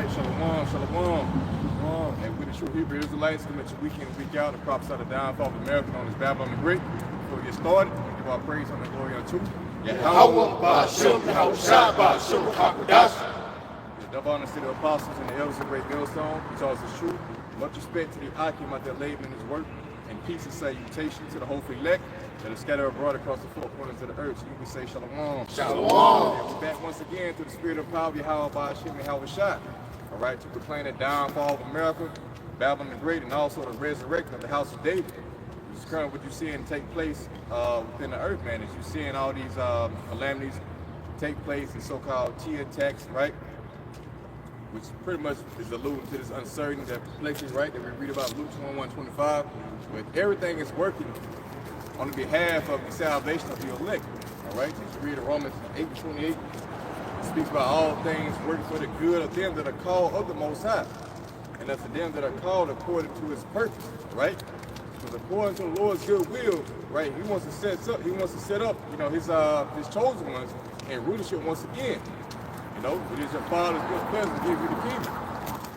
right, shalom, shalom. And with the true Hebrew Israelites, coming to week in and week out, the prophesy the downfall of America known as Babylon the Great. Before we get started, we give our praise on the glory unto Yahawah, Ba'Shem, Rawchaa, Ba'Shem, Qadash. The double honor to the apostles and the elders of Great Millstone, who taught us the truth. Much respect to the Akim out there laboring in his work, and peace and salutation to the hopeful elect that are scattered abroad across the four corners of the earth. So you can say shalom. Shalom. And we're back once again to the spirit of power of Yahawah, Ba'Shem, Yahawashi. All right, to proclaim the downfall of America, Babylon the Great, and also the resurrection of the house of David. This is currently what you're seeing take place within the earth, man. As you're seeing all these calamities take place, the so-called T attacks, right? Which pretty much is alluding to this uncertainty that places, right, that we read about Luke 21:25, where everything is working on the behalf of the salvation of the elect. All right, as you read in Romans 8:28, it speaks about all things working for the good of them that are called of the Most High, and that's to them that are called according to His purpose. Right, because according to the Lord's good will, right, He wants to set up, you know, His chosen ones in rulership once again. You know, it is your Father's good pleasure to give you the kingdom.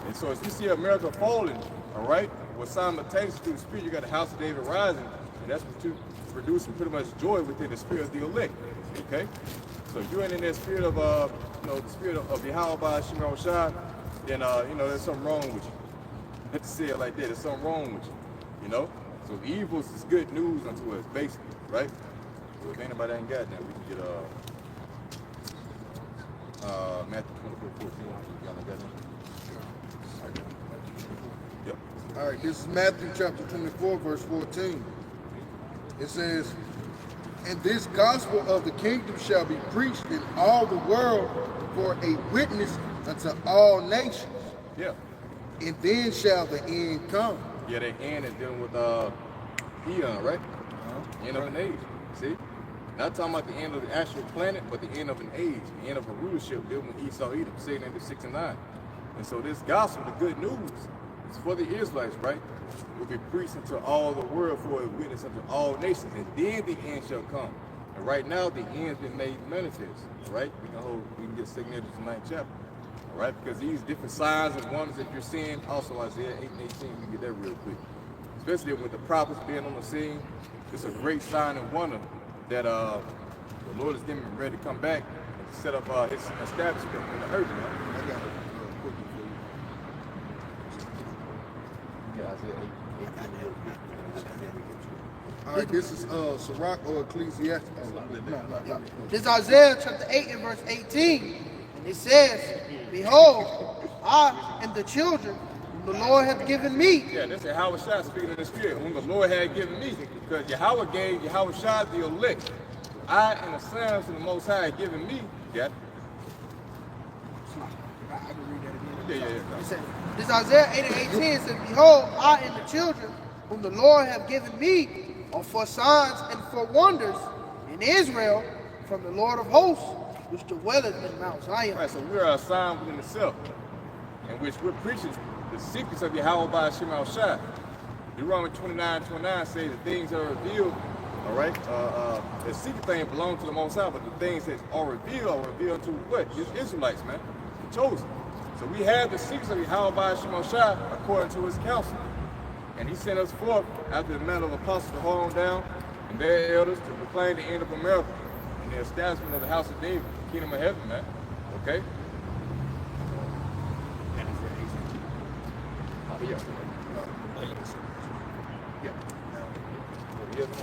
And so as you see America falling, all right, well, simultaneously through the Spirit, you got the house of David rising, and that's what you producing pretty much joy within the spirit of the elect. Okay? So if you're in that spirit of, you know, the spirit of Yahawah, Ba'Shem, Rawchaa, then, you know, there's something wrong with you. Let's say it like that. There's something wrong with you. You know? So evil is good news unto us, basically, right? So if anybody ain't got that, we can get, Matthew 24:14. Y'all got that? Yep. All right, this is Matthew chapter 24, verse 14. It says, "And this gospel of the kingdom shall be preached in all the world for a witness unto all nations. Yeah. And then shall the end come." Yeah, that end is dealing with eon, right? End of an age. See? Not talking about the end of the actual planet, but the end of an age, the end of a rulership dealing with Esau, Edom, Satan into 6 and 9. And so this gospel, the good news, is for the Israelites, right? Will be preached unto all the world for a witness unto all nations, and then the end shall come. And right now, the end's been made manifest, right? We can get signature to the 9th chapter, all right? Because these different signs and wonders that you're seeing, also Isaiah 8 and 18, we can get that real quick. Especially with the prophets being on the scene, it's a great sign and wonder that the Lord is getting ready to come back and set up His establishment in the earth. I got a quickie for you. Yeah, Isaiah 8. All right, this is Sirach or Ecclesiastes. This is Isaiah chapter 8 and verse 18. And it says, "Behold, I and the children whom the Lord hath given me." Yeah, this is Yahawashi speaking in the spirit, whom the Lord had given me. Because Yahawah gave Yahawashi the elect. I and the sons of the Most High had given me. Yeah. I can read that again. Yeah. It says, this is Isaiah 8 and 18. It says, "Behold, I and the children whom the Lord hath given me are for signs and for wonders in Israel from the Lord of hosts, which dwelleth in Mount Zion." Right, so we're a sign within itself, in which we're preaching the secrets of Yahawah, Ba'Shem, Rawchaa. Deuteronomy 29:29 says the things that are revealed, all right, the secret things belong to the Most High, but the things that are revealed to what? His Israelites, man, the chosen. So we have the secrets of Yahawah, Ba'Shem, Rawchaa according to His counsel. And He sent us forth after the manner of apostles to hold on down and their elders to proclaim the end of America and the establishment of the house of David, the kingdom of heaven, man. Okay?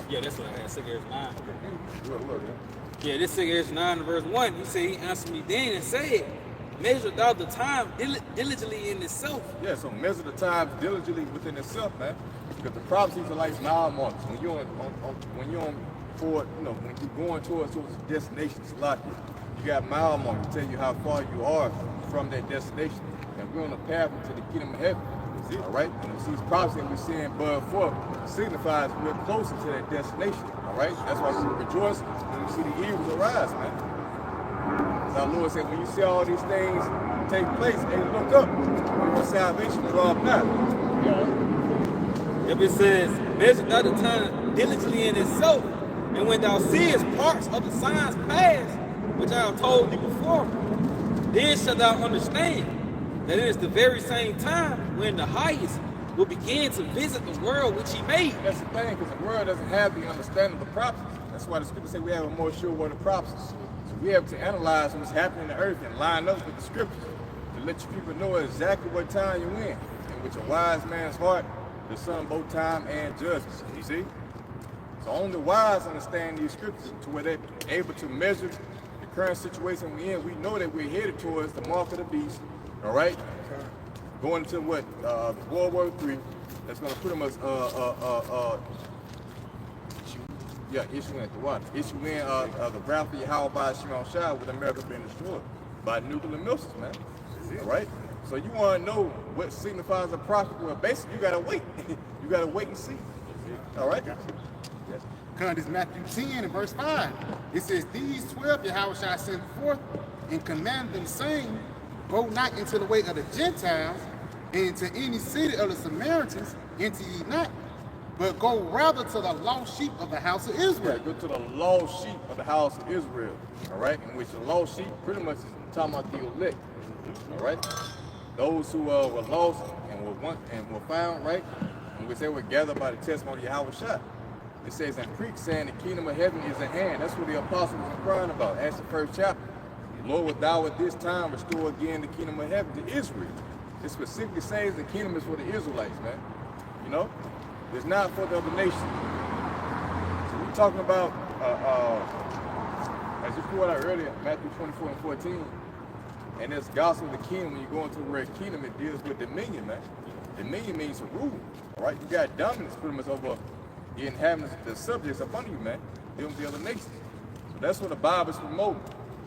Yeah, that's what I had. 6 9. Yeah, this 6 9 verse 1. He said, "He answered me then and said, measure thou the time diligently in itself." Yeah, so measure the time diligently within itself, man. Because the prophecies are like mile markers. When you're on forward, you know, when you're going towards a destination, it's like you got mile markers to tell you how far you are from that destination. And we're on the path into the kingdom of heaven. All right, and these prophecies that we're seeing bud forth signifies we're closer to that destination. All right, that's why we rejoice when we see the evils arise, man. As our Lord said, when you see all these things take place, and look up, your salvation is up now. If it says, "Measure thou the time diligently in itself, and when thou seest parts of the signs past, which I have told thee before, then shalt thou understand." that it is the very same time when the highest will begin to visit the world which he made. That's the thing, because the world doesn't have the understanding of the prophecies. That's why the scriptures say we have a more sure word of prophecies. So we have to analyze what's happening in the earth and line up with the scriptures to let you people know exactly what time you're in. And with a wise man's heart, the son of both time and judgment. You see? So only the wise understand these scriptures to where they're able to measure the current situation we're in. We know that we're headed towards the mark of the beast, all right? Going into what, World War III, that's going to pretty much, issue in the wrath of Yahawah Sham with America being destroyed by nuclear missiles, man. All right? So you want to know what signifies a prophet? Well, basically, you got to wait. You got to wait and see. All right? Because it's Matthew 10 and verse 5. It says, these 12 Yahawashi sent forth and commanded them, saying, go not into the way of the Gentiles, and into any city of the Samaritans, enter ye not, but go rather to the lost sheep of the house of Israel. Yeah, go to the lost sheep of the house of Israel. All right? In which the lost sheep pretty much is talking about the elect. All right? Those who were lost and were found, right? In which they were gathered by the testimony of Yahawashi. It says in Greek, saying the kingdom of heaven is at hand. That's what the apostles were crying about. That's the first chapter. Lord, wilt thou at this time restore again the kingdom of heaven to Israel? It specifically says the kingdom is for the Israelites, man. You know? It's not for the other nations. So we're talking about, as you pointed out earlier, Matthew 24 and 14, and this gospel of the kingdom, when you go into the word kingdom, it deals with dominion, man. Dominion means to rule, all right? You got dominance pretty much over the inhabitants, the subjects upon you, man, dealing with the other nations. So that's what the Bible is promoting.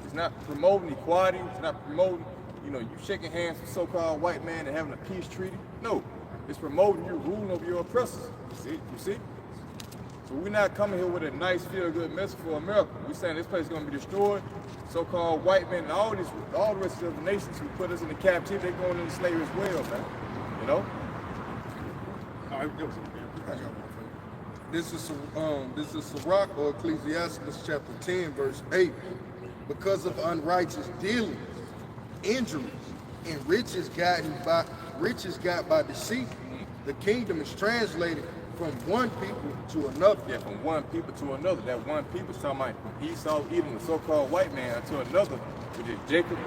It's not promoting equality. It's not promoting, you shaking hands with so-called white man and having a peace treaty. No, it's promoting you ruling over your oppressors. You see? So we're not coming here with a nice, feel-good message for America. We're saying this place is going to be destroyed. So-called white men and all the rest of the nations who put us into captivity, they're going into slavery as well, man. You know? All right, This is Sirach or Ecclesiastes chapter 10, verse 8. Because of unrighteous dealings, injuries, and riches got by deceit, the kingdom is translated from one people to another. Yeah, from one people to another. That one people is talking about Esau, Edom, the so-called white man, to another, which is Jacob,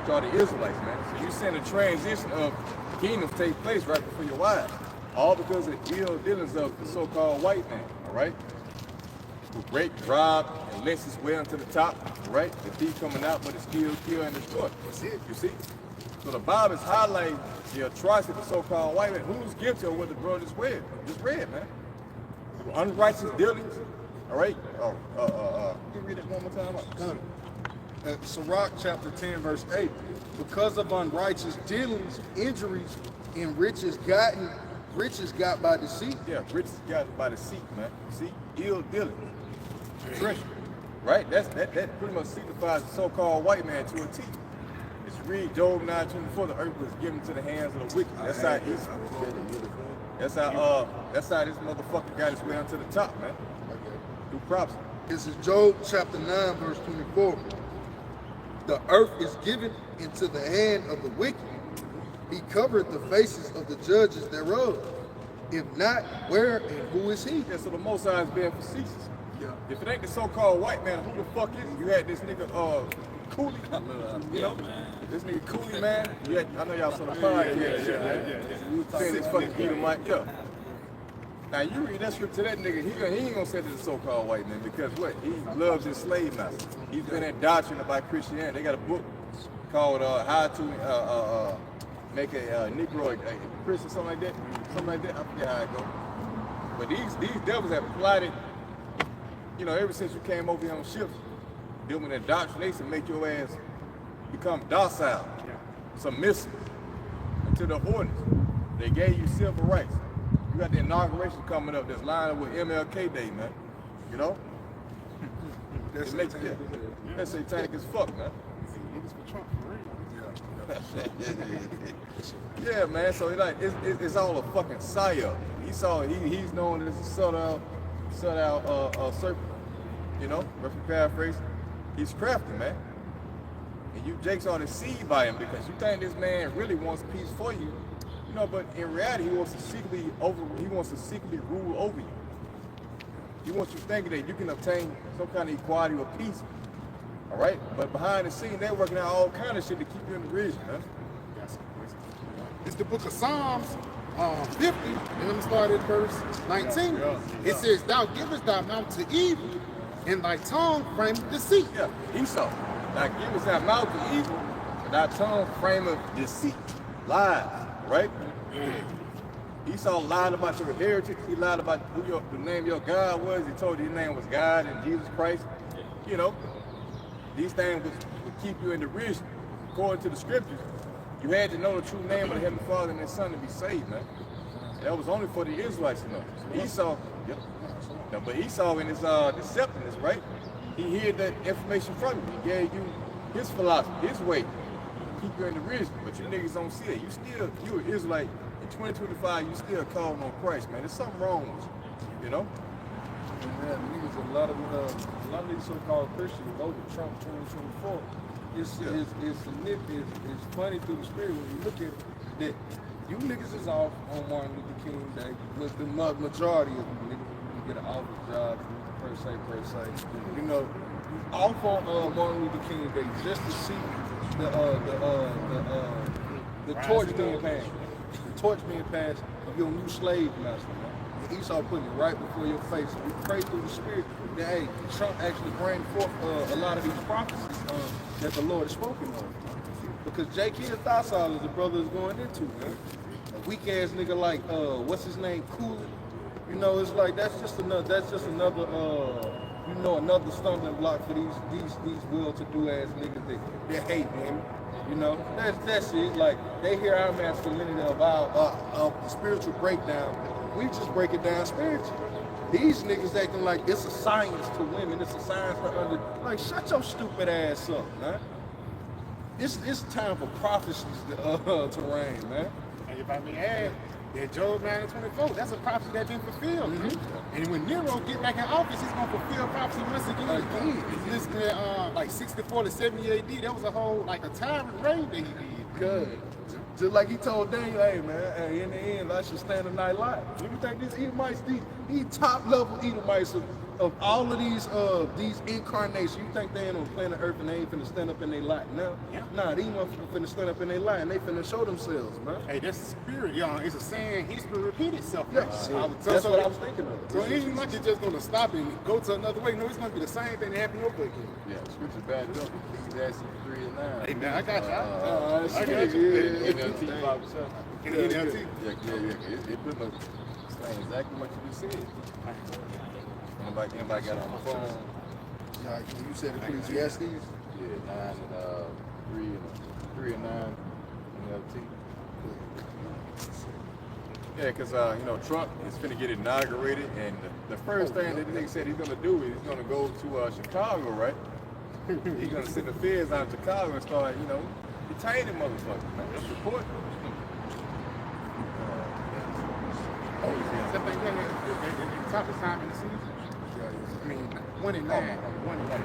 to all the Israelites, man. So you're seeing the transition of kingdoms take place right before your eyes. All because of the ill dealings of the so-called white man, all right? Who break, rob, and lynch his way onto the top, all right? The thief coming out, but it's still kill and destroy. That's it, you see? So the Bible is highlighting the atrocity of the so-called white man. Who's guilty of what the brother just read, man? Unrighteous dealings, all right? Can you read it one more time? Sirach chapter 10, verse 8. Because of unrighteous dealings, injuries, and riches got by deceit. Yeah, riches got by deceit, man. See, ill dealing, treasure, right? That pretty much signifies the so-called white man to a T. It's read Job 9:24. The earth was given to the hands of the wicked. That's how this motherfucker got his way onto the top, man. Do props. This is Job chapter 9, verse 24. The earth is given into the hand of the wicked. He covered the faces of the judges thereof. If not, where and who is he? Yeah, so the Most High is being facetious. Yeah. If it ain't the so-called white man, who the fuck is it? You had this nigga, Cooley. You know? This nigga Cooley, man. I know y'all saw the podcast. Yeah. Saying this fucking Edomite, yeah. Now you read that script to that nigga, he ain't gonna say this is so-called white man because what? He loves his slave master. He's been indoctrinated by Christianity. They got a book called How to Make a Negro a Christian, something like that. I forget how it goes. But these devils have plotted, ever since you came over here on ships, doing indoctrination, make your ass become docile, submissive, to the ordinance. They gave you civil rights. You got the inauguration coming up that's lined up with MLK Day, man. You know? That's satanic as fuck, man. Yeah, man. So it's all a fucking psyop. He's known as a subtle serpent. Roughly paraphrase. He's crafty, man. and you Jake's all deceived by him because you think this man really wants peace for you, you know, but in reality he wants to secretly rule over you. He wants you thinking that you can obtain some kind of equality or peace. All right? But behind the scene, they're working out all kind of shit to keep you in the region, huh? It's the book of Psalms 50, and let me start at verse 19. It says, thou givest thy mouth to evil, and thy tongue frameth deceit. Yeah, Esau. Thou givest thy mouth to evil, and thy tongue frameth deceit. Lies, right? Esau lied about your heritage. He lied about who the name of your God was. He told you his name was God and Jesus Christ. You know, these things would keep you in the region. According to the scriptures, you had to know the true name of the Heavenly Father and His Son to be saved, man. That was only for the Israelites to know. So Esau, yep. Now, but Esau in his deceptiveness, right? He hid that information from you. He gave you his philosophy, his way, to keep you in the region. But you niggas don't see it. You an Israelite. In 2025, you still calling on Christ, man. There's something wrong with you, you know? Man, niggas, a lot of these so-called Christians voted Trump 2024. It's significant. It's funny through the spirit when you look at it that you niggas is off on Martin Luther King Day, but the majority of them niggas you get an office job per se. You know, off on Martin Luther King Day just to see the torch being passed. The torch being passed of your new slave master, man. And Esau putting it right before your face. We pray through the spirit that, hey, Trump actually bring forth a lot of these prophecies that the Lord has spoken of. Because J.K. Thasal is the brother is going into, man. A weak ass nigga like what's his name, Cooley. You know, it's like that's just another another stumbling block for these well-to-do ass niggas that hate, man. You know, that's it. Like, they hear our masculinity of the spiritual breakdown. We just break it down spiritually. These niggas acting like it's a science to women. It's a science to like, shut your stupid ass up, man. It's time for prophecies to reign, man. And if I may add, that Job 9:24, that's a prophecy that's been fulfilled. Mm-hmm. And when Nero get back in office, he's gonna fulfill prophecy once again. Listen to like 64 to 70 AD, that was a whole, like a tyrant reign that he did. Good. Just like he told Daniel, hey man, hey, in the end, I should stand a night live. You think these Edomites, these top level Edomites of all of these incarnations, you think they ain't on planet Earth and they ain't finna stand up in their light now? Yeah. Nah, these motherfuckers finna stand up in their light and they finna show themselves, man. Hey, that's the spirit, y'all. It's a saying, history repeat itself. Yes. That's what I was thinking of. So it ain't like it's just gonna stop and go to another way. No, it's gonna be the same thing that happened over again. Yeah, scripture bad up. Ecclesiastes 3 and 9. Hey, man, I got you. I got you. NLT by itself. NLT. Yeah. It pretty much saying exactly what you just said. Anybody got on the phone? Yeah, you said Ecclesiastes? Yeah, 3 and 9 NLT. Yeah, because you know, Trump is finna get inaugurated, and the first thing that the nigga said he's gonna do is he's gonna go to Chicago, right? He's gonna send the feds out of Chicago and start, you know, detaining motherfuckers. Man, let's report. Except they went at top of time in the season. I mean, 1 and 9. 1 and 9.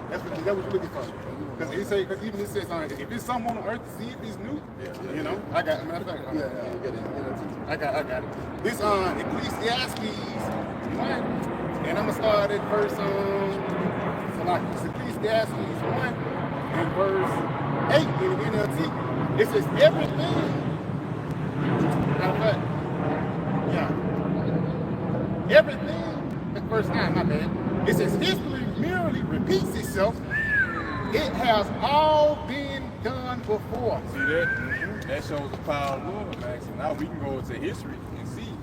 That's what you're looking for. Because he said, because even he says, if there's something on the earth to see if it's new, you know, I got it. Matter of fact, I got it. This Ecclesiastes 1, and I'm gonna start at verse so like it's Ecclesiastes 1 and verse 8 in the NLT. It says everything. Matter of fact, yeah, everything. Verse 9, my bad. It says history merely repeats itself. It has all been done before. See that? That shows the power of Lord, man. So now we can go into history and see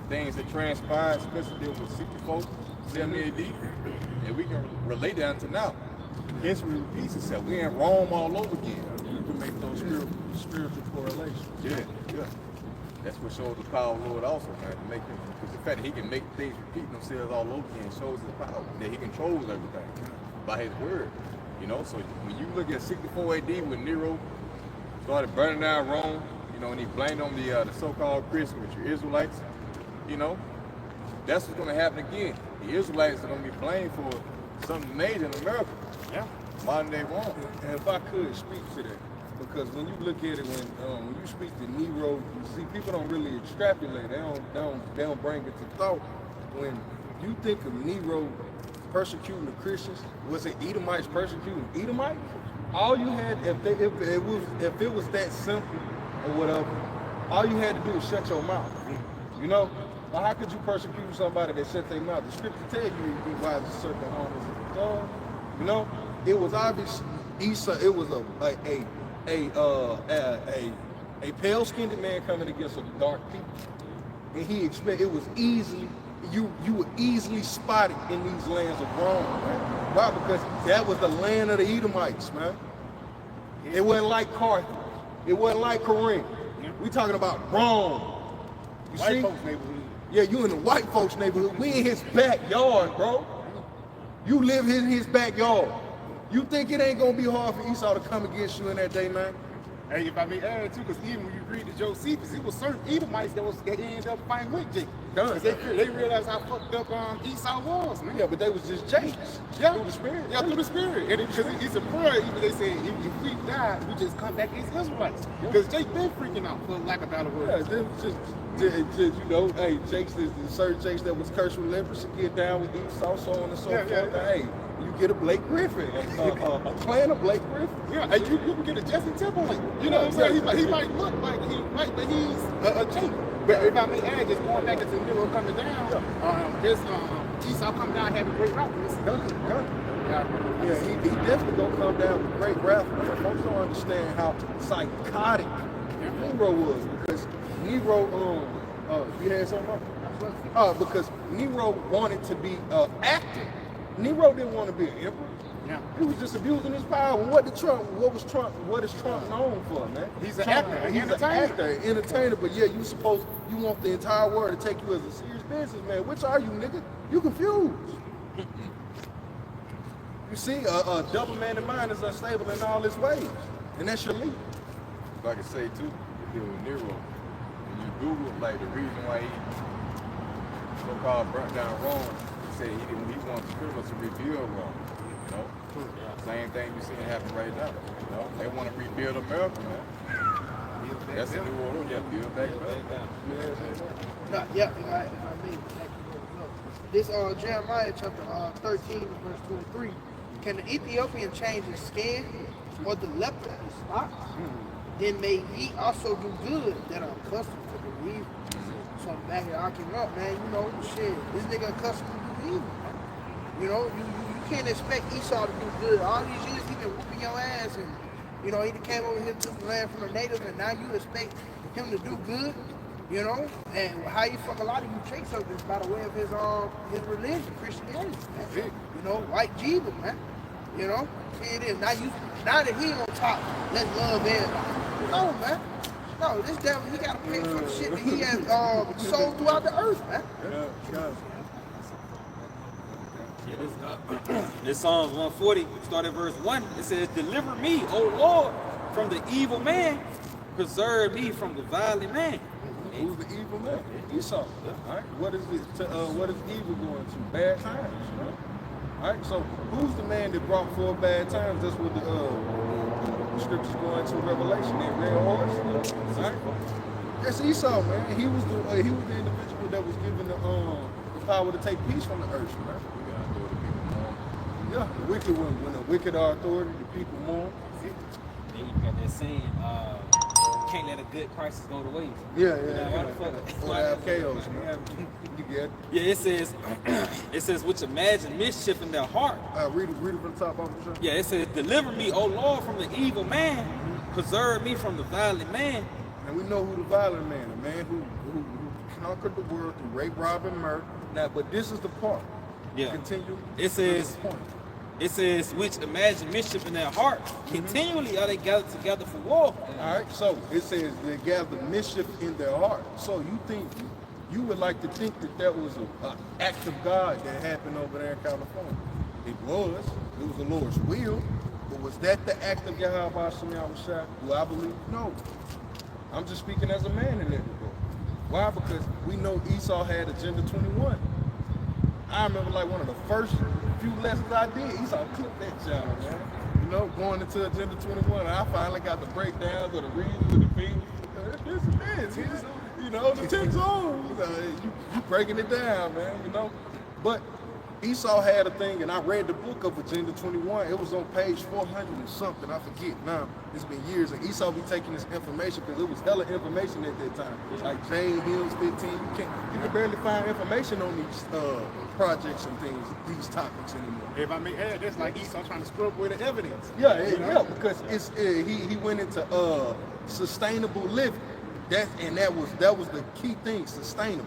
things that transpired, especially with 64, 70 AD, and we can relate that to now. History repeats itself. We in Rome all over again. You can make those spiritual correlations. Yeah. That's what shows the power of the Lord also, man. To make him, because the fact that he can make things repeat themselves all over again shows his power, that he controls everything by his word. You know, so when you look at 64 AD when Nero started burning down Rome, you know, and he blamed on the so-called Christians, which are Israelites, you know, that's what's going to happen again. The Israelites are going to be blamed for something major in America. Yeah. modern day Rome. And if I could speak to that, because when you look at it, when you speak to Nero, you see people don't really extrapolate. They don't bring it to thought. When you think of Nero persecuting the Christians, was it Edomites persecuting Edomites? All you had, if it was that simple or whatever, all you had to do was shut your mouth. You know, but how could you persecute somebody that shut their mouth? The scripture tells you be wise to serve their owners as a dog. You know, it was obvious. Esau, it was a pale-skinned man coming against a dark people, and it was easily you were easily spotted in these lands of Rome, man. Why? Because that was the land of the Edomites, man. It wasn't like Carthage. It wasn't like Corinth. We talking about Rome. You White see? folks neighborhood. Yeah, you in the white folks neighborhood. We in his backyard, bro. You live in his backyard. You think it ain't gonna be hard for Esau to come against you in that day, man? Hey, if I may add too, because even when you read the Josephus, it was certain Edomites that ended up fighting with Jacob. Because they realized how fucked up Esau was, man. Yeah, but they was just Jakes. Yeah, Through the spirit. Yeah, through the spirit. And because it's a prayer, even they say, if we die, we just come back as Israelites. Because Jake been freaking out, for lack of better words. Yeah, just you know, hey, Jakes, the certain Jakes that was cursed with leprosy, get down with Esau, so on and so forth. Yeah. Hey, you get a Blake Griffin, a clan of Blake Griffin. Yeah, and you can get a Jesse Timberlake. You know what I'm saying? He might look like but he's a Jake. But if I may add, just going back into Nero coming down, this Esau coming down having great rap. Yeah, he definitely gonna come down with great wrath. Folks don't understand how psychotic Nero was, because Nero, you had something up? Because Nero wanted to be an actor. Nero didn't want to be an emperor. Yeah. He was just abusing his power. What is Trump known for, man? He's an Trump, actor, he's an an entertainer, but yeah, you want the entire world to take you as a serious businessman. Which are you, nigga? You confused. You see, a double-minded mind is unstable in all its ways, and that's your lead. If I could say too, if it was Nero, when you Google like the reason why he so-called burnt down Rome, he said he wants the criminals to rebuild Rome. You know, same thing you seeing happen right now. You know, they want to rebuild America, man. That's the new order. Yeah, build back better. If I may, this Jeremiah chapter 13 verse 23. Can the Ethiopian change his skin, or the leper his spots? Then may ye also do good that are accustomed to do evil. So I'm back here arguing up, man. You know, shit, this nigga accustomed to do evil, man. You know, you can't expect Esau to do good. All these years he been whooping your ass, and you know he came over here to the land from the natives, and now you expect him to do good. You know, and how you fuck a lot of you chase up is by the way of his religion, Christianity, man. You know, white Jesus, man. You know, here it is. Now that he on top, let's love everybody. No, man. No, this devil, he gotta pay for the shit that he has sold throughout the earth, man. This Psalms 140, start at verse 1. It says, "Deliver me, O Lord, from the evil man. Preserve me from the violent man." Who's the evil man? Esau. All right. What is evil going to? Bad times. Right? All right. So who's the man that brought forth bad times? That's what the scriptures go into Revelation. That red horse. All right. That's Esau, man. He was the individual that was given the power to take peace from the earth, man. Yeah, the wicked one. When the wicked are authority, the people mourn. Then you got that saying, can't let a good crisis go to waste. Yeah. Or have chaos, man. You get it. Yeah, it says, which imagine mischief in their heart. Read it from the top off the show. Yeah, it says, "Deliver me, O Lord, from the evil man. Preserve me from the violent man." And we know who the violent man, a man who conquered the world through rape, rob, and murder. Now, but this is the part. Yeah. Continue. It says, which imagine mischief in their heart. Continually are they gathered together for war. All right, so it says they gather mischief in their heart. So you would like to think that was an act of God that happened over there in California. It was the Lord's will, but was that the act of Yahawashi? Do I believe? No. I'm just speaking as a man in that regard. Why? Because we know Esau had Agenda 21. I remember like one of the first few lessons I did, Esau clipped that child, man. know, going into Agenda 21, I finally got the breakdowns of the reasons of the things. This and this, you know, the 10 zones. You breaking it down, man, you know. But Esau had a thing, and I read the book of Agenda 21. It was on page 400 and something. I forget now. It's been years. And Esau be taking this information because it was hella information at that time. Like Jane Hills 15. You can barely find information on these projects and things, these topics anymore. If I may add, that's like Esau trying to screw up with the evidence. Yeah, because it's he went into sustainable living. That was the key thing, sustainable.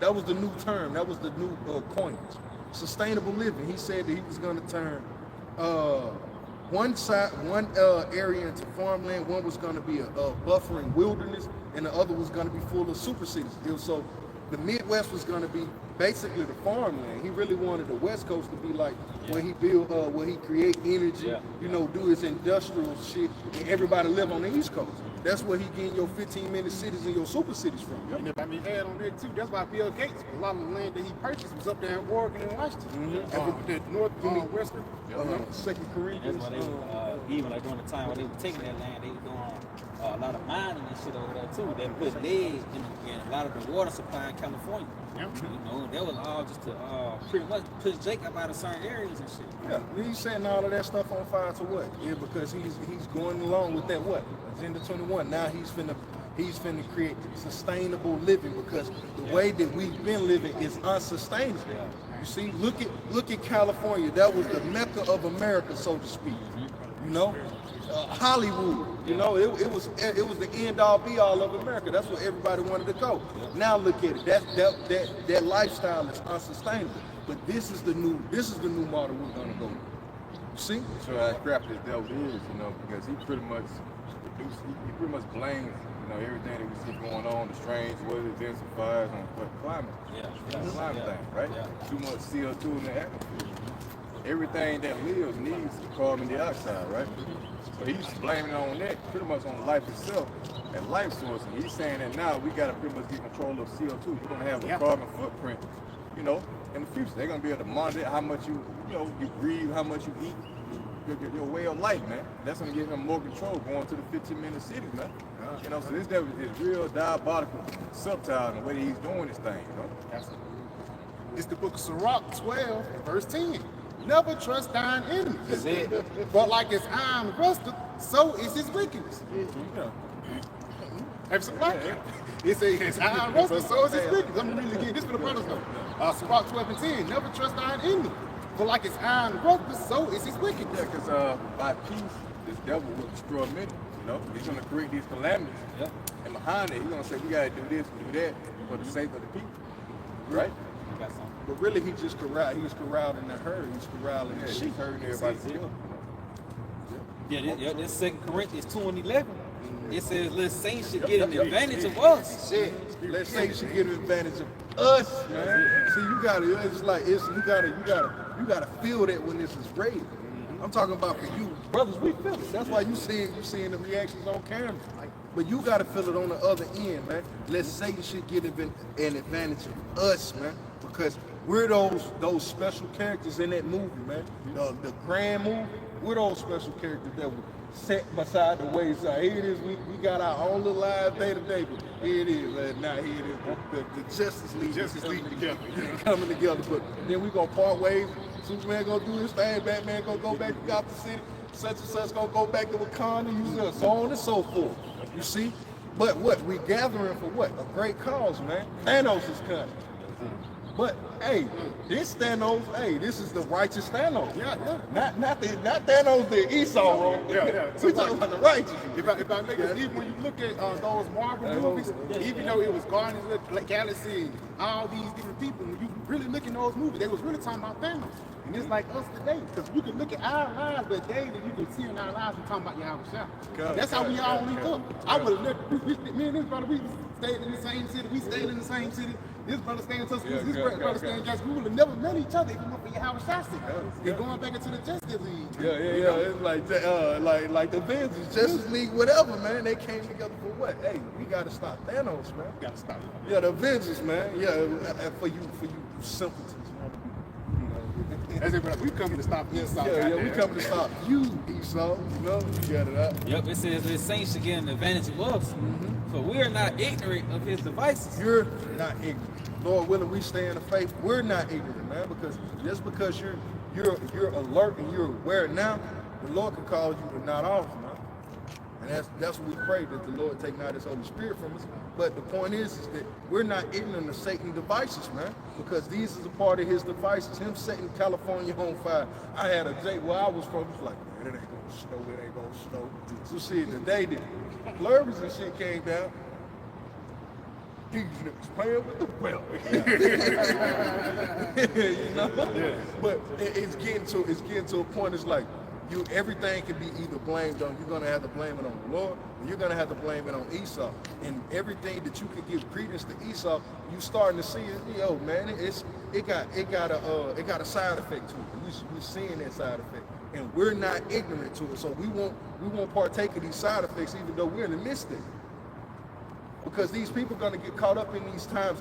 That was the new term. That was the new coinage. Sustainable living. He said that he was going to turn one area into farmland, one was going to be a buffering wilderness, and the other was going to be full of super cities. So the Midwest was going to be basically the farmland. He really wanted the West Coast to be like where he build, where he create energy, you know, do his industrial shit, and everybody live on the East Coast. That's where he getting your 15-minute cities and your super cities from. And if I may add on that too, that's why Bill Gates, a lot of the land that he purchased was up there in Oregon and Washington. The north, western. Second Corinthians. That's why they, even like during the time when they were taking that land, they were doing a lot of mining and shit over there too. They put lead in a lot of the water supply in California. You know, that was all just to pretty much push Jake up out of certain areas and shit. Yeah, he's setting all of that stuff on fire to what? Yeah, because he's going along with that what? Agenda 21. Now he's finna create sustainable living because the way that we've been living is unsustainable. You see, look at California. That was the Mecca of America, so to speak. You know, Hollywood. You know, it was the end all be all of America. That's where everybody wanted to go. Now look at it. That lifestyle is unsustainable. But this is the new model we're gonna go. See? So how crap this devil is, you know, because he pretty much blames, you know, everything that we see going on, the strange weather events and fires on climate. Climate thing, right? Too much CO2 in the atmosphere. Everything that lives needs carbon dioxide, right? So he's blaming it on that, pretty much on life itself and life source. And he's saying that now we got to pretty much get control of CO2. You're going to have a carbon footprint, you know, in the future. They're going to be able to monitor how much you breathe, how much you eat, your way of life, man. That's going to give him more control going to the 15-minute cities, man. You know, so this devil is real diabolical, subtle in the way that he's doing this thing, you know. It's the book of Sirach 12, verse 10. Never trust thine enemy. That's it. But like his iron rusted, so is his wickedness. Absolutely. It says his iron rusted, so is his wickedness. I'm reading again. This for the brothers though. Sirach 12 and 10. Never trust thine enemy. For like his iron rusted, so is his wickedness. Yeah, because by peace, this devil will destroy many. You know, he's going to create these calamities. Yeah. And behind it, he's going to say, we got to do this and do that for the sake of the people. Right? You got something. But really, he was corralling the herd. He's corralling the sheep. Hurting everybody together. Yeah, this 2 Corinthians 2 and 11. It says, let saints should get an advantage of us. Let's say you should get an advantage of us, man. See, you gotta feel that when this is rated. I'm talking about for you, brothers. We feel it. That's why you seeing the reactions on camera. But you gotta feel it on the other end, man. Let's say you should get an advantage of us, man, because we're those special characters in that movie, man. The grand movie. We're those special characters that were set beside the wayside. Here it is. We got our own little lives day to day, but here it is. Now here it is. The Justice League together, coming together. But then we gonna part ways. Superman gonna do his thing. Batman gonna go back to Gotham City. Such and such gonna go back to Wakanda. So on and so forth. You see? But what we gathering for what? A great cause, man. Thanos is coming. But hey, this Thanos, this is the righteous Thanos. Not Thanos the Esau role. We talking about the righteous. If I make it, even when you look at those Marvel movies, even though it was Guardians of the Galaxy and all these different people, when you really look in those movies, they was really talking about Thanos. And it's like us today, because you can look at our lives, but daily you can see in our lives we're talking about Yahawashi. That's how we all link up. I would have never, me and this brother, we stayed in the same city, we stayed in the same city. This brother staying in Tuscaloosa, this brother staying in Jackson. We would have never met each other if we went for Yahawashi. They're going back into the Justice League. It's like the Avengers, Justice League, whatever, man. They came together for what? Hey, we gotta stop Thanos, man. We gotta stop it. Yeah, the Avengers, man. Yeah, for you simpletons, man. As if we coming to stop Esau. Yeah, we coming to stop you, Esau. You know, you got it out. Yep, it says the saints should get an advantage of us. So we are not ignorant of his devices. You're not ignorant. Lord willing, we stay in the faith. We're not ignorant, man, because just because you're alert and you're aware now, the Lord can cause you to not off, man. And that's what we pray, that the Lord take not his Holy Spirit from us. But the point is that we're not ignorant of Satan's devices, man, because these is a part of his devices. Him setting California on fire. I had a day where I was from, it was like, man, it ain't gonna snow, it ain't gonna snow. So see, today the flurries and shit came down. These niggas playing with the weather. You know? Yeah. But it's getting to a point, it's like, everything can be either blamed on, you're gonna have to blame it on the Lord, or you're gonna have to blame it on Esau. And everything that you could give credence to Esau, you starting to see it, yo man, it got a side effect to it. We're seeing that side effect. And we're not ignorant to it. So we won't partake of these side effects even though we're in the midst of it. Because these people are gonna get caught up in these times,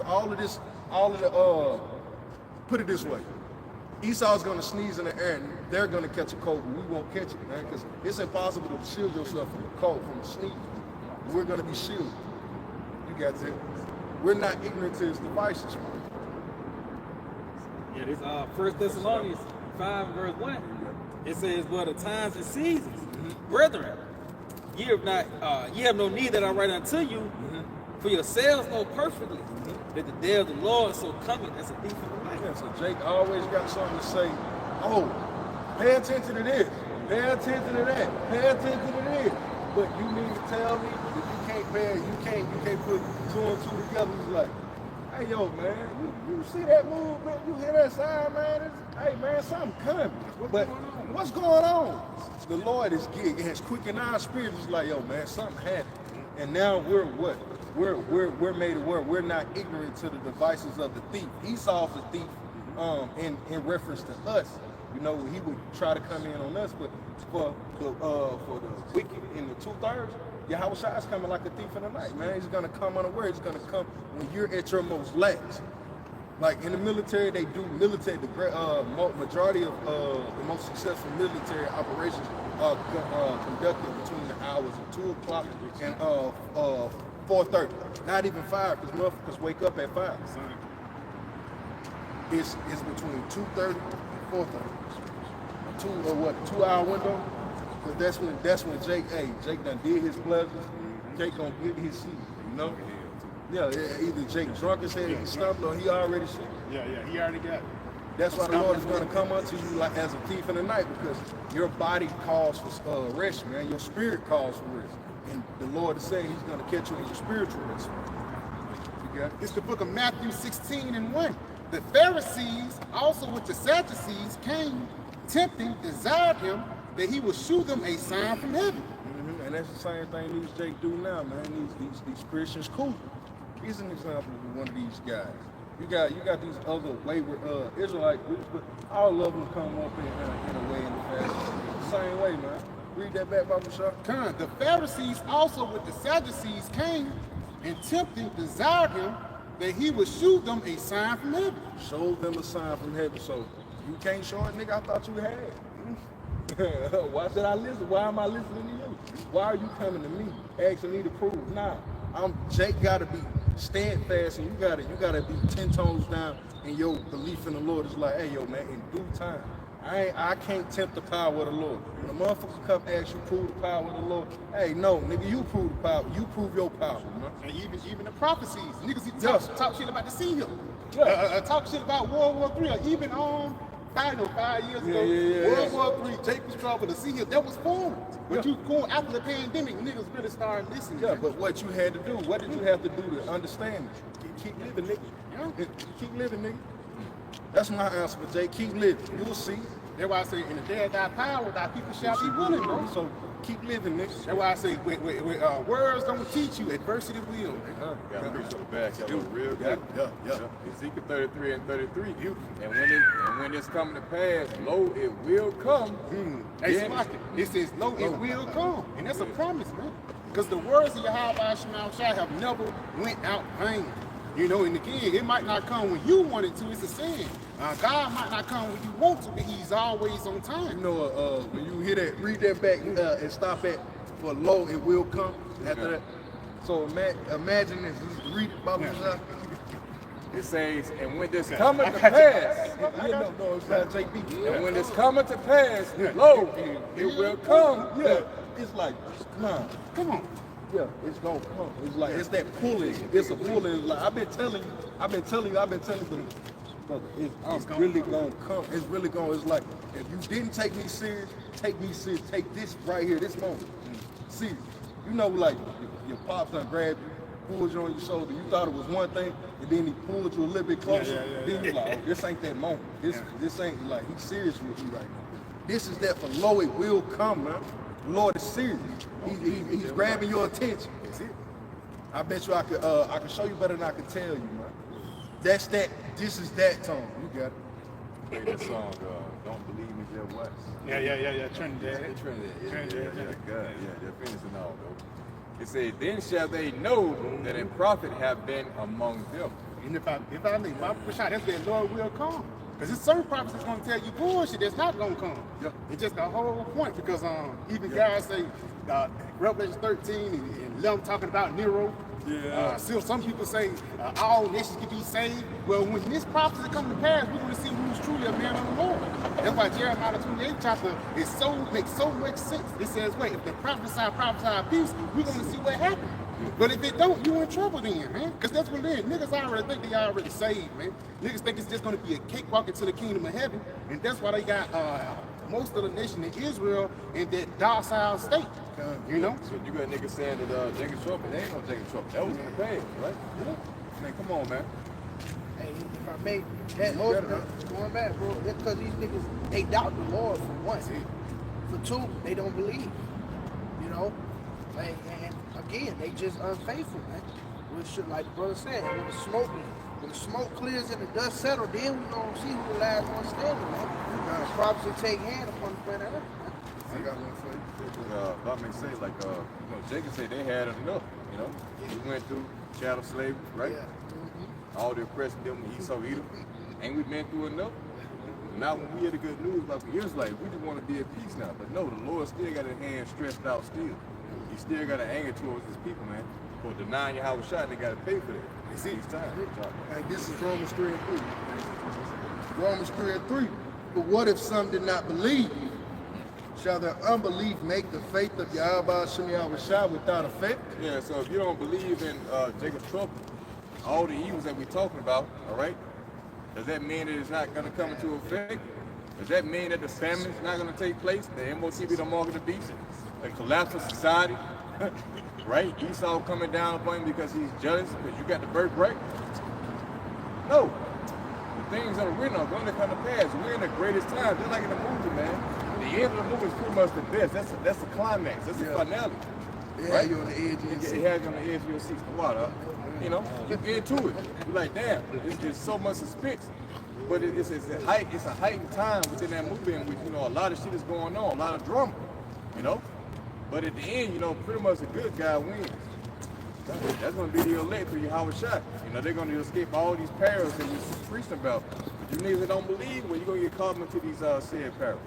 put it this way. Esau's gonna sneeze in the air and they're gonna catch a cold, but we won't catch it, man, because it's impossible to shield yourself from a cold, from a sneeze. We're gonna be shielded. You got it. We're not ignorant to his devices, man. Yeah, this 1 Thessalonians 5 verse 1. It says, "But the times and seasons, brethren, ye have no need that I write unto you, for yourselves know perfectly that the day of the Lord so coming as a thief in the night." Yeah, so Jake always got something to say. Oh, pay attention to this. Pay attention to that. Pay attention to this. But you mean to tell me that you can't put two and two together? It's like, hey yo man, you see that movement? You hear that sign, man? Hey man, something coming. But what's going on? The Lord has quickened our spirits. It's like, yo man, something happened. And now we're what? We're made aware. We're not ignorant to the devices of the thief. Esau's a thief in reference to us. You know, he would try to come in on us, but for the wicked in the 2/3, Yahawashi is coming like a thief in the night, man. He's gonna come unaware. He's gonna come when you're at your most lax. Like in the military, they do military. The majority of the most successful military operations are conducted between the hours of 2 o'clock and 4:30. Not even 5, because motherfuckers wake up at 5. It's between 2:30 and 4:30. 2-hour window. Because that's when Jake done did his pleasures. Jake gonna get his seat, you know? Yeah, either Jake drunk as hell, he stumbled, or he already shit. Yeah, he already got it. That's why the Lord is gonna come unto you like as a thief in the night, because your body calls for rest, man. Your spirit calls for rest. And the Lord is saying he's gonna catch you in your spiritual rest. You got it? It's the book of Matthew 16:1. The Pharisees, also with the Sadducees, came, tempting, desired him that he would shew them a sign from heaven. And that's the same thing these Jake do now, man. These Christians cool. He's an example of one of these guys. You got these other wayward Israelite groups, but all of them come up in a way in the fashion. Same way, man. Read that back, Bible Shop. The Pharisees also with the Sadducees came, and tempting, desired him that he would shew them a sign from heaven. Showed them a sign from heaven. So you can't show it, nigga. I thought you had. Why should I listen? Why am I listening to you? Why are you coming to me, asking me to prove? Nah, Jake gotta be steadfast, and you gotta be 10 toes down in your belief in the Lord. It's like, hey yo man, in due time. I can't tempt the power of the Lord. When a motherfucker come ask you prove the power of the Lord, hey no, nigga, you prove the power. You prove your power, man. And even the prophecies, niggas talk shit about the sea hill. Yeah. Talk shit about World War III, or even 5 years ago, World War III, Jacob's Trouble, the sea hill, that was formed. But you go after the pandemic, niggas really started listening. Yeah, but what you had to do, what did you have to do to understand it? Keep living, nigga. Yeah. Keep living, nigga. That's my answer for Jake. Keep living. You will see. That's why I say, in the day of thy power, thy people shall be willing, bro. So keep living, nigga. That's why I say, words don't teach you, adversity will. Got to preach to the back, real good. Yeah. Ezekiel 33:33. And when it's coming to pass, lo, it will come. Hey, it says, lo, it will come. And that's a promise, man. Because the words of Yahawah have never went out vain. You know, and again, it might not come when you want it to. It's a sin. God might not come when you want to, but He's always on time. You know, when you hear that, read that back and stop at for lo, it will come after that. So imagine this. Just read it, Bible. It says, and when this cometh to pass, No, it's not JB. and when this cometh to pass, lo, it will come. Yeah, it's like, Come on. yeah, it's gonna come. It's like it's that pulling. It's a pulling. It's like I've been telling you, brother. It's really gonna come. It's really gonna. It's like if you didn't take me serious, take me serious. Take this right here, this moment. See, you know, like your pops done grabbed you, pulled you on your shoulder. You thought it was one thing, and then he pulled you a little bit closer. Then you're like, oh, this ain't that moment. This ain't like he's serious with you right now. This is that for lo, it will come, man. The Lord is serious. He's grabbing your attention. That's it. I bet you I could show you better than I could tell you, man. That's that. This is that tone. You got it. Play that song, Don't Believe Me, There Was. Yeah. Trinidad. Yeah, good. Yeah, they're finishing all though. It says, then shall they know that a prophet have been among them. And if I leave, my shot, that's where the Lord will come. Because there's certain prophets that's going to tell you bullshit that's not going to come. Yeah. It's just the whole point because even guys say Revelation 13 and 11 talking about Nero. Yeah. Still, some people say all nations can be saved. Well, when this prophecy come to pass, we're going to see who's truly a man of the Lord. That's why Jeremiah 28 chapter makes so much sense. It says, wait, if they prophesy peace, we're going to see what happens. But if it don't, you in trouble then, man. Because that's what it is. Niggas already think they already saved, man. Niggas think it's just going to be a cakewalk into the kingdom of heaven. And that's why they got most of the nation in Israel in that docile state. You know? So you got niggas saying that Jacob Trouble, they ain't no Jacob Trouble. That was in the past, right? Yeah. Man, come on, man. Hey, if I may, that going back, bro, that's because these niggas, they doubt the Lord for one. For two, they don't believe. You know? Like, and again, they just unfaithful, man. We should, like the brother said, when the smoke clears and the dust settles, then we gonna see who the last one standing, man. Prophecy take hand upon the planet Earth, man. I got one for you. That makes sense. Like, Jacob said they had enough, you know? He went through chattel slavery, right? Yeah. All the oppression them when Esau eat them. Ain't we been through enough? Now when we hear the good news about the Israelites, we just want to be at peace now. But no, the Lord still got his hand stretched out still. He still got an anger towards his people, man. For denying Yahawashi, and they got to pay for that. It's each time. And this is Romans 3 and 3. Romans 3 and 3. But what if some did not believe? Shall their unbelief make the faith of Yahawashi without effect? Yeah, so if you don't believe in Jacob's trouble, all the evils that we're talking about, all right, does that mean that it's not going to come into effect? Does that mean that the famine is not going to take place? The MOT be the mark of the beast? The collapse of society? Right? Esau coming down upon him because he's jealous because you got the birthright? No. The things that are written are going to come to pass. We're in the greatest time, just like in the movie, man. The end of the movie is pretty much the best. That's the climax. That's the finale. Yeah, right? you're on the edge of your It seat. has you on the edge of your seat. Water, you know, you get into it. You're like, damn, it's so much suspense. But it's a heightened time within that movie in which, you know, a lot of shit is going on, a lot of drama, you know? But at the end, you know, pretty much the good guy wins. That's going to be the elect for Yahawashi. You know, they're going to escape all these perils that we're preaching about. But you niggas that don't believe, well, you're going to get caught into these said perils.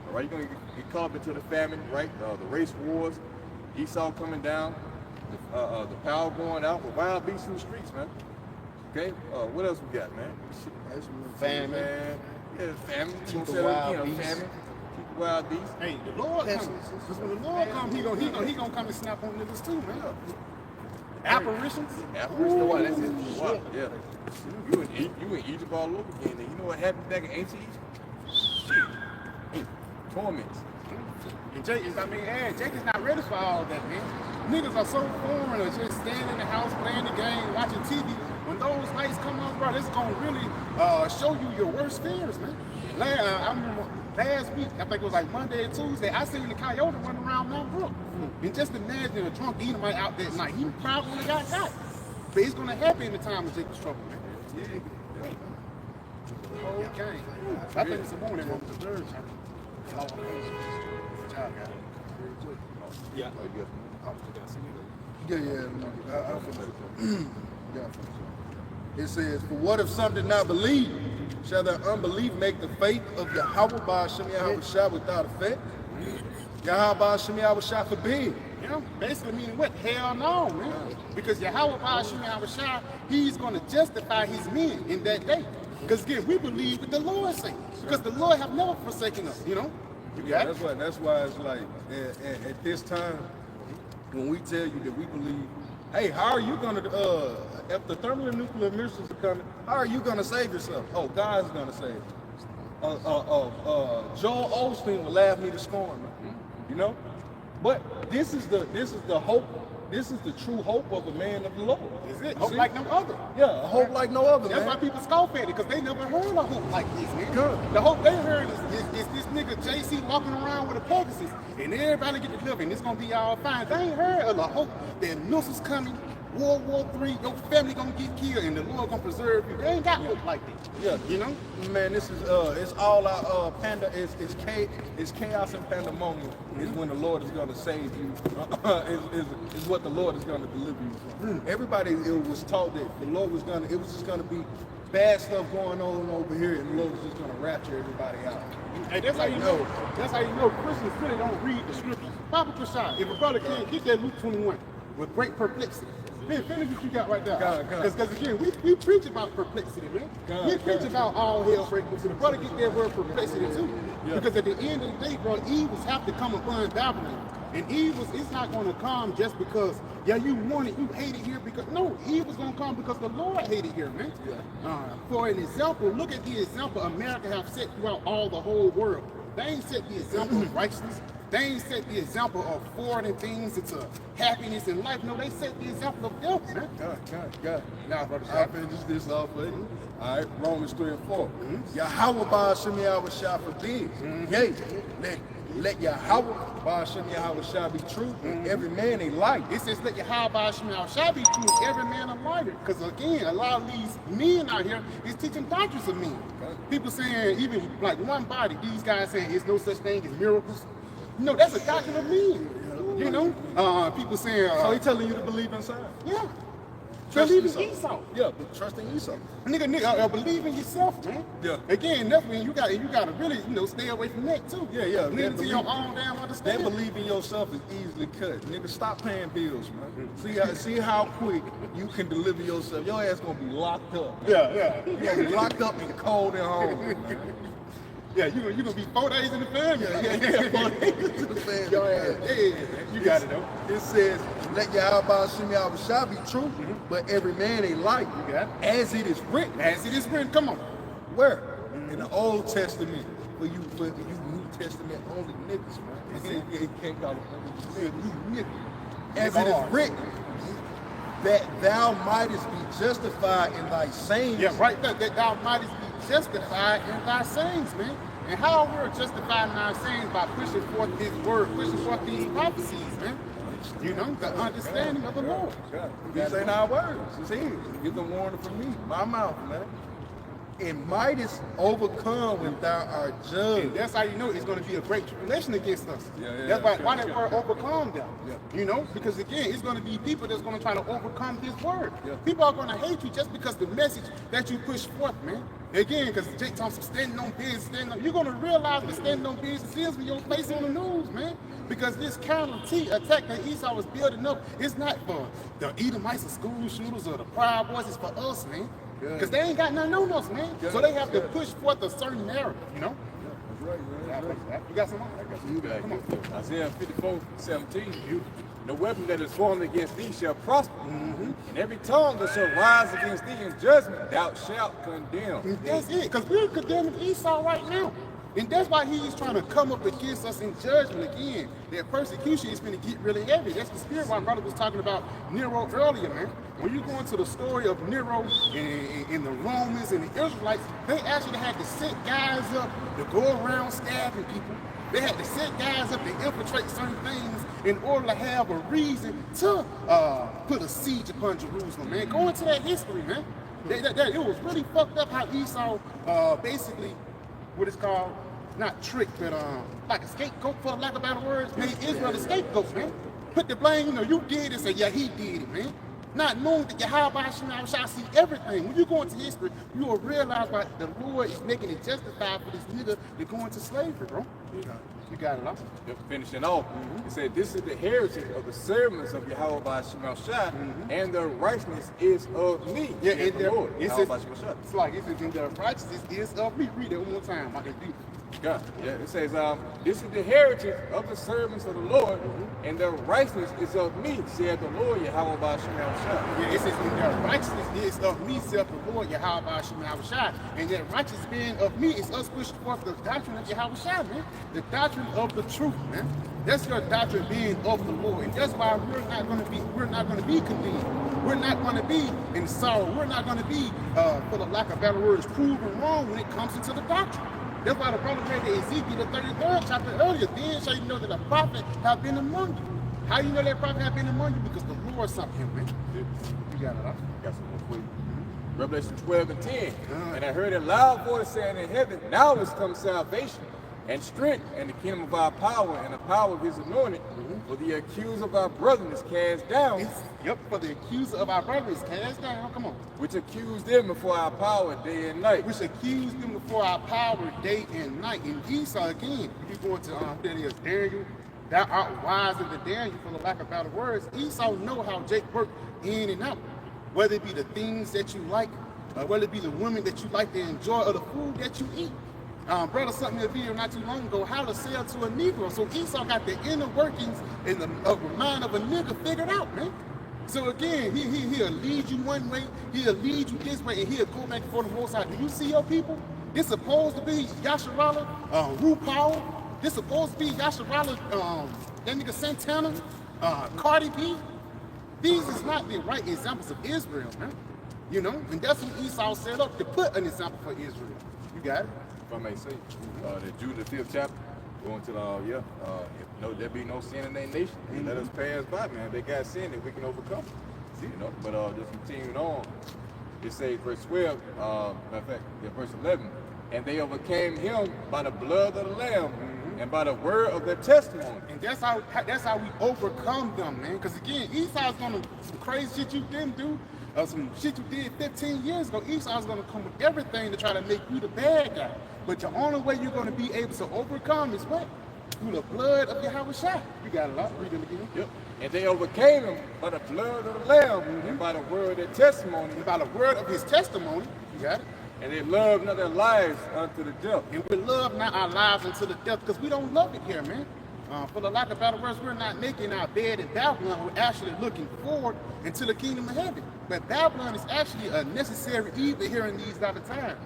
All right, you're going to get caught into the famine, right? The race wars, Esau coming down, the power going out, with wild beasts in the streets, man. Okay, what else we got, man? Famine. Man. Yeah, famine. Keep the wild beasts. Famine. Keep the wild beasts. Hey, the Lord comes. Because when the Lord comes, he gonna come and snap on niggas too, man. Apparitions. Apparitions. What? That's it. What? Yeah. You in Egypt all over again. And you know what happened back in ancient Egypt? Shit. Torments. And Jake is not ready for all that, man. Niggas are so foreign of just staying in the house, playing the game, watching TV. When those lights come on, bro, it's gonna really show you your worst fears, man. I remember last week, I think it was like Monday or Tuesday, I seen the coyote running around Mount Brook. And just imagine a drunk Edomite out that night. He probably would have got. But it's gonna happen in the time of Jacob's trouble, man. Yeah. The whole game. I think it's a morning one with the birds. Good job, guys. Yeah. Yeah. It says, for what if some did not believe? Shall their unbelief make the faith of Yahawah by Hashem Yahawashi without effect? Yahawah by Hashem Yahawashi forbid. You know, basically meaning what? Hell no, man. Because Yahawah by Hashem Yahawashi, he's going to justify his men in that day. Because again, we believe what the Lord says. Because the Lord have never forsaken us, you know? Yeah, that's why it's like at this time when we tell you that we believe, hey, how are you gonna if the thermal and nuclear missiles are coming, how are you gonna save yourself? Oh, God's gonna save you. Joel Osteen will laugh me to scorn, you know? But this is the hope. This is the true hope of a man of the Lord. Is it? Hope like no other. Yeah, a hope like no other, That's man. why people scoff at it, because they never heard a hope like this, man. Good. The hope they heard is this nigga JC walking around with a Pegasus, and everybody get delivered, and it's gonna be all fine. They ain't heard of the hope that missiles coming, World War III, your family gonna get killed, and the Lord gonna preserve you. They ain't got hope like that. Yeah, You know? man, this is it's all our it's chaos and pandemonium is when the Lord is gonna save you. Is what the Lord is gonna deliver you from. Everybody was taught that the Lord was just gonna be bad stuff going on over here, and the Lord was just gonna rapture everybody out. Hey, that's how you know. That's how you know Christians really don't read the scriptures. Papa Prashad, if a brother can't get that Luke 21 with great perplexity, then finish what you got right there. Because again, we preach about perplexity, man. We preach about all hell breaking loose. So the brother get that word perplexity too. Yeah. Because at the end of the day, bro, evils have to come upon Babylon. And evils, it's not going to come just because, yeah, you want it, you hate it here, because, no, evil's going to come because the Lord hated here, man. Yeah. For an example, look at the example America have set throughout all the whole world. They ain't set the example of righteousness. They ain't set the example of forwarding things into happiness in life. No, they set the example of death, man. God. Now, brother, I'll finish this off for you. All right, Romans 3 and 4. Yahawah by Hashem Yahawashi forbid. Yea, let Yahawah by Hashem Yahawashi be true, and every man a light. It says, let Yahawah by Hashem Yahawashi be true, and every man a lighter. Because again, a lot of these men out here is teaching doctrines of men. People saying, even like one body, these guys saying there's no such thing as miracles. No, that's a doctrine of men. You know, people saying. So he telling you to believe in science? Yeah. Trust Believe Esau. in Esau. Yeah, but trust in Esau. Nigga, believe in yourself, man. Yeah. Again, that's when you gotta really, stay away from that too. Yeah. Lean into your own damn That understanding. believe in yourself is easily cut. Nigga, stop paying bills, man. See how quick you can deliver yourself. Your ass gonna be locked up. Yeah. You gonna be locked up and cold and home. Yeah, you gonna be 4 days in the family. Yeah, 4 days in the family. Your ass. Yeah, you got it though. It says, let Yahawah by Hashem Yahawashi be true, but every man a light. You got it. As it is written. As it is written, come on. Where? In the Old Testament. For you New Testament only niggas, man. It says, you can't call it you niggas. As it is written, that thou mightest be justified in thy sayings. Yeah, right there. That thou mightest be justified in thy sayings, man. And how we're justified in our sayings by pushing forth His word, pushing forth these prophecies, man. The understanding of the Lord. These ain't our words. It's His. Get the warning from me, my mouth, man. And mightest overcome when thou art judged. And that's how you know it's going to be a great tribulation against us. Yeah, That's why that word overcome them. Yeah. Because again, it's going to be people that's going to try to overcome His word. Yeah. People are going to hate you just because the message that you push forth, man. Again, because Jake Thompson standing on business, you're going to realize what standing on business is when your face on the news, man. Because this counter attack that Esau was building up, it's not for the Edomites or school shooters or the Proud Boys, it's for us, man. Because they ain't got nothing on us, man. So they have to push forth a certain narrative, That's right. You got some more? I got some. Come on. Isaiah 54:17. The weapon that is formed against thee shall prosper, and every tongue that shall rise against thee in judgment, thou shalt condemn. And that's it, because we're condemning Esau right now. And that's why he's trying to come up against us in judgment again. That persecution is going to get really heavy. That's the spirit my brother was talking about Nero earlier, man. When you go into the story of Nero and the Romans and the Israelites, they actually had to set guys up to go around stabbing people. They had to set guys up to infiltrate certain things in order to have a reason to put a siege upon Jerusalem, man. Go into that history, man. It was really fucked up how Esau basically, what it's called, not trick, but like a scapegoat, for lack of better words, made Israel a scapegoat, man. Put the blame, you did it, say, yeah, he did it, man. not knowing that Yahawah shall see everything. When you go into history, you will realize that the Lord is making it justified for this nigga to go into slavery, bro. You got it, Just finishing off, it said, this is the heritage of the servants of Yahawah Shemashah, and their righteousness is of me. Yeah, saith and the Lord, it's Yahawah Shemashah. like it's in the righteousness is of me. Read it one more time. I can do. God. Yeah, it says, this is the heritage of the servants of the Lord, and their righteousness is of me, saith the Lord, Yahawah Shemashah. Yeah, it says, and their righteousness is of me, saith the Lord, Yahawah Shemashah. And that righteousness being of me is us pushing forth the doctrine of Yahawashi, man. The doctrine of the truth, man. That's your doctrine being of the Lord. And that's why we're not going to be condemned. We're not going to be in sorrow. We're not going to be, for the lack of better words, proven wrong when it comes into the doctrine. That's why the brother read the Ezekiel, the 33rd chapter earlier. Then shall you know that a prophet have been among you. How you know that prophet have been among you? Because the Lord sent him, man. You got it, huh? Got some more for you. Revelation 12 and 10. And I heard a loud voice saying in heaven, now is come salvation and strength and the kingdom of our power and the power of his anointed. For the accuser of our brethren is cast down. Yep, for the accuser of our brethren is cast down. Come on. Which accused them before our power day and night. Which accused them before our power day and night. And Esau again, if you go into that is Daniel, thou art wiser than Daniel, for the lack of better words. Esau know how Jake worked in and out. Whether it be the things that you like, whether it be the women that you like to enjoy, or the food that you eat. Brother sent me a video not too long ago, how to sell to a Negro. So Esau got the inner workings in the mind of a nigga figured out, man. So again, he'll lead you one way, he'll lead you this way, and he'll go back for the Most High. Do you see your people? This supposed to be Yasharala, RuPaul. This supposed to be Yasharala, that nigga Santana, Cardi B. These is not the right examples of Israel, man. You know, and that's what Esau set up to put an example for Israel. You got it? If I may say, the Jude, the 5th chapter, going to the, if there be no sin in their nation, let us pass by, man. They got sin that we can overcome. You know, but just continuing on, it says, verse 12, matter of fact, verse 11, and they overcame him by the blood of the Lamb and by the word of their testimony. And that's how we overcome them, man. Because again, Esau's gonna some crazy shit you didn't do, some shit you did 15 years ago. Esau's gonna come with everything to try to make you the bad guy. But the only way you're gonna be able to overcome is what? Through the blood of Yahawashi. You got a lot. Read it again. Yep. And they overcame him by the blood of the Lamb and by the word of their testimony. And by the word of his testimony. You got it. And they loved not their lives unto the death. And we love not our lives unto the death because we don't love it here, man. For the lack of better words, we're not making our bed in Babylon. We're actually looking forward into the kingdom of heaven. But Babylon is actually a necessary evil here in these latter times.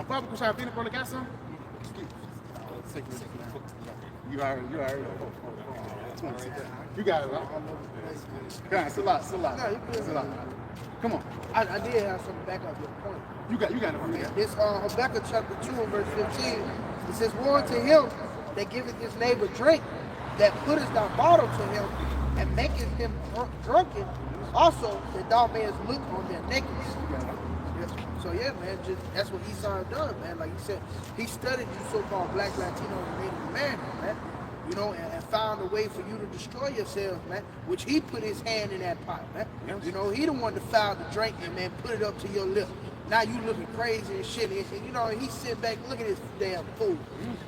Father, could I finish, brother? Got some? You already. You got it, right? God, it's a lot. No, It's a lot. Come on. I did have some back up your point. You got it. This Habakkuk chapter 2 and verse 15, it says, woe unto him that giveth his neighbor drink, that puttest thou bottle to him, and maketh him drunken, also that thou mayest look on their nakedness. So yeah, man, that's what Esau done, man. Like he said, he studied you so-called black, Latino, and Native American, man. You know, and found a way for you to destroy yourself, man. Which he put his hand in that pot, man. You know, he the one that found the drink and man put it up to your lip. Now you looking crazy and shit, and you know, he sit back, look at this damn fool.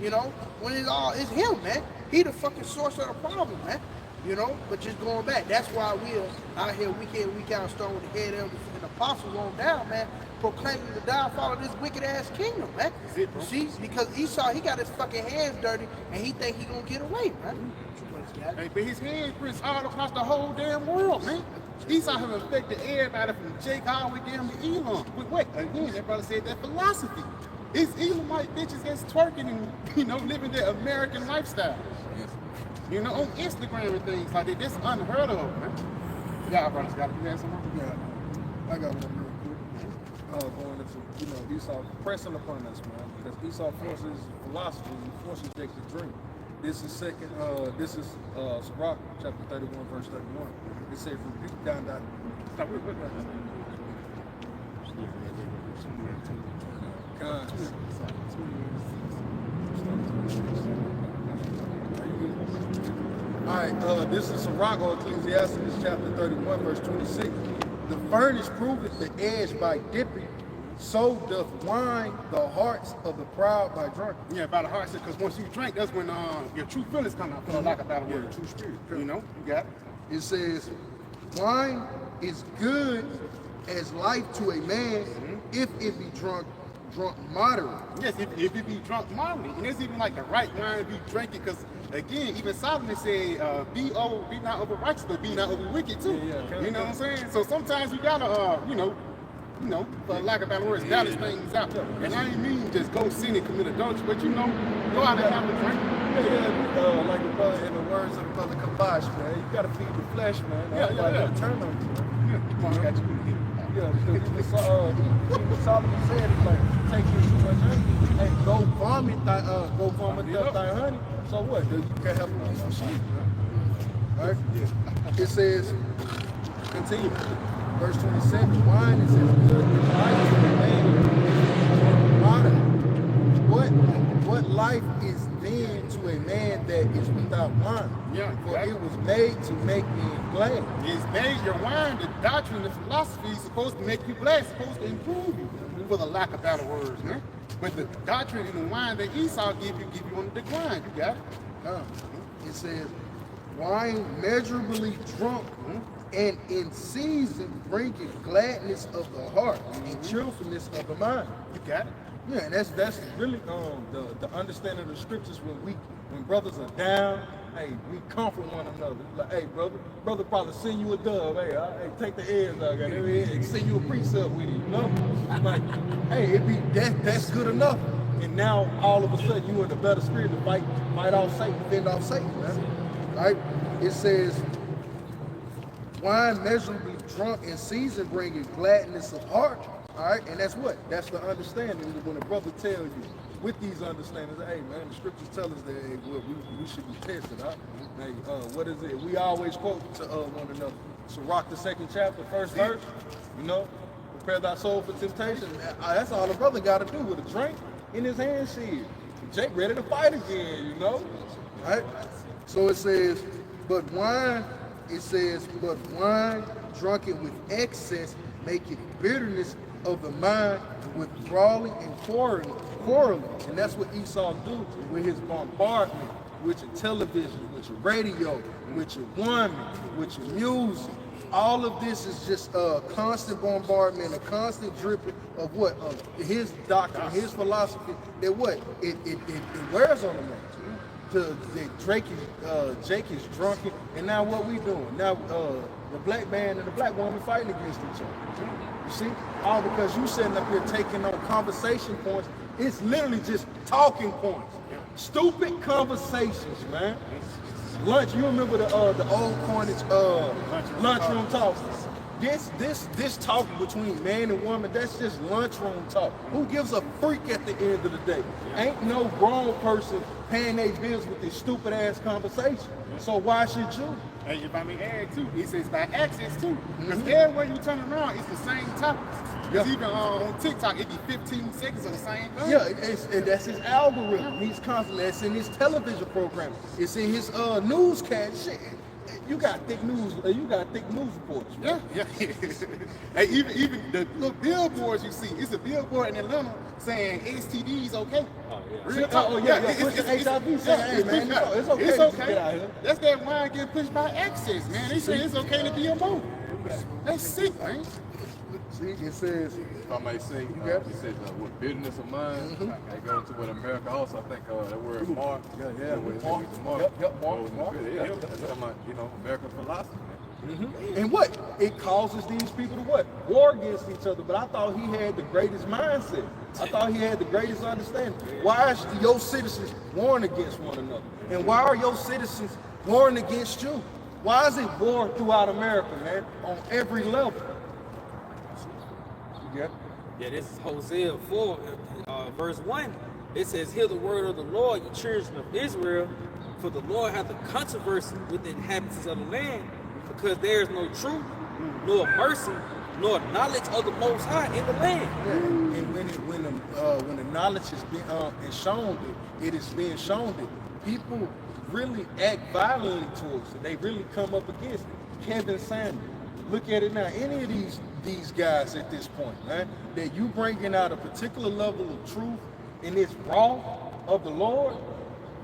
You know, when it's him, man. He the fucking source of the problem, man. You know, but just going back, that's why we're out here week in, week out, starting with the head elders and apostles on down, man, proclaiming the downfall of this wicked ass kingdom, man. See, because Esau, he got his fucking hands dirty, and he think he gonna get away, man. Hey, but his handprints all across the whole damn world, man. Esau have affected everybody from Jake all the way down to Elon. But wait, again, that brother said that philosophy. It's Elamite bitches that's twerking and, you know, living their American lifestyle. You know, on Instagram and things like that. That's unheard of, man. Yeah, brothers, you have something? Yeah, I got one real quick. Going into, you know, Esau pressing upon us, man, because Esau forces philosophy, he forces Jake to drink. This is Sirach, chapter 31, verse 31. It says, rebuke down that. Stop real quick. All right, this is Sirach, or Ecclesiastes, chapter 31, verse 26. The furnace proveth the edge by dipping, so doth wine the hearts of the proud by drinking. Yeah, by the heart, because once you drink, that's when your true feelings come out. For lack of better word, True spirit. you know, you got it. It says, wine is good as life to a man if it be drunk moderately. Yes, if it be drunk moderately, and it's even like the right wine to be drinking, because again, even Solomon said, be not over righteous, but be not over wicked too. Yeah, you know what I'm saying? So sometimes you gotta, you know, for lack of better words, balance things out. And I ain't mean just go sin and commit adultery, but you know, go out and have a drink. Yeah, like the brother, in the words of the brother Qadash, man, you gotta feed the flesh, man. Yeah. Turn on you, man. Come on, I got you. Yeah, because even Solomon said, it's like, take you too much honey, hey, go vomit thy honey. So what? You can't help no sheep, man. All right? It says, Continue. Verse 27, wine is as good as life to a man. Modern. What life is then to a man that is without wine? Yeah, For it was made to make men glad. It's made your wine, the doctrine, the philosophy is supposed to make you glad, supposed to improve you, for the lack of better words, man. But the doctrine and the wine that Esau give you on the decline. You got it. it says, wine measurably drunk and in season bringing gladness of the heart and cheerfulness of the mind. You got it. Yeah, and that's really the understanding of the scriptures when brothers are down. Hey, we comfort one another. Like, hey, brother probably send you a dove. Hey, take the eggs out. And send you a precept with it. You know, like, hey, that's good enough. And now all of a sudden you in a better spirit to fight off Satan, defend off Satan, man. Right? It says, wine measurably drunk in season bringing gladness of heart. All right, and that's what? That's the understanding. When a brother tells you with these understandings, hey man, the scriptures tell us that hey, we should be tested. Huh? Hey, what is it? We always quote to one another. So rock the 2nd chapter, 1st verse. You know, prepare thy soul for temptation. That's all the brother got to do with a drink in his hand. Shit, Jake ready to fight again. You know, Right? So it says, but wine drunken with excess maketh bitterness of the mind, with brawling and quarreling. and that's what Esau do with his bombardment, with your television, with your radio, with your woman, with your music. All of this is just a constant bombardment, a constant dripping of what? Of His doctrine, his philosophy, that what? It wears on the man. Jake is drunken, and now what we doing? Now the black man and the black woman fighting against each other. You see? All because you sitting up here taking on conversation points. It's literally just talking points. Stupid conversations, man. Lunch, you remember the old coinage lunchroom talk? This talk between man and woman, that's just lunchroom talk. Who gives a freak at the end of the day? Ain't no grown person paying their bills with this stupid ass conversation. So why should you? And if I may add too, it says by access too. Because everywhere you turn around, it's the same topics. Because even on TikTok, it be 15 seconds of the same thing. Yeah, and that's his algorithm. He's constantly, that's in his television program. It's in his newscast. Shit. You got thick news. You got thick news reporters. Yeah. Hey, even the little billboards you see, it's a billboard in Atlanta saying STDs okay. Oh, yeah. Real talk. Push the HIV saying, hey man, it's okay. It's to okay. get out here. That's that wine getting pushed by access, man. They say it's okay to be a mo. That's sick, man. see, it says, If I may say, it says with bitterness of mind, they go to what America also, I think that word mark. Mark. Yep, mark. Yeah, that's talking about, American philosophy. And what? It causes these people to what? War against each other. But I thought he had the greatest mindset. I thought he had the greatest understanding. Why is your citizens warring against one another? And why are your citizens warring against you? Why is it war throughout America, man? On every level. Yeah. Yeah, this is Hosea 4, verse 1. It says, hear the word of the Lord, you children of Israel, for the Lord hath a controversy with the inhabitants of the land, because there is no truth, nor mercy, nor knowledge of the Most High in the land. Yeah. And when the knowledge is being shown, it is being shown that people really act violently towards it. They really come up against it. Kevin Samuel, Look at it now. Any of these guys at this point, man, that you bringing out a particular level of truth in this raw of the Lord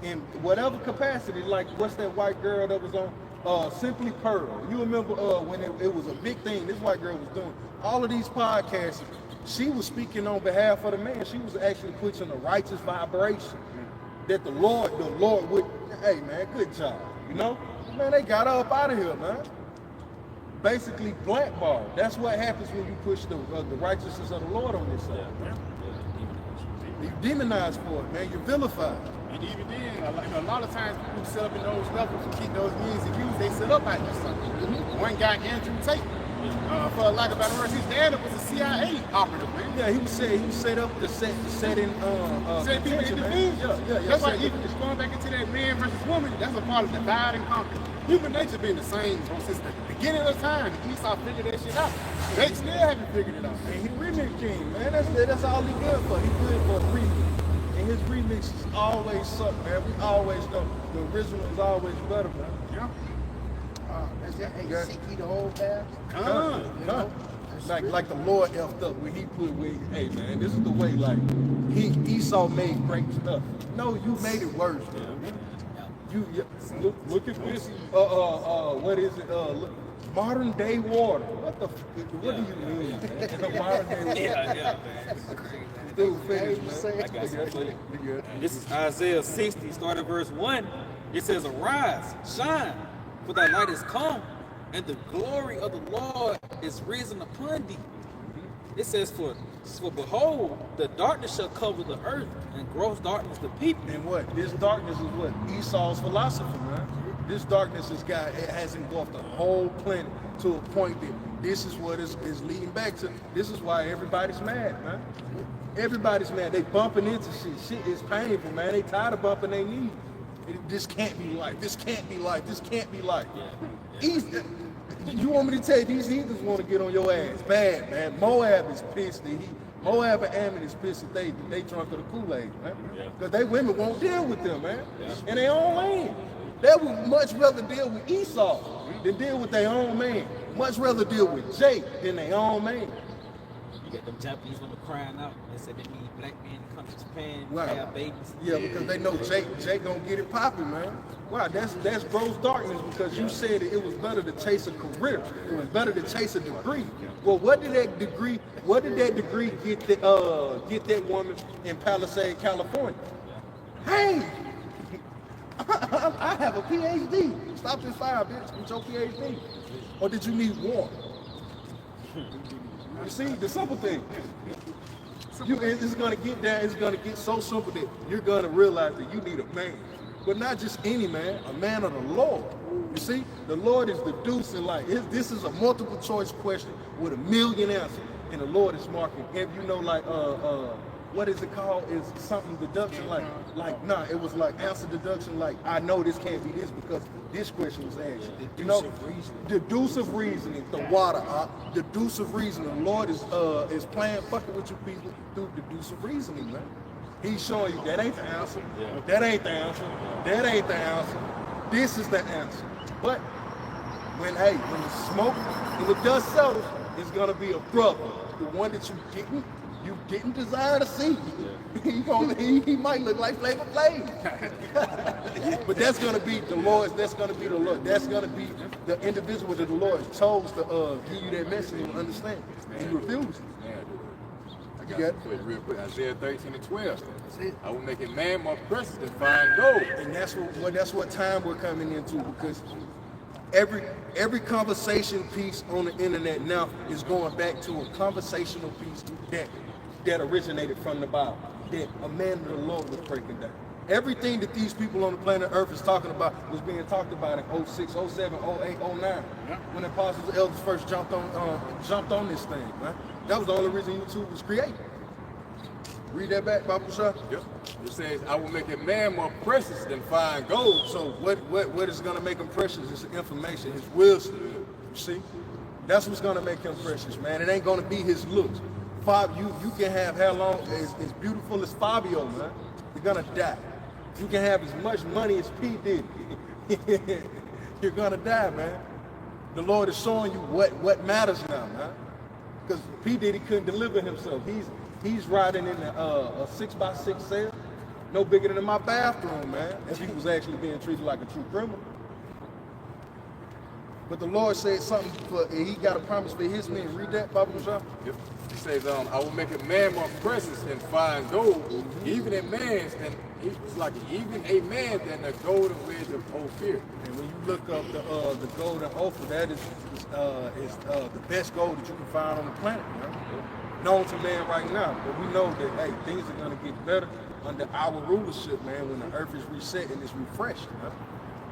in whatever capacity. Like what's that white girl that was on Simply Pearl? You remember when it was a big thing? This white girl was doing all of these podcasts. She was speaking on behalf of the man. She was actually pushing a righteous vibration that the Lord would. Hey man, good job. You know, man, they got her up out of here, man. Basically blackballed. That's what happens when you push the righteousness of the Lord on this side. You demonize for it, man. You're vilified. And even then, a lot of times people set up in those levels and keep those means and views, they set up out there something. One guy, Andrew Tate, for a lack of better words, his dad was a CIA operative, man. Yeah, he set up the set in set people in the man. Yeah. That's why even just going back into that man versus woman, that's a part of divide and conquer. Human nature been the same since the beginning of time. Esau figured that shit out. They still haven't figured it out. And he remix king, man. That's all he good for. He good for a remix. And his remix is always something, man. We always know the original is always better, man. Yeah. That's that. Hey, seek ye the whole path. Like the Lord effed up when he put with, hey man, this is the way. Like Esau made great stuff. No, you made it worse, man. You look at this. What is it? Modern day water. What do you mean? Man? Modern day water. Yeah. Dude, finish, man. I got you. This is Isaiah 60, starting verse 1. It says, "Arise, shine, for thy light is come, and the glory of the Lord is risen upon thee." It says, for behold, the darkness shall cover the earth, and gross darkness the people. And what? This darkness is what? Esau's philosophy, man. This darkness has engulfed the whole planet to a point that this is what is leading back to. This is why everybody's mad, man. Everybody's mad. They bumping into shit. Shit is painful, man. They tired of bumping their knees. This can't be life. This can't be life. This can't be life. You want me to tell you, these heathens want to get on your ass bad, man. Moab is pissed. Moab and Ammon is pissed that they drunk of the Kool-Aid, man. Because they women won't deal with them, man. In their own land. They would much rather deal with Esau than deal with their own man. Much rather deal with Jake than their own man. You got them Japanese women crying out. They said they need black men to come to Japan, Right. have babies. Yeah, because they know Jake gonna get it popping, man. Wow, that's gross darkness because you said it was better to chase a career. It was better to chase a degree. Well, what did that degree get that woman in Palisade, California? Hey, I have a PhD. Stop this fire, bitch. Get your PhD. Or did you need water? You see, the simple thing. It's gonna get down. It's gonna get so simple that you're gonna realize that you need a man, but not just any man, a man of the Lord. You see, the Lord is the deuce in life. This is a multiple choice question with a million answers, and the Lord is marking. And you know, like what is it called? Is something deduction it was like answer deduction. Like I know this can't be this because this question was asked. You know, deducive reasoning. The water, deducive reasoning. The Lord is playing fucking with you people through deducive reasoning, man. He's showing you that ain't the answer. That ain't the answer. That ain't the answer. This is the answer. But when the smoke and the dust settles, it's gonna be a brother, the one that you didn't desire to see. He might look like Flavor Flav. But that's gonna be the Lord. That's gonna be the Lord. That's gonna be the individual that the Lord chose to give you that message and understand. And you refuse. I got it real quick. Isaiah 13 and 12. I will make a man more precious than fine gold. And that's what time we're coming into, because every conversation piece on the internet now is going back to a conversational piece that originated from the Bible, that a man of the Lord was breaking down. Everything that these people on the planet Earth is talking about was being talked about in 06, 07, 08, 09, when the apostles and elders first jumped on this thing, man. That was the only reason YouTube was created. Read that back, Papa Shah. Yep. It says, I will make a man more precious than fine gold. So what is going to make him precious is information, his wisdom. You see? That's what's going to make him precious, man. It ain't going to be his looks. You can have hair long as beautiful as Fabio, man. You're going to die. You can have as much money as P did. You're going to die, man. The Lord is showing you what matters now, man. Because P. Diddy couldn't deliver himself. He's riding in a 6x6 cell, no bigger than my bathroom, man. If he was actually being treated like a true criminal. But the Lord said something, he got a promise for his men. Read that, Papa Sham. Yep. He says, I will make a man more precious than fine gold, even a man's, and it's like even a man than the golden wedge of Ophir. And when you look up the golden Ophir, that is the best gold that you can find on the planet, man. Known to man right now, but we know that, hey, things are gonna get better under our rulership, man, when the earth is reset and it's refreshed, man.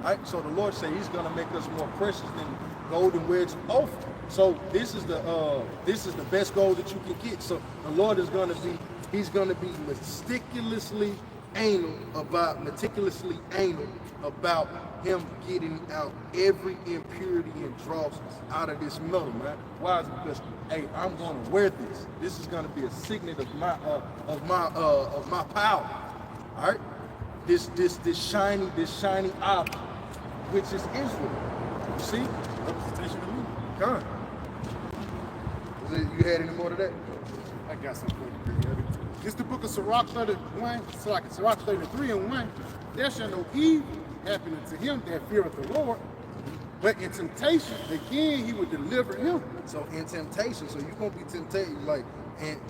Right? So the Lord said he's gonna make us more precious than golden wedge of Ophir. So this is the best gold that you can get. So the Lord is gonna be meticulously anal about him getting out every impurity and dross out of this metal, man. Why? Is it because, hey, I'm gonna wear this. This is gonna be a signet of my power. All right? This shiny object, which is Israel. You see? Representation of me. God. You had any more to that? I got something for you. It's the book of Sirach 31, Sirach 33 and 1. There shall no evil happen unto him that feareth the Lord, but in temptation, again, he will deliver him. So in temptation, so you're going to be tempted, like,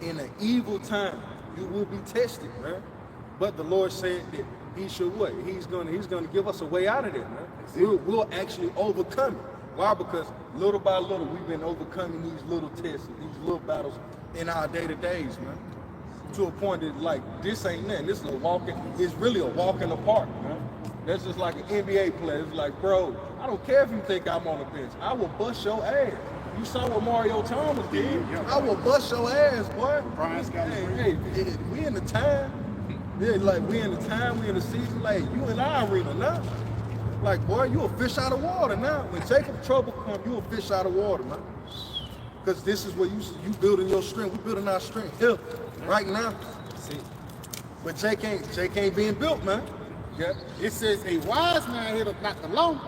in an evil time, you will be tested, man. But the Lord said that he should what? He's gonna give us a way out of that, man. We'll actually overcome it. Why? Because little by little, we've been overcoming these little tests, these little battles in our day-to-days, man. To a point that, like, this ain't nothing. This is it's really a walk in the park, man. That's just like an NBA player. It's like, bro, I don't care if you think I'm on the bench. I will bust your ass. You saw what Mario Thomas did. I will bust your ass, boy. Hey, we in the time. Yeah, like, we in the time, we in the season. Like, you in our arena now. Like, boy, you a fish out of water now. When Jacob's trouble come, you a fish out of water, man. Because this is where you building your strength. We building our strength here, right now. See, but Jake ain't being built, man. Yeah. It says a wise man hateth not the law,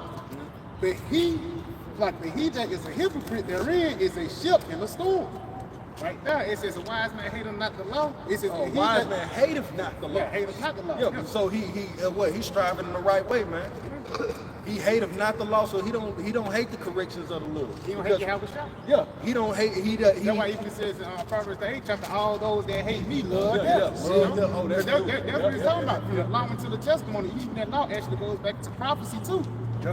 but he that is a hypocrite therein is a ship in the storm. Right there, it says a wise man hateth not the law. It says a wise man hateth not the law. Yeah, hateth not the law. Yeah, so he's striving in the right way, man. He hateth not the law, so he don't hate the corrections of the Lord. He don't hate Yahawashi. Yeah, he don't hate. That's why even it says in Proverbs the 8th chapter, all those that hate me love them. That's what he's talking about. The law into the testimony, even that law actually goes back to prophecy too.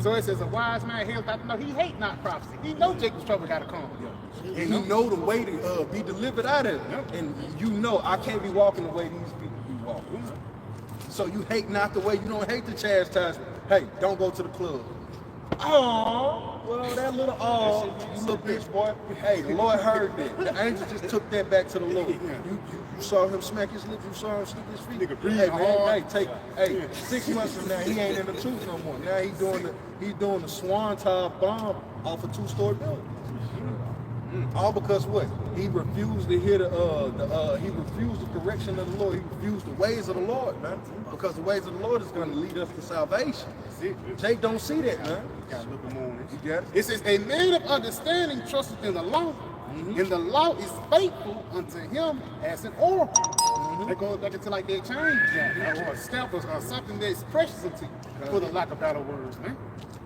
So it says a wise man hateth not the law. He hate not prophecy. He know Jacob's trouble got to come. And he know the way to be delivered out of it. And you know I can't be walking the way these people be walking. So you hate not the way, you don't hate the chastisement. Hey, don't go to the club. Oh, well, that little you little bitch boy. Hey, the Lord heard that. The angel just took that back to the Lord. You saw him smack his lips, you saw him stick his feet. Hey man, 6 months from now he ain't in the truth no more. Now he's doing the Swanton bomb off a 2-story building. All because what? He refused to hear he refused the correction of the Lord. He refused the ways of the Lord, man. Because the ways of the Lord is going to lead us to salvation. Jake don't see that, man. You gotta look more on this. You got it? It says, a man of understanding trusteth in the law, and the law is faithful unto him as an oracle. That goes back into like that change, or a stamp or something that's precious unto you, for the lack of better words, man.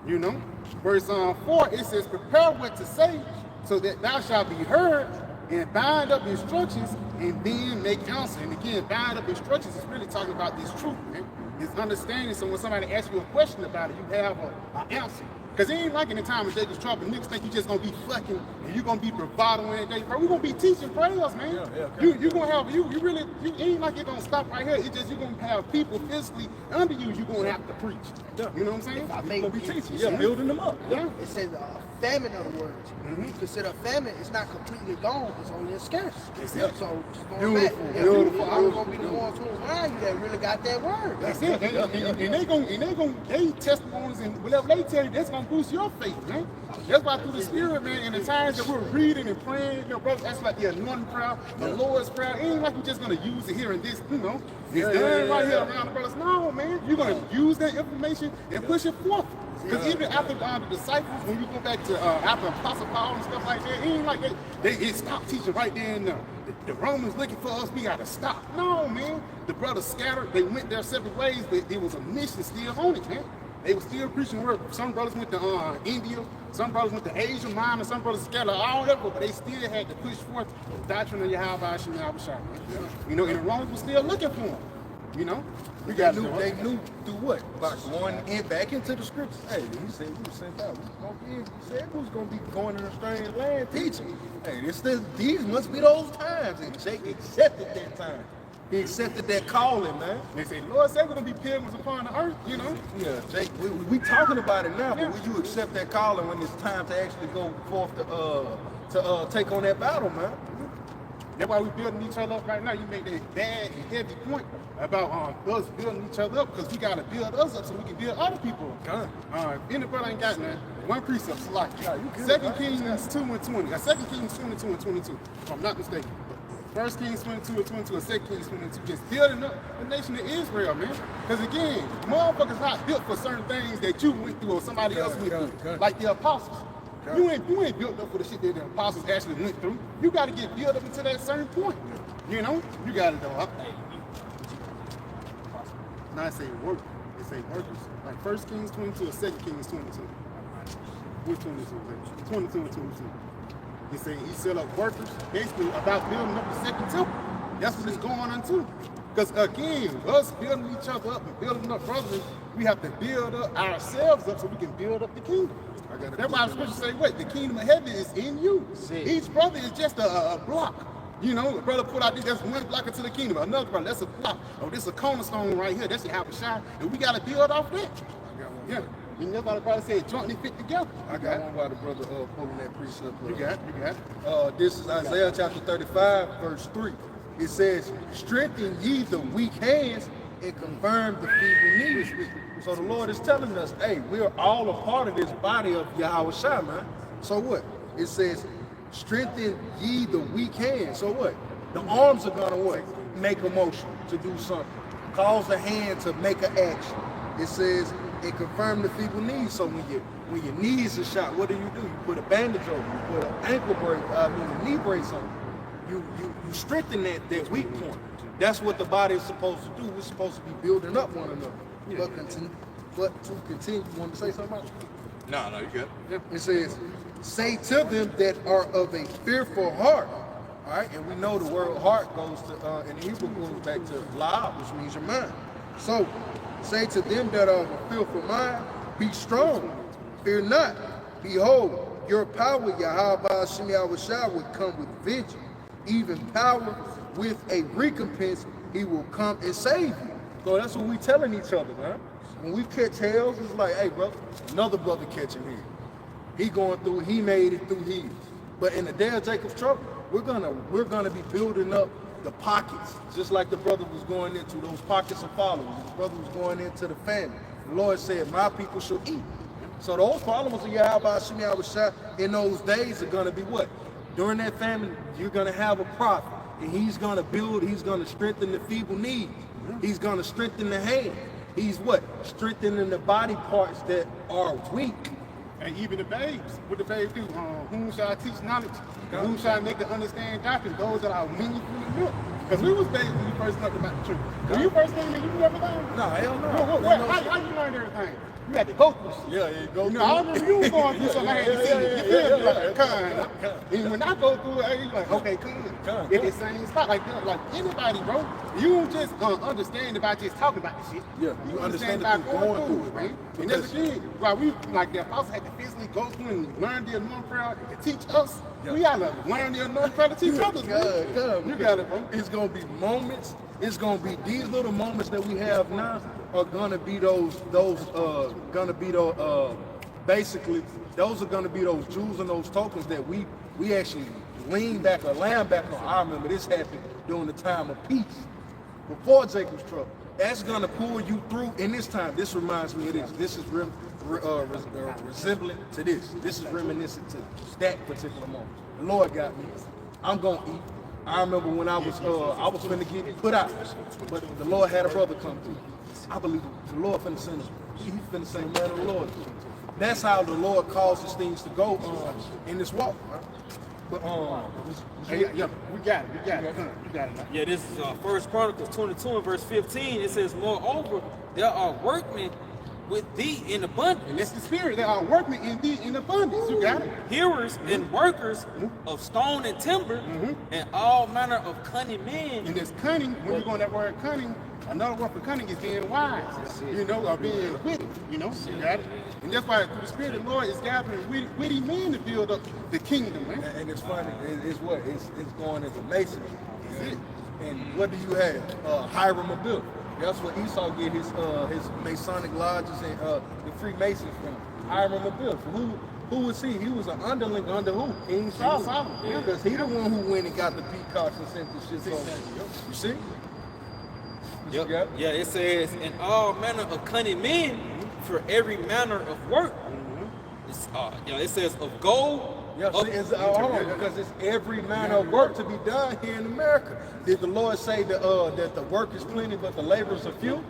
You know? Verse 4, it says, prepare what to say, so that thou shalt be heard, and bind up instructions, and then make answer. And again, bind up instructions is really talking about this truth, man. It's understanding, so when somebody asks you a question about it, you have an answer. Because it ain't like in the time of Jacob's trouble, niggas think you just gonna be fucking, and you gonna be bravado in that. Bro, we gonna be teaching prayers, man. You gonna have, you ain't like it gonna stop right here. It's just you gonna have people physically under you gonna have to preach. You know what I'm saying? You gonna be teaching, building them up. Yeah. It says famine, in other words. You consider famine, it's not completely gone, it's only scarce. So just going back. Beautiful. I'm gonna be the ones who around you that really got that word. That's it. And they testimonies and whatever they tell you, that's gonna gonna boost your faith, man. That's why through the Spirit, man, in the times that we're reading and praying, brothers, that's like the anointing prayer, the Lord's prayer. It ain't like we're just gonna use it here and this, it's done right here around the brothers. No, man, you're gonna use that information and push it forth. Because even after the disciples, when you go back to after Apostle Paul and stuff like that, it ain't like they stopped teaching right there and the Romans looking for us, we gotta stop. No, man. The brothers scattered, they went their separate ways, but there was a mission still on it, man. They were still preaching the word. Some brothers went to India, some brothers went to Asia Minor, some brothers scattered all over, but they still had to push forth the doctrine of Yahawashi and Yahawashi. And the Romans were still looking for them. They knew through what? By going back into the scriptures. Hey, he said we were sent out. He said we was gonna be going in a strange land teaching. Hey, these must be those times. And Jake accepted that time. He accepted that calling, man. They say, Lord said we're gonna be pilgrims upon the earth, Yeah, Jake, we talking about it now, but will you accept that calling when it's time to actually go forth to take on that battle, man? That's why we're building each other up right now. You make that bad and heavy point about us building each other up, because we got to build us up so we can build other people up. Any brother ain't got that. One precept, Salaki. 2 Kings 2 and 20. 2 Kings 22 and 22, if I'm not mistaken. 1 Kings 22 and 22 and 2 Kings 22. Just building up the nation of Israel, man. Because again, motherfuckers not built for certain things that you went through or somebody else went through. Like the apostles. You ain't built up for the shit that the apostles actually went through. You got to get built up until that certain point. You got to know. Now I say work. They say workers. Like 1 Kings 22 or 2 Kings 22. Which 22? 22 and 22. He say he set up workers basically about building up the second temple. That's what it's going on too. Because again, us building each other up and building up brothers, we have to build up ourselves up so we can build up the kingdom. That's why the scripture say, what? The kingdom of heaven is in you. Each brother is just a block. A brother put out that's one block into the kingdom. Another brother, that's a block. Oh, this is a cornerstone right here. That's Yahawashi. And we got to build off that. Yeah. And that's why the brother said jointly fit together. I got one while the brother pulling that precept. You got it. This is Isaiah chapter 35, verse 3. It says, strengthen ye the weak hands and confirm the feeble knees. So the Lord is telling us, hey, we're all a part of this body of Yahawashi, man. So what? It says, strengthen ye the weak hands. So what? The arms are gonna what? Make a motion to do something. Cause the hand to make an action. It says, and confirm the feeble knees. So when your knees are shot, what do? You put a bandage over. You put an ankle brace, a knee brace on. You strengthen that weak point. That's what the body is supposed to do. We're supposed to be building up one another. Yeah. But to continue, you want to say something about it? No, you good. It says, say to them that are of a fearful heart. All right, and we know the word heart goes to, in Hebrew goes back to la'ab, which means your mind. So, say to them that are of a fearful mind, be strong, fear not. Behold, your power, Yahawashi, would come with vengeance, even power with a recompense, he will come and save you. So that's what we telling each other, man. When we catch hells, it's like, hey, brother, another brother catching hell. He going through, he made it through his. But in the day of Jacob's trouble, we're gonna be building up the pockets, just like the brother was going into those pockets of followers. The brother was going into the family. The Lord said, my people shall eat. So those followers of Yahawashi in those days are gonna be what? During that famine, you're gonna have a prophet, and he's gonna build, he's gonna strengthen the feeble knees. He's gonna strengthen the hand. He's what? Strengthening the body parts that are weak. And even the babes, what the babes do, whom shall I teach knowledge? And whom shall I make to understand doctrine? Those that are weaned from the milk. Because we was babes when we first learned about the truth. When you first came in, you knew everything? No, hell no. How you learned everything? You had to go through shit. Yeah, you go through. I remember you was going through something. I had to see it. You feel me? Like, kind. And when I go through it, you're like, okay, cool. It's the same spot. Like anybody, bro. You don't just understand about just talking about the shit. Yeah, you understand about going through it, man. And that's the thing. While we, like the apostles had to physically go through and learn the anointing prayer to teach us, we gotta learn the anointing prayer to teach others. You got it, bro. It's gonna be moments. It's gonna be these little moments that we have now are gonna be basically those are gonna be those jewels and those tokens that we actually lean back or land back on. I remember this happened during the time of peace, before Jacob's trouble. That's gonna pull you through in this time. This reminds me of this. This is resemblant to this. This is reminiscent to that particular moment. The Lord got me. I'm gonna eat. I remember when I was finna get put out, but the Lord had a brother come through. I believe the Lord finna send him. He's finna send man of the Lord. That's how the Lord causes things to go in this walk. Right? But Hey, yeah, we got it. Man. Yeah, this is 1 Chronicles 22 and verse 15. It says, moreover, there are workmen with thee in abundance. And that's the spirit. There are workmen in thee in abundance. You got it. Hearers and workers of stone and timber, and all manner of cunning men. And there's cunning. When you go on that word cunning, another word for cunning is being wise. You know, or being witty. You know, you got it. And that's why through the Spirit of the Lord is gathering witty men to build up the kingdom, man. and it's funny. It's going into masonry. And what do you have? Hiram Abiel. That's what Esau get his Masonic lodges and the Freemasons from. Hiram Abiel. Who was he? He was an underling under who? King Solomon. Because he the one who went and got the peacocks and sent the shit over. You see? Yep. Yeah, it says, and all manner of cunning men for every manner of work. It's, it says of gold. Yeah, see, because it's every manner of work to be done here in America. Did the Lord say that the work is plenty, but the laborers are few?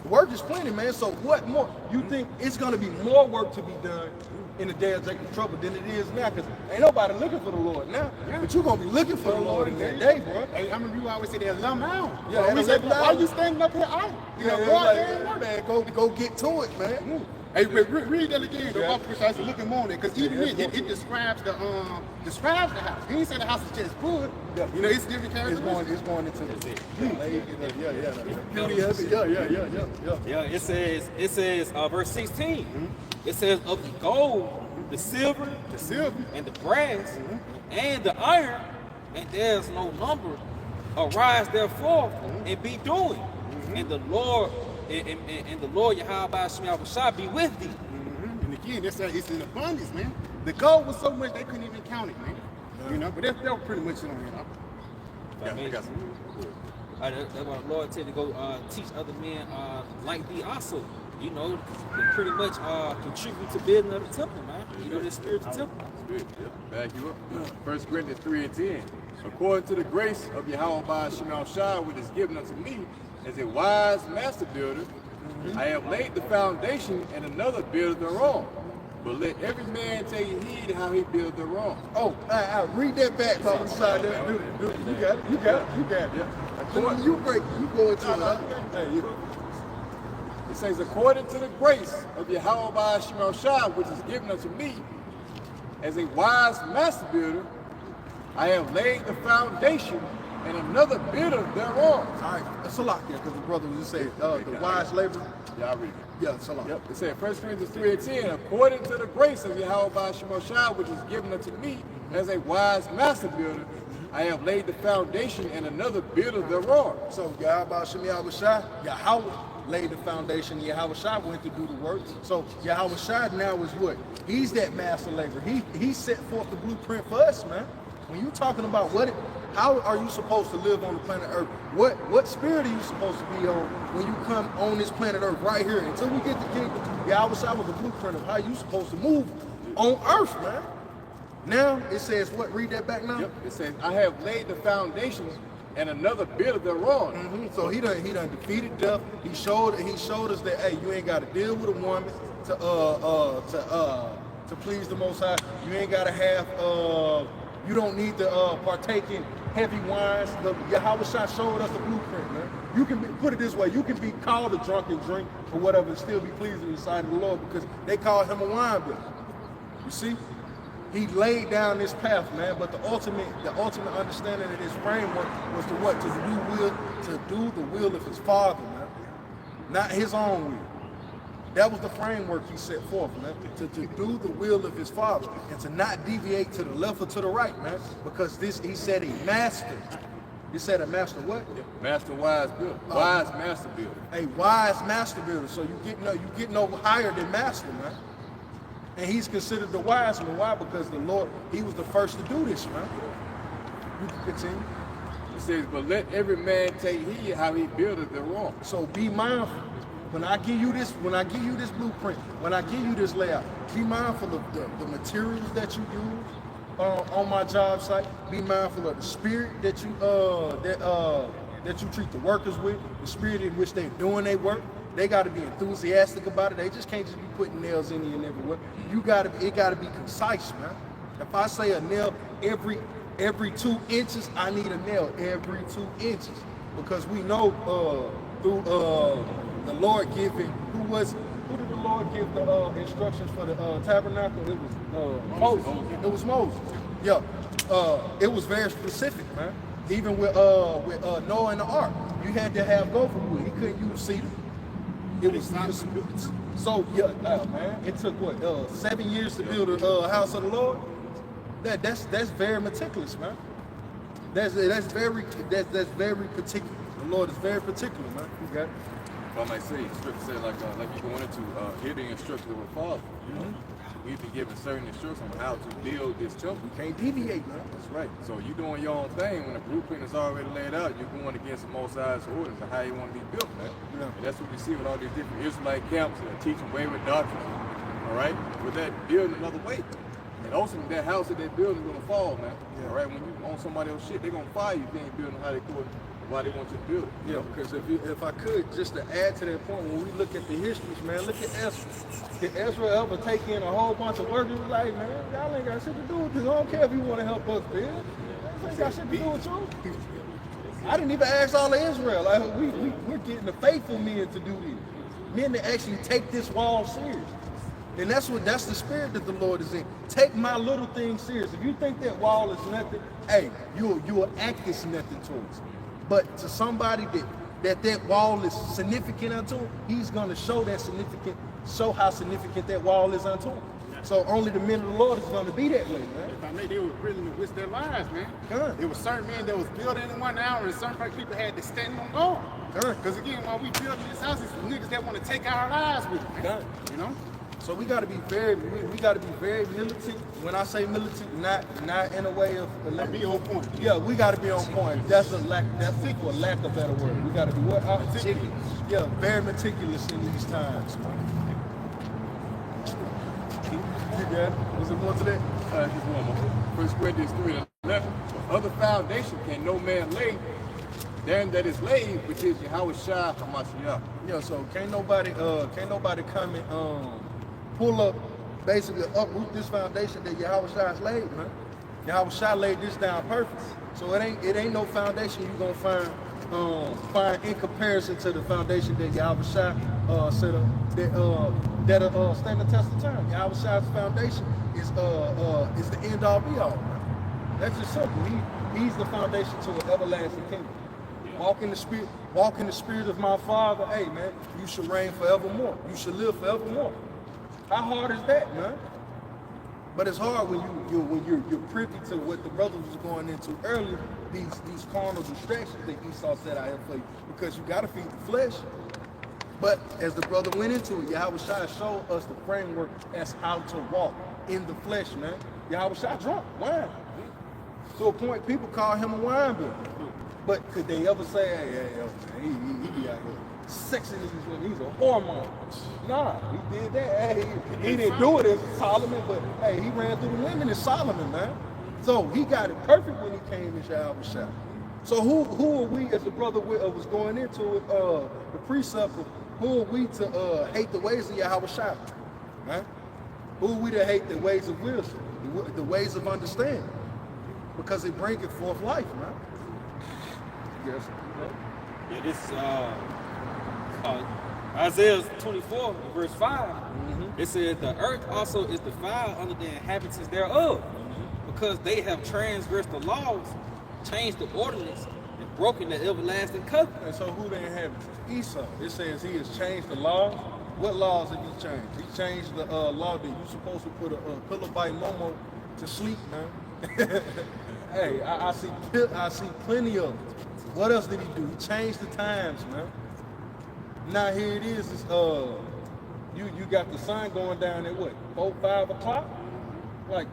The work is plenty, man. So what more? You think it's going to be more work to be done in the day of Jacob's trouble than it is now? Because ain't nobody looking for the Lord now. But you're going to be looking for the Lord in that day, bro. Hey, I remember you always say they're lumb out. Yeah, so we said, why you standing up here idle? You know, man, go get to it, man. Hey, read that again. The officer I was looking more on it, because even it describes the house. He didn't say the house is just good. Yeah. You know, it's different characteristics. It's going into the Yeah, it says verse 16. It says of the gold, the silver, and the brass, and the iron, and there's no number. Arise therefore and be doing, and the Lord. And the Lord Yahawashi be with thee. And again, it's in abundance, man. The gold was so much they couldn't even count it, man. You know, but that was pretty much it on it. That's why the Lord said to go teach other men like thee also. You know, to pretty much contribute to building of the temple, man. You know, this spiritual temple. Back you up. 1 Corinthians 3 and 10. According to the grace of Yahawashi, which is given unto me, as a wise master builder, I have laid the foundation and another builds thereon. But let every man take heed how he builds thereon. Oh, I read that back, Papa. Side there. You got it. You got it. Yeah. You go into it. It says, according to the grace of Yahawashi, which is given unto me, as a wise master builder, I have laid the foundation and another builder thereon. All right, that's a lot there, because the brother just said the wise laborer. Yeah, I read it. Yeah, it's a lot. Yep. It said 1 Corinthians 3 and 10, according to the grace of Yahawashi, which is given unto me as a wise master builder, I have laid the foundation and another builder thereon. So Yahawashi laid the foundation. Yahawashi went to do the work. So Yahawashi now is what? He's that master laborer. He set forth the blueprint for us, man. When you're talking about how are you supposed to live on the planet Earth? What spirit are you supposed to be on when you come on this planet Earth right here? Until we get the kingdom, Yahawashi was the blueprint of how you supposed to move on Earth, man. Now it says what? Read that back now. Yep. It says, I have laid the foundations and another builder thereon. So he done defeated death. He showed us that hey, you ain't got to deal with a woman to please the Most High. You ain't got to have you don't need to partake in heavy wines. Yahawashi showed us the blueprint, man. You can put it this way: you can be called a drunken drink or whatever, and still be pleasing in the sight of the Lord because they call him a wine bibber. You see, he laid down this path, man. But the ultimate understanding of this framework was to what? To do the will of his Father, man, not his own will. That was the framework he set forth, man, to do the will of his Father and to not deviate to the left or to the right, man, because he said a master. He said a master what? Master wise builder. Wise master builder. A wise master builder. So you get no higher than master, man. And he's considered the wise one. Why? Because the Lord, he was the first to do this, man. You can continue. says, but let every man take heed how he buildeth the wrong. So be mindful. When I give you this blueprint, when I give you this layout, be mindful of the materials that you use on my job site. Be mindful of the spirit that you treat the workers with, the spirit in which they're doing their work. They got to be enthusiastic about it. They just can't just be putting nails in you and everywhere. It got to be concise, man. If I say a nail every 2 inches, I need a nail every 2 inches, because we know through the Lord giving, who did the Lord give the instructions for the tabernacle? It was Moses. It was Moses. Yeah. It was very specific, man. Even with Noah and the ark, you had to have gopher wood. He couldn't use cedar. It was so yeah, man. It took what 7 years to build a house of the Lord. That's very meticulous, man. That's very particular. The Lord is very particular, man. You got it. If I might say, scripture said like you going into hear the instructions of the Father. You know, we've been given certain instructions on how to build this temple. You can't deviate, man. That's right. So you're doing your own thing. When the blueprint is already laid out, you're going against the Most High's orders of how you want to be built, man. Yeah. And that's what we see with all these different Israelite camps that are teaching wayward doctrines. All right, with that building another way. And ultimately, that house that they're building is gonna fall, man. Yeah. All right, when you own somebody else's shit, they're gonna fire you if you ain't building how they could, why they want you to build it. Yeah, because if I could, just to add to that point, when we look at the histories, man, look at Ezra. Did Ezra ever take in a whole bunch of workers? Like, man, y'all ain't got shit to do with this. I don't care if you want to help us build. This ain't got shit to do with you. I didn't even ask all of Israel. Like, we're getting the faithful men to do this. Men that actually take this wall serious. And that's the spirit that the Lord is in. Take my little thing serious. If you think that wall is nothing, hey, you'll act as nothing towards it. But to somebody that wall is significant unto him, he's gonna show how significant that wall is unto him. So only the men of the Lord is gonna be that way, man. If I may, they were willing to risk their lives, man. Good. There were certain men that was building in 1 hour, and certain people had to stand on guard. Because again, while we building this house, it's niggas that want to take our lives with it. Good. You know? So we gotta be very militant. When I say militant, not in a way of Be on point. Yeah, we gotta be on point. That's for lack of better word. We gotta be what? Meticulous. Yeah, very meticulous in these times. You got it? Was there more to that? Just one more. 1 Corinthians 3:11. Other foundation can no man lay than that is laid, which is Yahawashi Hamashiach. Yeah, so can't nobody come and pull up, basically uproot this foundation that Yahawashi has laid, man. Yahawashi laid this down purpose. So it ain't no foundation you're gonna find in comparison to the foundation that Yahawashi set up that'll stand the test of time. Yahawashi's foundation is the end all be all, man. That's just simple. He's the foundation to an everlasting kingdom. Walk in the spirit of my Father. Hey, man, you should reign forevermore. You should live forevermore. How hard is that, man? But it's hard when you're privy to what the brothers was going into earlier. These carnal distractions that Esau set out here for you, because you got to feed the flesh. But as the brother went into it, Yahawashi showed us the framework as how to walk in the flesh, man. Yahawashi drunk wine. To a point, people call him a wine bibber. But could they ever say, hey, man, he be out here sexing these women, he's a hormone. Nah, he did that. Hey, he didn't do it as Solomon, but hey, he ran through the women as Solomon, man. So he got it perfect when he came in Yahawashi. So who are we, as the brother was going into it, the precept of who are we to hate the ways of Yahawashi? Right? Who are we to hate the ways of wisdom, the ways of understanding? Because they bring it forth life, man. Yes. Yeah, this Isaiah 24, verse 5. It says, the earth also is defiled under the inhabitants thereof, because they have transgressed the laws, changed the ordinance, and broken the everlasting covenant. And so who the inhabitants? Esau. It says he has changed the laws. What laws have he changed? He changed the law that you're supposed to put a pillow by Momo to sleep, man. Hey, I see plenty of them. What else did he do? He changed the times, man. Now here it is. It's, you got the sun going down at what? 4, 5 o'clock? Like,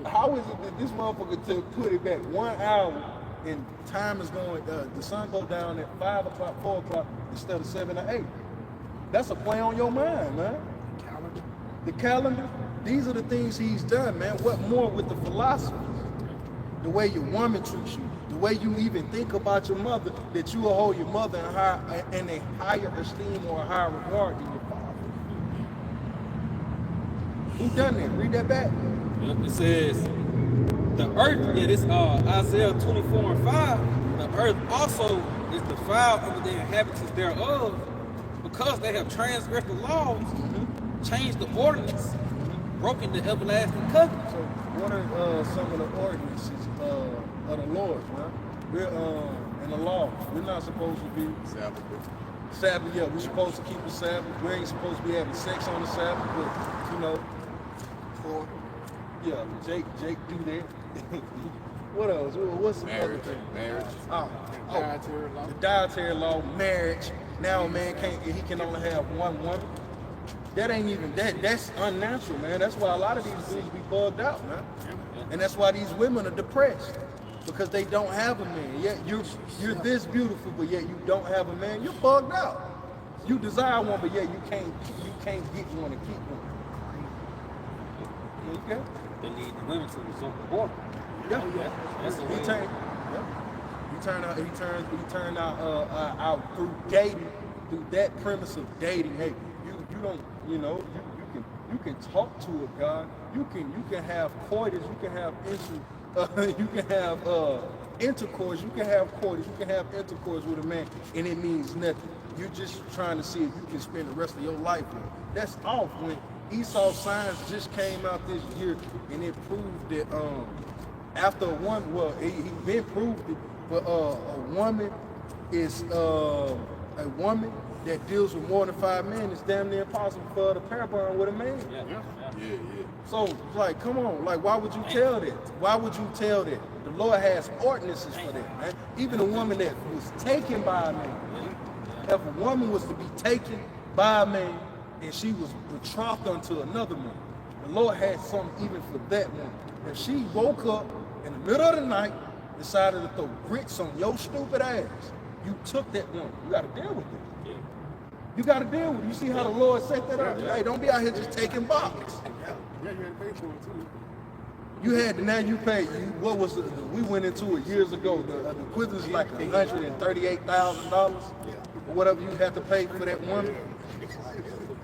how is it that this motherfucker put it back 1 hour and time is going, the sun go down at 5 o'clock, 4 o'clock instead of 7 or 8. That's a play on your mind, man. The calendar, these are the things he's done, man. What more with the philosophy? The way your woman treats you, the way you even think about your mother, that you will hold your mother in a higher esteem or a higher regard than your father. Who done that? Read that back. Yep, it says, the earth, this Isaiah 24 and 5, the earth also is defiled under the inhabitants thereof, because they have transgressed the laws, changed the ordinance, broken the everlasting covenant. So what are some of the ordinances of the Lord, man? We're in the law. We're not supposed to be Sabbath, yeah, we're supposed to keep the Sabbath. We ain't supposed to be having sex on the Sabbath, but you know, yeah, Jake do that. What else? What's the other thing? Marriage. The dietary law, marriage. Now a man he can only have one woman. That ain't even that. That's unnatural, man. That's why a lot of these dudes be bugged out, man. And that's why these women are depressed. Because they don't have a man. Yet you're this beautiful, but yet you don't have a man. You're bugged out. You desire one, but yet you can't get one and keep one. Okay? They need the women to resort to border. Yeah. That's the way. He turned out through dating, through that premise of dating. Hey, you don't, you can talk to a guy. You can have coitus. You can have intercourse. You can have coitus. You can have intercourse with a man, and it means nothing. You're just trying to see if you can spend the rest of your life with him. That's off. When Esau Science just came out this year, and it proved that after a woman, well, he been proved it, but a woman is a woman that deals with more than 5 men. It's damn near impossible for her to pair bond with a man. Yeah. So, like, come on, like, why would you tell that? Why would you tell that? The Lord has ordinances for that, man. Even a woman that was taken by a man, if a woman was to be taken by a man and she was betrothed unto another man, the Lord had something even for that woman. If she woke up in the middle of the night, decided to throw grits on your stupid ass, you took that woman. You got to deal with it. You got to deal with it. You see how the Lord set that up? Hey, don't be out here just taking box. Yeah, you had to pay for it too. You had to, now you pay. What was it? We went into it years ago. The equivalent is like $138,000 or whatever you had to pay for that woman.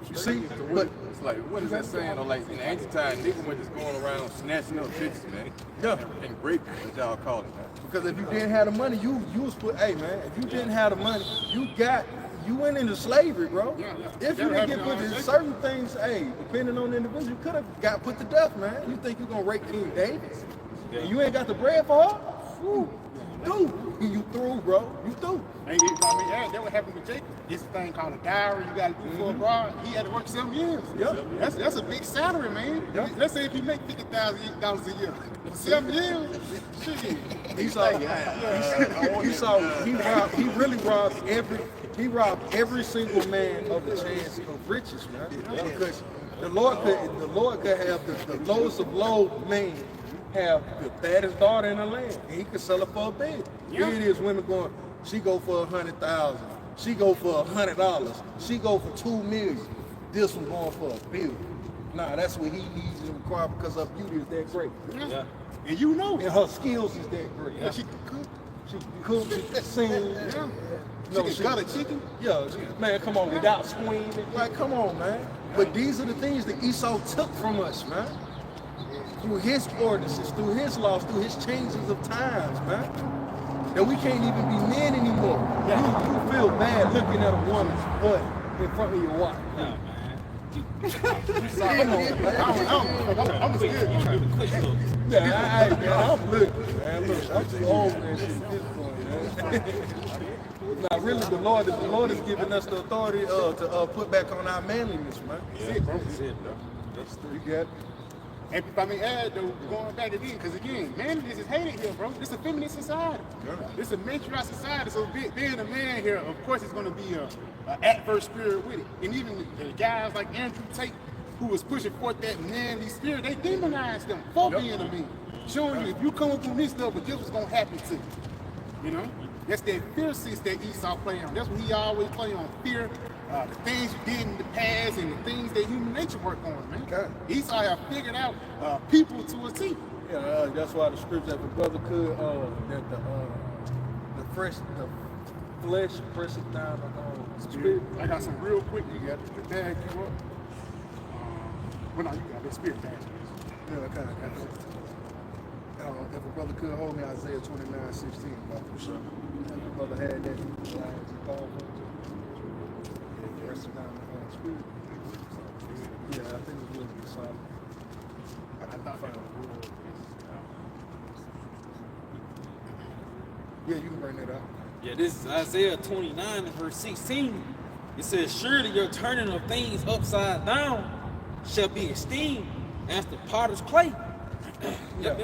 You see, but It's like, what is that saying? Or like in the ancient time, niggas were just going around snatching up bitches, man. yeah, And raping, what y'all call it, man. because if you didn't have the money, you was put. Hey man, if you didn't have the money, you went into slavery, bro. If you didn't get put in certain things, hey, depending on the individual, you could have got put to death, man. You think you gonna rape King David? And you ain't got the bread for her? Whew. You through, bro. You through. That what happened with Jacob. It's a thing called a dowry you got to do for a bride. He had to work 7 years. Yep. That's a big salary, man. Yep. Let's say if you make $50,000 a year, 7 years, shit. He robbed every single man of the chance of riches, man. Because the Lord could have the lowest of low men have the baddest daughter in the land, and he could sell her for a bed. Here it is, women going, she go for 100,000, she go for $100, she go for $2 million. This one going for $1 billion. Nah, that's what he needs and require because her beauty is that great. Yeah. And you know, And her skills is that great. she can cook. She can cook, she can sing. She can gut a chicken. Yeah, man, come on, without squeaming. Like, come on, man. But these are the things that Esau took from us, man. Through his ordinances, through his laws, through his changes of times, man. That we can't even be men anymore. You feel bad looking at a woman's butt in front of your wife. No, man. Come on, man. I'm scared. Yeah, I'm looking, man. Look, I'm too old for that shit at this point, man. Now, really, the Lord is giving us the authority to put back on our manliness, man. That's it, bro. You got it? And if I may add, though, going back again, because again, manliness is hated here, bro. This is a feminist society. This is a matriarch society. So being a man here, of course, it's going to be an adverse spirit with it. And even the guys like Andrew Tate, who was pushing forth that manly spirit, they demonized them for being a man. Showing you, if you come up from this level, this was going to happen to you. You know, that's that fear sense that Esau play on. That's what he always play on, fear, the things you did in the past and the things that human nature work on, man. Okay. Esau have figured out people to a T. Yeah, that's why the scripture that the brother could, that the flesh presses down the spirit. I got some real quick. You got the bag you up. Well, no, you got that spirit bag. Yeah, okay. If a brother could hold me, Isaiah 29:16, for sure. If the brother had that line to call for, pressing down the spirit. Yeah, I think it was be solid. I thought that was Yeah, you can bring that up. Yeah, this is Isaiah 29 and verse 16. It says, surely your turning of things upside down shall be esteemed as the potter's clay. Yeah,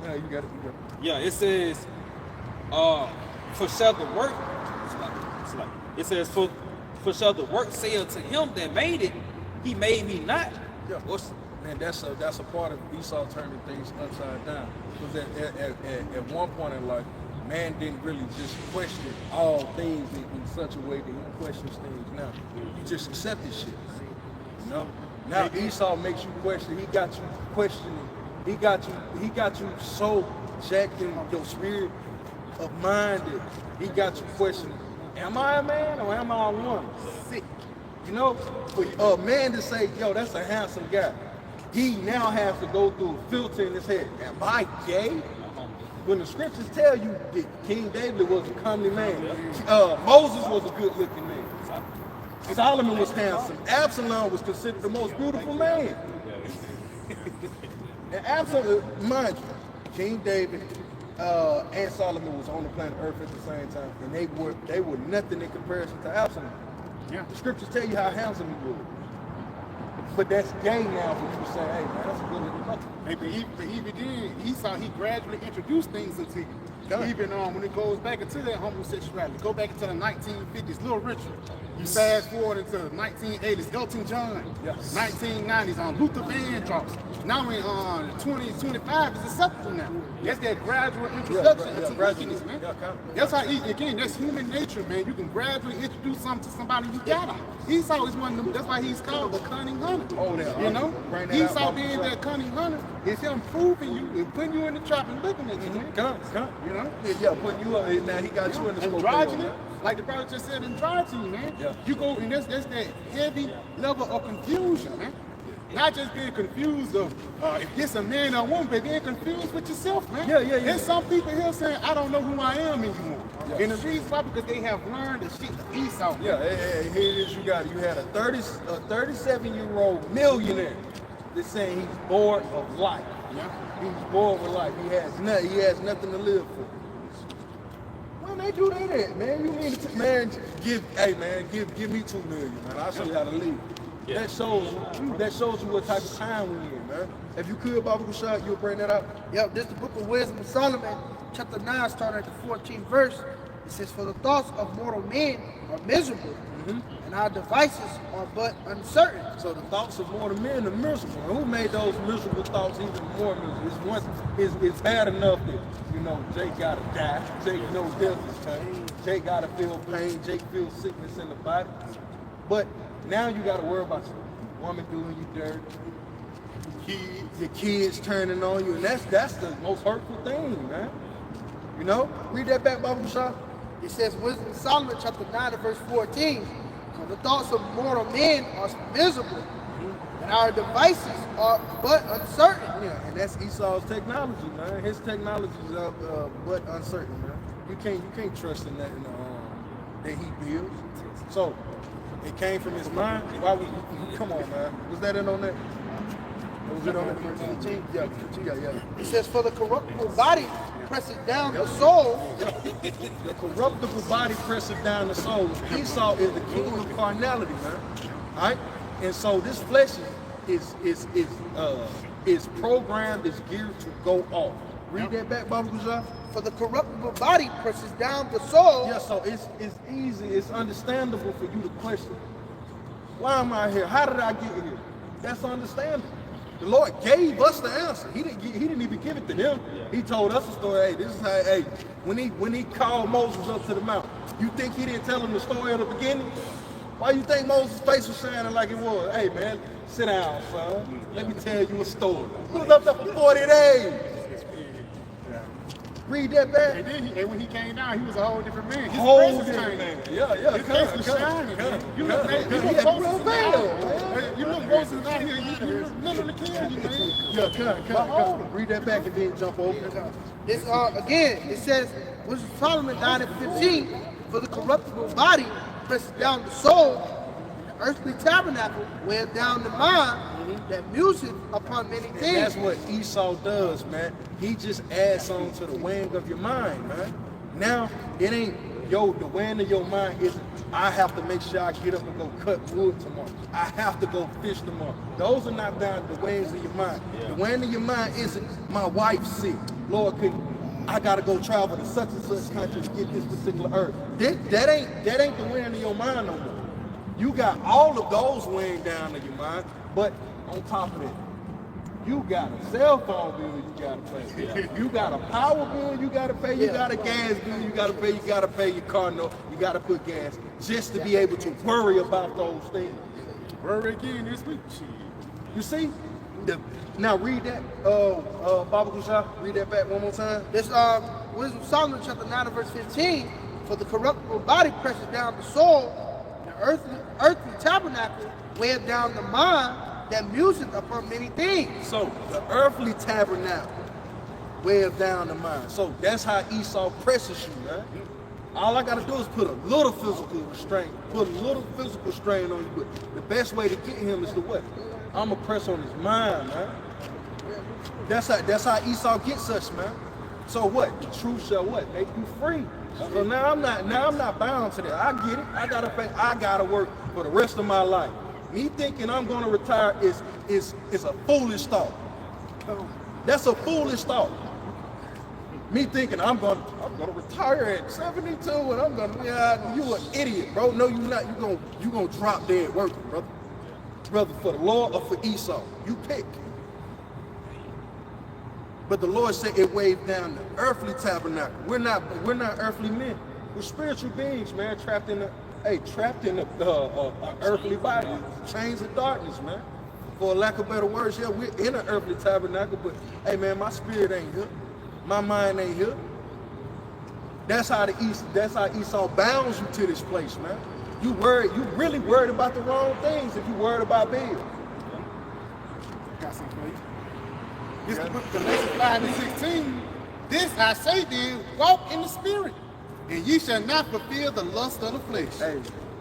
yeah, you got it. Yeah, it says, for shall the work, it says, for shall the work say unto him that made it, he made me not. Yeah, man, that's a part of Esau turning things upside down. Because at one point in life, man didn't really just question all things in such a way that he questions things now. You just accepted shit. You know? Now Esau makes you question. He got you questioning. He got you so jacked in your spirit of mind that he got you questioning. Am I a man or am I a woman? Sick. You know? For a man to say, yo, that's a handsome guy, he now has to go through a filter in his head. Am I gay? When the scriptures tell you that King David was a comely man, Moses was a good-looking man, Solomon was handsome, Absalom was considered the most beautiful man. And Absalom, mind you, King David and Solomon was on the planet Earth at the same time, and they were nothing in comparison to Absalom. Yeah. The scriptures tell you how handsome he was. But that's gay now for you to say, hey man, that's a good looking couple. Hey, but even then, Esau, he gradually introduced things into you. Even when it goes back into that homosexuality, go back into the 1950s, Little Richard. You fast forward into the 1980s, Elton John. Yes. 1990s, Luther Vandross. Now in 2025 is acceptable now. That's that gradual introduction into wickedness, man. That's how, again, that's human nature, man. You can gradually introduce something to somebody you got. Esau is one of them. That's why he's called the cunning hunter. Oh, yeah. You know, Esau being that cunning hunter is him proving you and putting you in the trap and looking at you, man. Come. You know, Yeah, putting you up. Now he got you in the scope. androgyny, like the brother just said, androgyny, man. Yeah. You go, and that's that heavy level of confusion, man. Not just being confused of if this a man or a woman, but being confused with yourself, man. Yeah. There's some people here saying, I don't know who I am anymore. Yeah. And the reason why, because they have learned the shit of Esau. Yeah, here it is. You had a 37-year-old millionaire that's saying he's bored of life. Yeah. He's bored with life. He has nothing to live for. When they do that, man, you mean to, man, give me $2 million, man. I'll show you how to live. Yeah. That shows you what type of time we're in, man. If you could, Baba Kushad, you'll bring that up. Yep, this is the book of Wisdom of Solomon, chapter 9, starting at the 14th verse. It says, for the thoughts of mortal men are miserable, and our devices are but uncertain. So the thoughts of mortal men are miserable. And who made those miserable thoughts even more miserable? It's bad enough that, you know, Jake gotta die. Jake knows death is coming. Jake gotta feel pain. Jake feels sickness in the body. But now you gotta worry about your woman doing you dirty, your kids turning on you, and that's the most hurtful thing, man. You know? Read that back, Baba Shah. It says, Wisdom of Solomon, chapter 9, verse 14. For the thoughts of mortal men are miserable, and our devices are but uncertain. Yeah, and that's Esau's technology, man. His technology is but uncertain, man. You can't trust in that that he builds. So it came from his mind. Why would you come on, man? Was that in on that? Was it on that? Yeah. It says, for the corruptible body presses down the soul. The corruptible body presses down the soul. Esau is the king of carnality, man. All right? And so this flesh is programmed, is geared to go off. Read that back, Baba Kuzah. For the corruptible body presses down the soul. Yeah, so it's easy, it's understandable for you to question, why am I here? How did I get here? That's understandable. The Lord gave us the answer. He didn't even give it to them. He told us the story. Hey, this is how. Hey, when he called Moses up to the mountain, you think he didn't tell him the story at the beginning? Why you think Moses' face was shining like it was? Hey man, sit down, son. Let me tell you a story. He was up there for 40 days. Read that back. And when he came down, he was a whole different man. His Whole presence different changed. man. Yeah. His face was shining, man. You look Moses out here, you literally kill you, man. Yeah, read that back and then jump over. This again, it says, which Solomon died at 15, for the corruptible body presses down the soul, and the earthly tabernacle wears down the mind, that museth upon many And things. that's what Esau does, man. He just adds on to the weighing of your mind, man. Now, it ain't, the weighing of your mind isn't, I have to make sure I get up and go cut wood tomorrow. I have to go fish tomorrow. Those are not down the weighings of your mind. The weighing of your mind isn't, my wife's sick. Lord, I gotta go travel to such and such country to get this particular herb. That ain't the weighing of your mind no more. You got all of those weighing down in your mind, but on top of that, you got a cell phone bill you gotta pay. You got a power bill you gotta pay. You got a gas bill you gotta pay. You gotta pay your car note. You gotta put gas just to be able to worry about those things. Worry again this week. You see? Now read that, Baba Kusha, read that back one more time. This Wisdom of Solomon chapter 9 and verse 15, for the corruptible body presses down the soul, the earthly tabernacle wears down the mind, that museth upon many things. So the earthly tabernacle wears down the mind. So that's how Esau presses you, man. All I gotta do is put a little physical restraint, put a little physical strain on you. But the best way to get him is to what? I'ma press on his mind, man. That's how Esau gets us, man. So what? The truth shall what? Make you free. So now I'm not bound to that. I get it. I gotta work for the rest of my life. Me thinking I'm gonna retire is a foolish thought. That's a foolish thought. Me thinking I'm gonna retire at 72 and I'm gonna, you an idiot, bro. No, you not. You gonna drop dead working, brother. Brother, for the Lord or for Esau, you pick. But the Lord said it weighed down the earthly tabernacle. We're not earthly men. We're spiritual beings, man, trapped in the earthly body, chains of darkness, man. For lack of better words, yeah, we're in an earthly tabernacle, but hey, man, my spirit ain't here. My mind ain't here. That's how Esau bounds you to this place, man. You really worried about the wrong things if you worried about bills. Got something for you. This is the book of Galatians 5 and 16. This I say then, walk in the spirit, and ye shall not fulfill the lust of the flesh.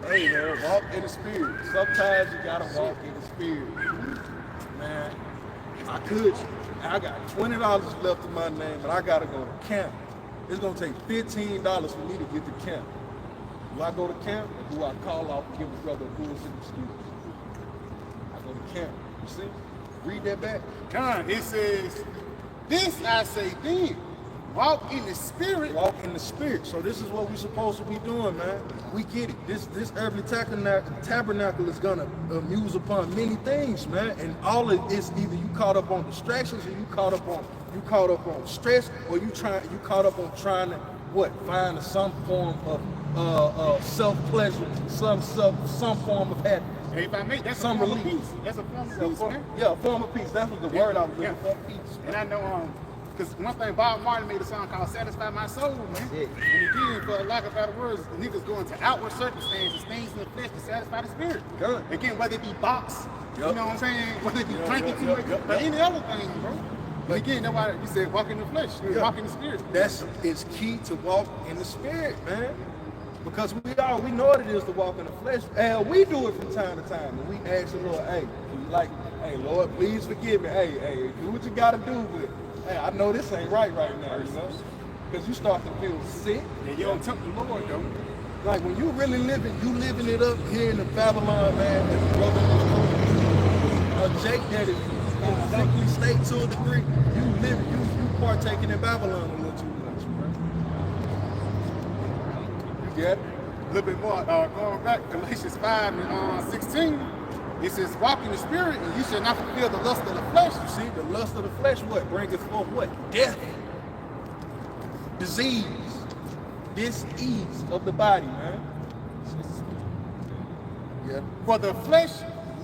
Hey, man, walk in the spirit. Sometimes you gotta walk in the spirit. Man, I got $20 left in my name, but I gotta go to camp. It's gonna take $15 for me to get to camp. Do I go to camp or do I call off and give a brother a bullshit excuse? I go to camp. You see? Read that back. Come, it says, this I say then, walk in the spirit. Walk in the spirit. So this is what we're supposed to be doing, man. We get it. This earthly tabernacle is gonna muse upon many things, man. And all of it's either you caught up on distractions or you caught up on stress, or you caught up on trying to find some form of self-pleasure, some form of happiness. Hey, if I may, that's some a form of relief. peace. That's a form of peace, man. Yeah, a form of peace. That was the word I was looking for. Peace. And I know, because one thing, Bob Marley made a song called Satisfy My Soul, man. Yeah. And again, for lack of better words, niggas go into outward circumstances, things in the flesh to satisfy the spirit. Good. Again, whether it be box, you know what I'm saying? Whether it be drinking too much, yep. or any other thing, bro. But again, that's why you said walk in the flesh, walk in the spirit. It's key to walk in the spirit, man. Because we know what it is to walk in the flesh. And we do it from time to time. And we ask the Lord, hey, Lord, please forgive me. Hey, do what you gotta do, but hey, I know this ain't right now, you know? Because you start to feel sick. And you don't tempt the Lord, though. Like when you really living it up here in the Babylon, man, as brother Jake that is in a sickly state to a degree, you partaking in Babylon a little too much, bro. You get it? A little bit more, going back, Galatians 5 and 16. It says, walk in the spirit, and you shall not fulfill the lust of the flesh. You see, the lust of the flesh, what? Bringeth forth what? Death. Disease. Dis-ease of the body, man. Yeah. For the flesh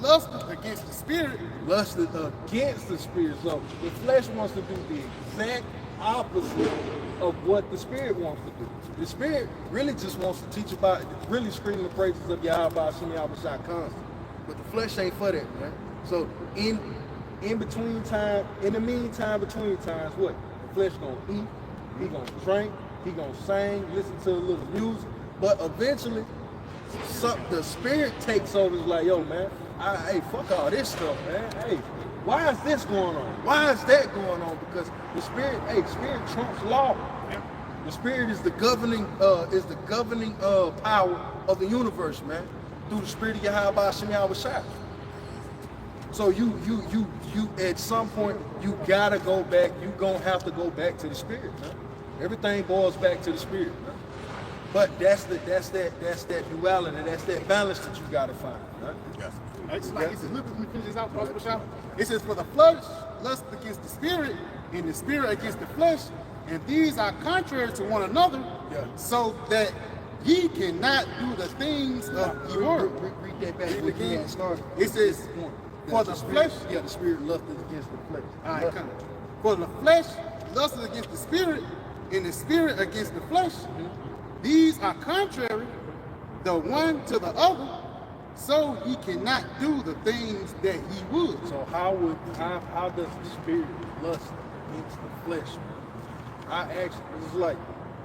lusteth against the spirit. Lusted against the spirit. So the flesh wants to do the exact opposite of what the spirit wants to do. The spirit really just wants to teach about, really screaming the praises of Yahawah, Sham, Yahawashi constantly. But the flesh ain't for that, man. So in between time, in the meantime, between times, what? The flesh gonna eat, he gonna drink, he gonna sing, listen to a little music. But eventually, the spirit takes over. It's like, yo, man, hey, fuck all this stuff, man. Hey, why is this going on? Why is that going on? Because the spirit, spirit trumps law. The spirit is the governing power of the universe, man. Through the spirit of Yahawah, Sham, Yahawashi. So you at some point you gotta go back. You gonna have to go back to the spirit, man. Everything boils back to the spirit, man. But that's that duality, that's that balance that you gotta find, right? Yes. It's like, it says, look, let me finish this out, Brother. It says, for the flesh lust against the spirit, and the spirit against the flesh, and these are contrary to one another, so that ye cannot do the things of ye were. Read that back again. It says, for the flesh, the spirit lusted against the flesh. All right, come on. For the flesh lusted against the spirit, and the spirit against the flesh. These are contrary, the one to the other, so he cannot do the things that he would. So how does the spirit lust against the flesh? I actually, it's like,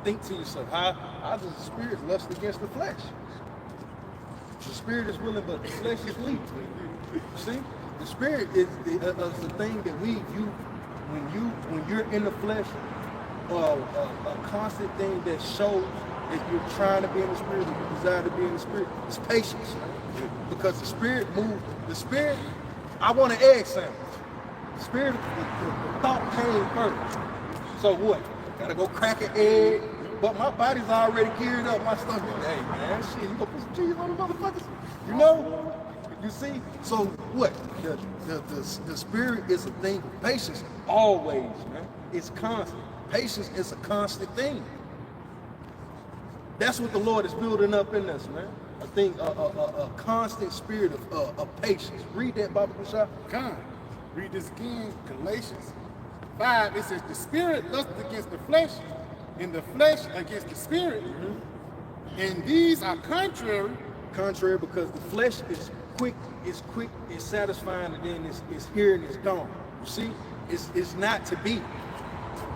think to yourself, how does the spirit lust against the flesh? The spirit is willing, but the flesh is weak. See, the spirit is the thing that when you're in the flesh, a constant thing that shows that you're trying to be in the spirit, that you desire to be in the spirit, is patience. Because the spirit moves. The spirit, I want an egg sandwich. The spirit, the thought came first. So what? Gotta go crack an egg. But my body's already geared up. My stomach, hey man, shit, you gonna put some cheese on the motherfuckers? You know? You see? So what? The spirit is a thing of patience. Always, man. It's constant. Patience is a constant thing. That's what the Lord is building up in us, man. A constant spirit of patience. Read that, Baba Kushah. Come. Read this again, Galatians 5. It says, the spirit lusts against the flesh, and the flesh against the spirit. And these are contrary. Contrary, because the flesh is quick, it's satisfying, and then it's here and it's gone. You see? It's not to be.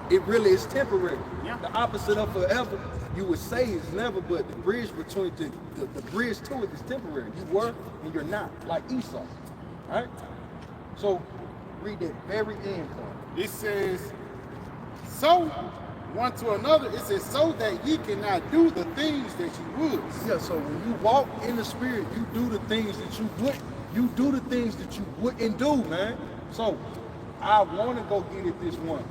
It really is temporary. Yeah. The opposite of forever, you would say, is never, but the bridge between the bridge to it is temporary. You were and you're not, like Esau. Right? So read that very end part. It says, so one to another, it says, so that ye cannot do the things that you would. Yeah, so when you walk in the spirit, you do the things that you wouldn't do, man. So I want to go get it this one.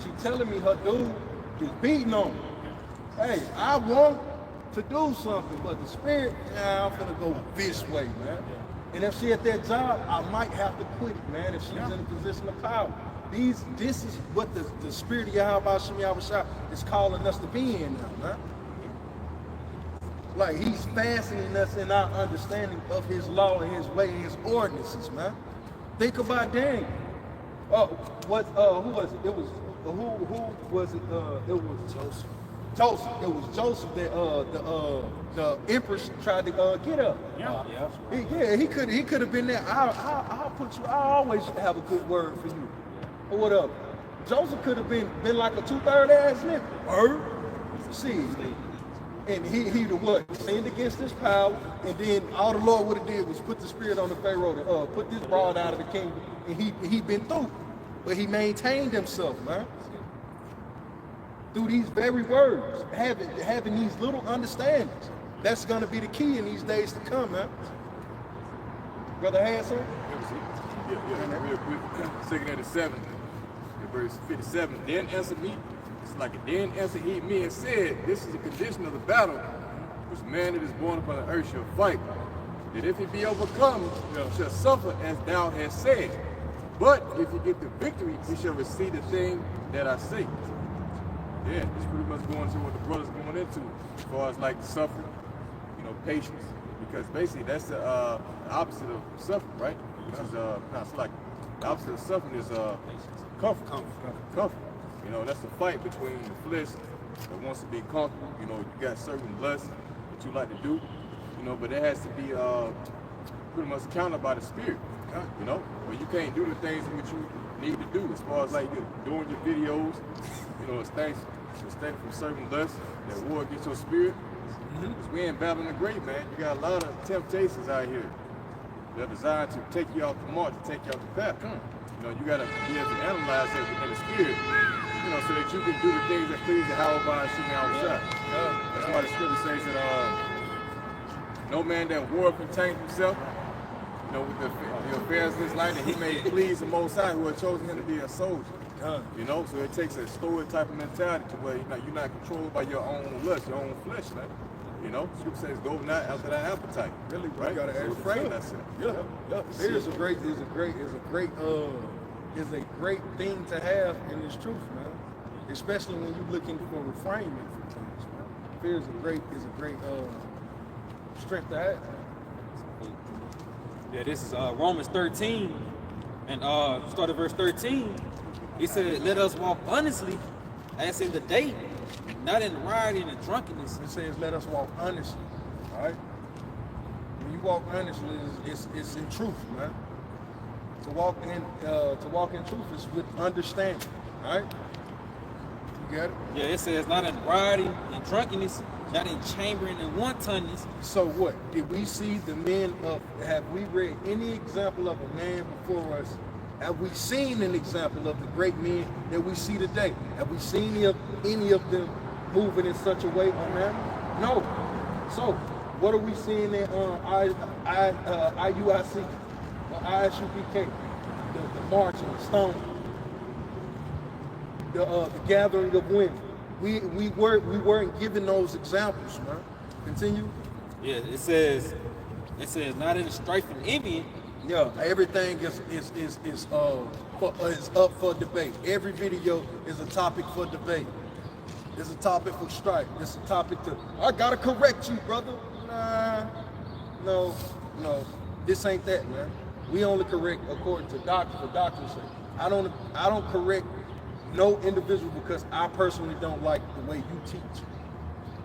She telling me her dude is beating on me. Hey, I want to do something, but the spirit, I'm gonna go this way, man. And if she at that job, I might have to quit it, man, if she's in a position of power. This is what the spirit of Yahawah, Sham, Yahawashi is calling us to be in now, man. Like he's fastening us in our understanding of his law and his way and his ordinances, man. Think about Daniel. Who was it? It was who was it? It was Joseph. It was Joseph that the empress tried to get up. He could have been there. I'll put you. I always have a good word for you, or whatever. Joseph could have been like a 2/3 ass nigga. See, and he the what? Sinned against his power, and then all the Lord would have did was put the spirit on the Pharaoh to put this broad out of the kingdom, and he been through, but he maintained himself, man. Through these very words, having these little understandings. That's gonna be the key in these days to come, man. Brother Hanson? Yeah, real quick. 2nd at the 7th, verse 57. Then answered me, then answered he me and said, this is the condition of the battle, which man that is born upon the earth shall fight. that if he be overcome, shall suffer as thou hast said. But if he get the victory, he shall receive the thing that I say. Yeah, it's pretty much going into what the brother's going into as far as like suffering, patience. Because basically that's the opposite of suffering, right? Because it's like the opposite of suffering is comfort. Comfort. That's the fight between the flesh that wants to be comfortable. You got certain lusts that you like to do, but it has to be pretty much countered by the spirit. But you can't do the things that you need to do as far as like doing your videos, abstain from certain lusts that war against your spirit. Because we ain't battling the great, man. You got a lot of temptations out here that are designed to take you off the march, to take you off the path. You got to be able to analyze that within the spirit, so that you can do the things that please Yahawah and Sham. That's why the scripture says that no man that war contains himself, with the affairs of his life, that he may please the Most High, who has chosen him to be a soldier. So it takes a stoic type of mentality to where you're not controlled by your own lust, your own flesh, man. Scripture says, "Go not after thy appetite." Really, right? You gotta refrain thyself. It is a great thing to have in this truth, man. Especially when you're looking for refinement from things, man. Fear is a great strength to have. Yeah, this is Romans 13, and start at verse 13. He said, "Let us walk honestly, as in the day, not in rioting and drunkenness." It says, "Let us walk honestly." All right. When you walk honestly, it's in truth, man. To walk in truth is with understanding. All right. You got it? Yeah, it says, "Not in rioting and drunkenness, not in chambering and wantonness." So what? Did we see the men of? Have we read any example of a man before us? Have we seen an example of the great men that we see today? Have we seen any of them moving in such a way on that? No. So, what are we seeing in IUIC or ISUPK? The marching, the stoning, the gathering of women. We weren't given those examples, man. Continue. Yeah, it says not in strife and envy. Yeah, everything is up for debate. Every video is a topic for debate. It's a topic for strife. It's a topic I gotta correct you, brother. Nah, no. This ain't that, man. We only correct according to doctrine for doctrine's sake. I don't correct no individual because I personally don't like the way you teach.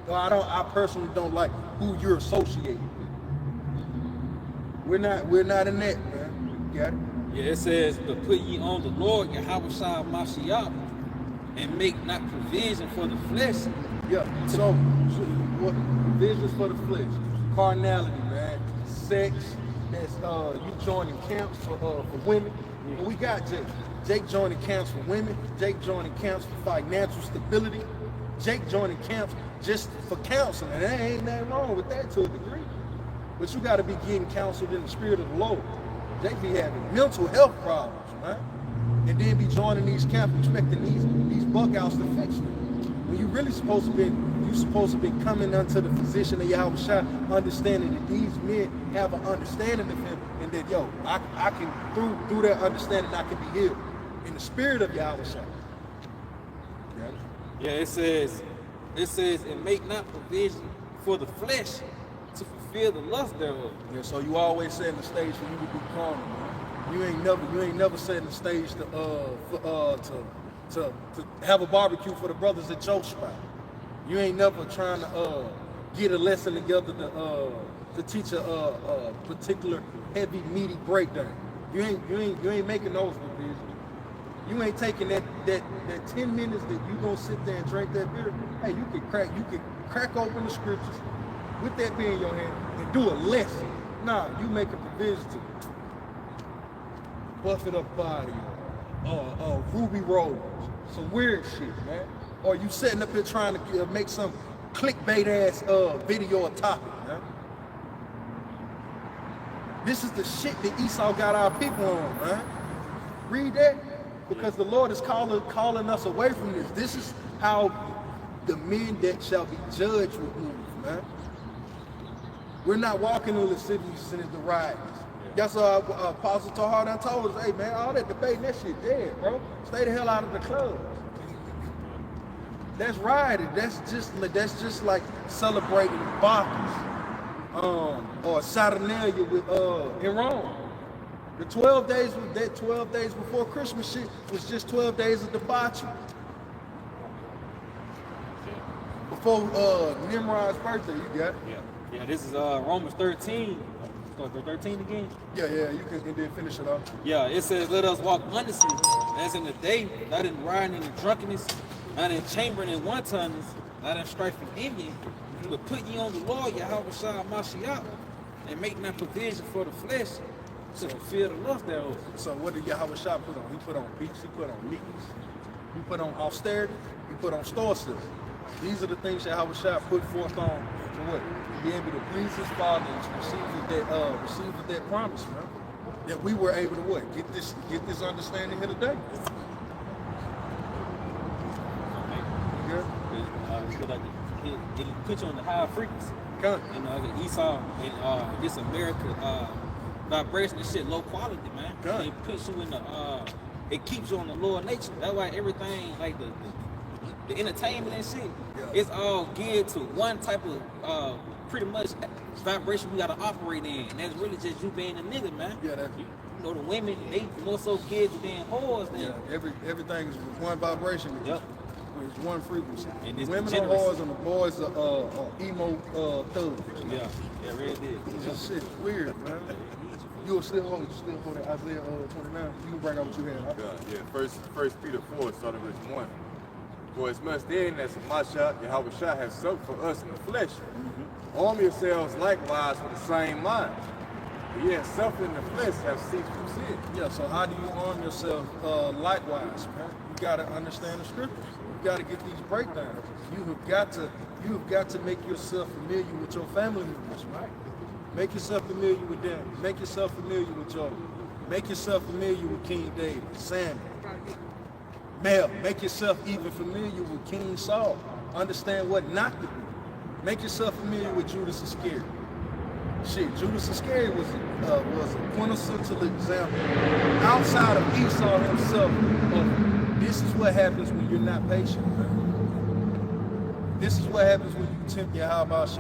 No, I personally don't like who you're associated with. We're not in that, man. You got it? Yeah, it says, "But put ye on the Lord Yahawashi Mashiach, and make not provision for the flesh." Yeah. So what provisions for the flesh? Carnality, man. Sex. That's you joining camps for women. Well, we got Jake. Jake joining camps for women. Jake joining camps for financial stability. Jake joining camps just for counseling. And there ain't nothing wrong with that to a degree. But you got to be getting counseled in the spirit of the Lord. They be having mental health problems, man. And then be joining these camps expecting these bug outs to fix them. When you really supposed to be coming unto the physician of Yahawashi, understanding that these men have an understanding of him, and that I can through that understanding I can be healed in the spirit of Yahawashi. Yeah, it says, "And make not provision for the flesh to fulfill the lust thereof." Yeah, so you always setting the stage for you to be carnal, man. You ain't never setting the stage to have a barbecue for the brothers at your spot. You ain't never trying to get a lesson together to teach a particular heavy meaty breakdown. You ain't making those provisions. You ain't taking that 10 minutes that you gonna sit there and drink that beer. Hey, you can crack open the scriptures with that beer in your hand and do a lesson. Nah, you make a provision to buff it up body, ruby rolls, some weird shit, man. Or you sitting up here trying to make some clickbait ass video or topic, man. This is the shit that Esau got our people on, man. Read that, because the Lord is calling us away from this. This is how the men that shall be judged will move, man. We're not walking in the lasciviousness and the riots. That's Apostle Tahar done told us, hey man, all that debate, that shit dead, bro. Stay the hell out of the clubs. That's rioting. That's just like celebrating Bacchus, or Saturnalia with in Rome. The 12 days was that 12 days before Christmas shit was just 12 days of debauchery. Before Nimrod's birthday, you got it? Yeah, this is Romans 13. Start with 13 again? Yeah, you can and then finish it off. Yeah, it says, let us walk honestly, as in the day, not in rioting and drunkenness, not in chambering and wantonness, not in strife and envy, but put ye on the Lord, Yahawashi Mashiach, and make not provision for the flesh to fulfill the lust thereof. So what did Yahawashi put on? He put on peace, he put on meekness, he put on austerity, he put on stoicism. These are the things Yahawashi put forth on to what? Be able to please his Father and to receive that promise, man. That we were able to what? Get this understanding here today. It put you on the high frequency. Okay. You know, the Esau and this America vibration and shit, low quality, man. Okay. It puts you in the it keeps you on the lower nature. That's why everything like the entertainment and shit, it's all geared to one type of pretty much vibration we gotta operate in. And that's really just you being a nigga, man. Yeah, that. You know, the women, they more so geared to being whores than. Yeah, everything is one vibration. Yep. It's one frequency. And The it's women are degeneracy. whores and the boys are emo thugs. Yeah, really did. This shit weird, man. You still hold it. Isaiah 29. You can bring out what you had. Huh? First Peter 4, starting verse 1. For as much then as Mashiach Yahawashi has suffered for us in the flesh, arm yourselves likewise with the same mind. For ye have suffered in the flesh, have ceased from sin. Yeah, so how do you arm yourself likewise, man? You gotta understand the scriptures. You gotta get these breakdowns. You have got to make yourself familiar with your family members, right? Make yourself familiar with them. Make yourself familiar with Job. Make yourself familiar with King David, Samuel. Mel, make yourself even familiar with King Saul. Understand what not to do. Make yourself familiar with Judas Iscariot. Shit, Judas Iscariot was a quintessential example outside of Esau himself of this is what happens when you're not patient, man. This is what happens when you tempt Yahawah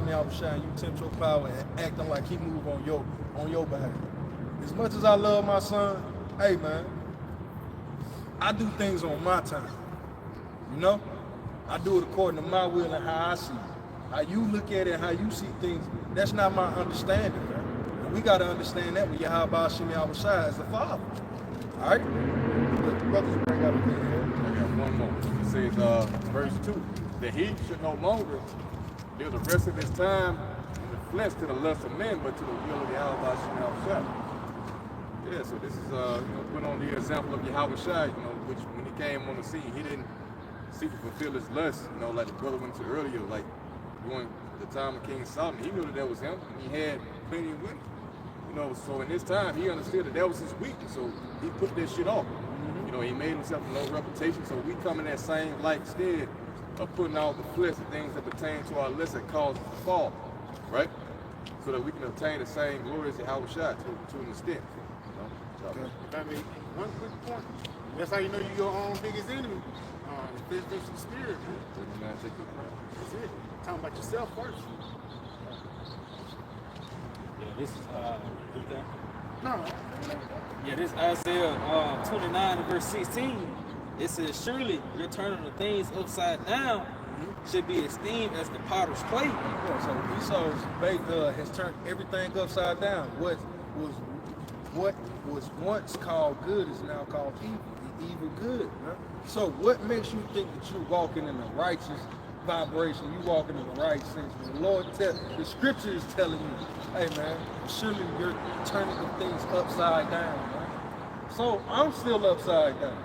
and you tempt your power and acting like he moved on your behalf. As much as I love my son, hey man, I do things on my time. You know? I do it according to my will and how I see it. How you look at it, how you see things, that's not my understanding, man. And we gotta understand that with Yahawah as the Father. Alright? Brothers bring out a thing here. I got one more. It says, verse 2, that he should no longer live the rest of his time in the flesh to the lust of men, but to the will of Yahawashi. Yeah, so this is, put on the example of Yahawashi, which when he came on the scene, he didn't seek to fulfill his lust, like the brother went to earlier, like during the time of King Solomon. He knew that was him, and he had plenty of women. So in his time, he understood that was his weakness, so he put that shit off. He made himself a low reputation, so we come in that same like stead of putting out the flesh, the things that pertain to our lust that cause us to fall, right? So that we can obtain the same glory as Yahawashi to an extent. Okay. I mean, one quick point. That's how you know you're your own biggest enemy. The flesh versus the spirit, man. That's it. Talking about yourself first. Yeah, this is No. yeah, this Isaiah 29 and verse 16. It says, surely your turn on the things upside down should be esteemed as the potter's clay. Yeah, so Esau's has turned everything upside down. What was once called good is now called evil. The evil good. Huh? So what makes you think that you're walking in the righteous vibration? You walking in the right sense? The scripture is telling you, hey man, surely you're turning the things upside down. Man. So I'm still upside down.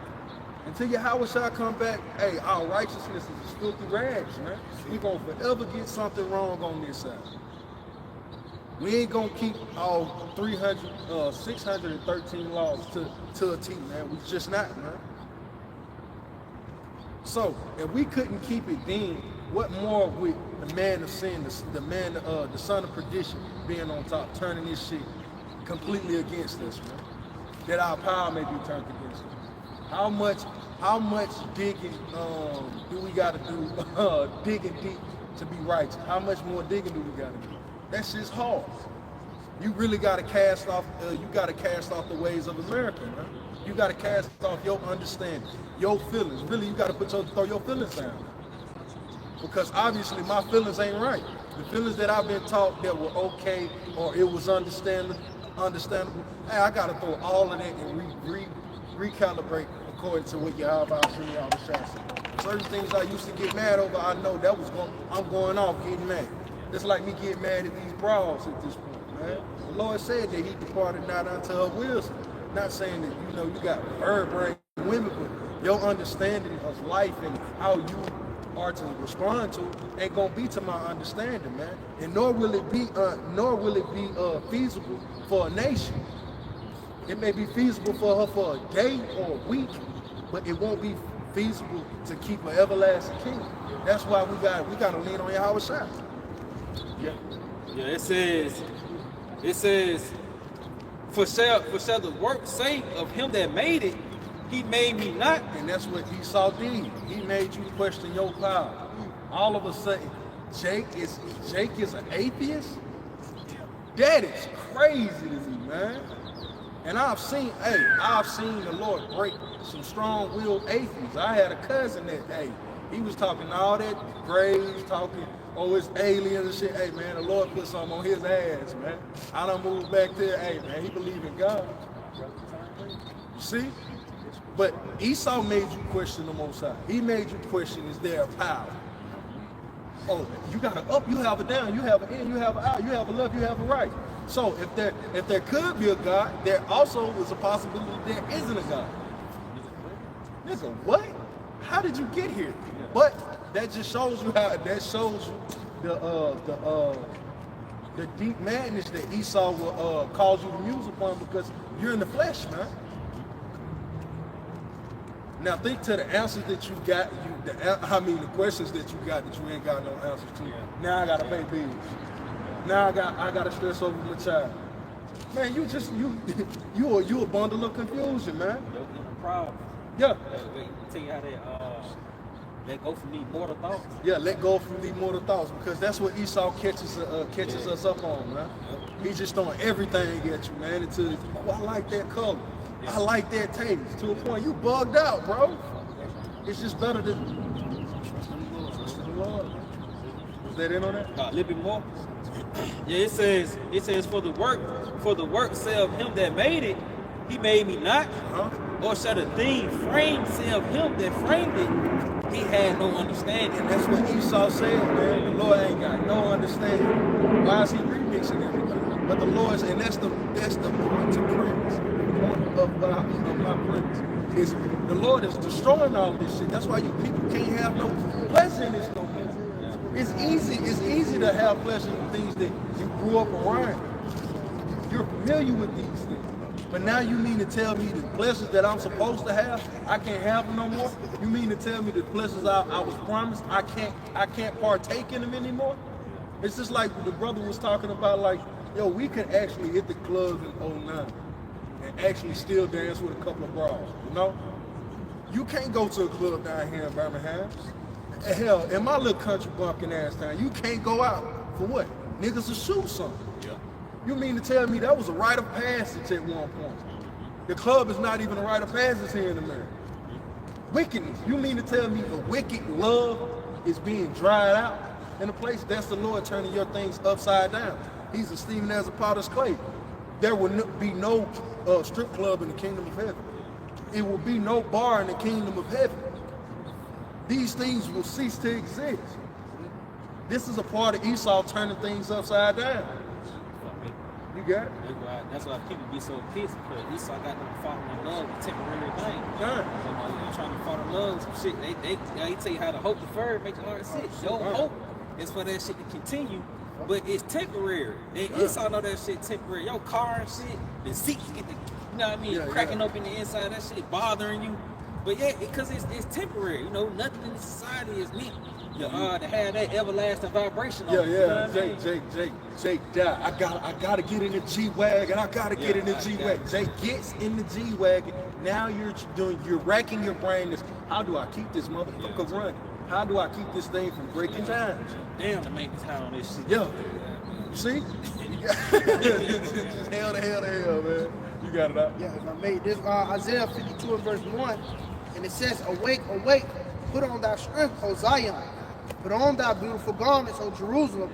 Until Yahawashi come back, hey, our righteousness is filthy rags, man. We're gonna forever get something wrong on this side. We ain't gonna keep all 613 laws to a T, man. We just not, man. So if we couldn't keep it then, What more with the man of sin, the son of perdition, being on top, turning this shit completely against us, man? That our power may be turned against us. How much digging do we got to do? Digging deep to be righteous. How much more digging do we got to do? That shit's hard. You really got to cast off. You got to cast off the ways of America, man. You got to cast off your understanding, your feelings. Really, you got to throw your feelings down. Because obviously my feelings ain't right. The feelings that I've been taught that were okay or it was understandable. Hey, I got to throw all of that and recalibrate according to what Yahawashi said. Certain things I used to get mad over, I know that I'm going off getting mad. It's like me getting mad at these brawls at this point, man. The Lord said that he departed not unto her wisdom. Not saying that, you got bird brain women, but your understanding of life and how you are to respond to ain't gonna be to my understanding, man. And nor will it be feasible for a nation. It may be feasible for her for a day or a week, but it won't be feasible to keep an everlasting kingdom. That's why we gotta lean on Yahawashi. Yeah, it says, for shall the work say of him that made it, he made me not. And that's what Esau did. He made you question your power. All of a sudden, Jake is an atheist? That is crazy to me, man. And I've seen the Lord break some strong-willed atheists. I had a cousin that, he was talking all that graves, talking, it's aliens and shit. Hey, man, the Lord put something on his ass, man. I done moved back there. Hey, man, he believe in God. You see? But Esau made you question the Most High. He made you question, is there a power? Oh, you got an up, you have a down, you have an in, you have an out, you have a left, you have a right. So if there could be a God, there also is a possibility there isn't a God. Nigga, what? How did you get here? But that just shows you the deep madness that Esau will cause you to muse upon, because you're in the flesh, man. Now think to the answers that you got, the questions that you got that you ain't got no answers to. Now I gotta pay bills. Now I gotta stress over my child. Man, you a bundle of confusion, man. You're proud. Yeah. Tell you how that let go from these mortal thoughts. Yeah, let go from these mortal thoughts, because that's what Esau catches us up on, man. He's just throwing everything at you, man. Until I like that color. I like that taste. To a point, you bugged out, bro. It's just better than trust in the Lord. Was that in on that? A little bit more. Yeah, it says for the work say of him that made it, he made me not. Or shall the thing framed say of him that framed it, he had no understanding. And that's what Esau said, man. The Lord ain't got no understanding. Why is he remixing everything? But the Lord's, and that's the point to premise. Of my premise is the Lord is destroying all this shit. That's why you people can't have no pleasure in this no more. It's easy to have pleasure in things that you grew up around. You're familiar with these things. But now you mean to tell me the pleasures that I'm supposed to have, I can't have them no more? You mean to tell me the pleasures I was promised, I can't partake in them anymore? It's just like the brother was talking about, like, yo, we could actually hit the club in 09 and actually still dance with a couple of bras, you know? You can't go to a club down here in Birmingham. Hell, in my little country bumpkin ass town, you can't go out for what? Niggas will shoot something. Yeah. You mean to tell me that was a rite of passage at one point? The club is not even a rite of passage here in America. Wickedness. You mean to tell me the wicked love is being dried out in a place? That's the Lord turning your things upside down. He's esteeming as a potter's clay. There will be no strip club in the kingdom of heaven. It will be no bar in the kingdom of heaven. These things will cease to exist. This is a part of Esau turning things upside down. You got it? That's why people be so pissed, because Esau got them falling in love with temporary things. Yeah. So you trying to fall in love with some shit. They tell you how to hope deferred, make your heart sick. Your hope is for that shit to continue, but it's temporary. And Esau know that shit temporary. Your car and shit, the seats get the, you know what I mean, cracking up in the inside, that shit bothering you. But yeah, because it's temporary. You know, nothing in society is meant to have that everlasting vibration on Yeah, it, you know yeah. what I mean? Jake, I gotta get in the G-Wagon. I gotta get in the G-Wagon. Jake gets in the G-Wagon. Now you're racking your brain. How do I keep this motherfucker running? How do I keep this thing from breaking down? Damn, the maintenance high on this shit. Yeah. You see? Just hell to hell, man. You got it out. Yeah, if I made this Isaiah 52 and verse 1, and it says, awake, awake, put on thy strength, O Zion. Put on thy beautiful garments, O Jerusalem,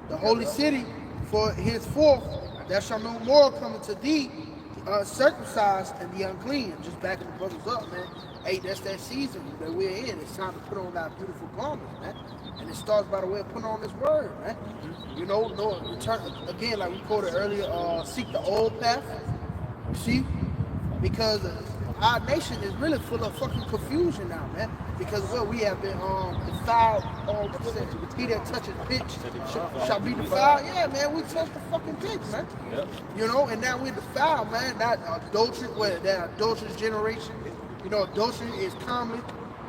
the holy city, for henceforth there shall no more come into thee circumcised and the unclean. Just backing the brothers up, man. Hey, that's that season that we're in. It's time to put on thy beautiful garments, man. And it starts by the way of putting on this word, man. You know, no return again, like we quoted earlier, seek the old path. You see? Because our nation is really full of fucking confusion now, man. Because we have been defiled. He that touches bitch shall be defiled. Yeah, man, we touch the fucking bitch, man. Yep. You know, and now we're defiled, man. That adultery, that adulterous generation. You know, adultery is common.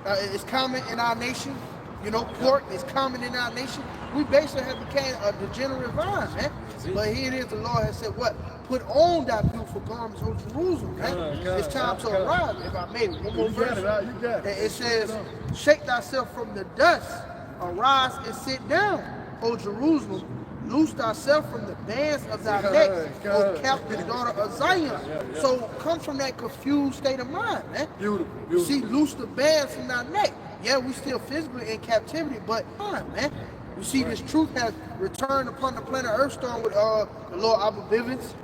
It's common in our nation. You know, pork is common in our nation. We basically have become a degenerate vine, man. But here it is, the Lord has said, what? Put on thy beautiful garments, O Jerusalem, man. It's time to arise. If I made one more verse, You got it. it says, shake thyself from the dust, arise and sit down, O Jerusalem. Loose thyself from the bands of thy neck, O captive daughter of Zion. So come from that confused state of mind, man. Beautiful. You see, loose the bands from thy neck. Yeah, we still physically in captivity, but man. You see, this truth has returned upon the planet Earth, starting with the Lord Abba Bivens,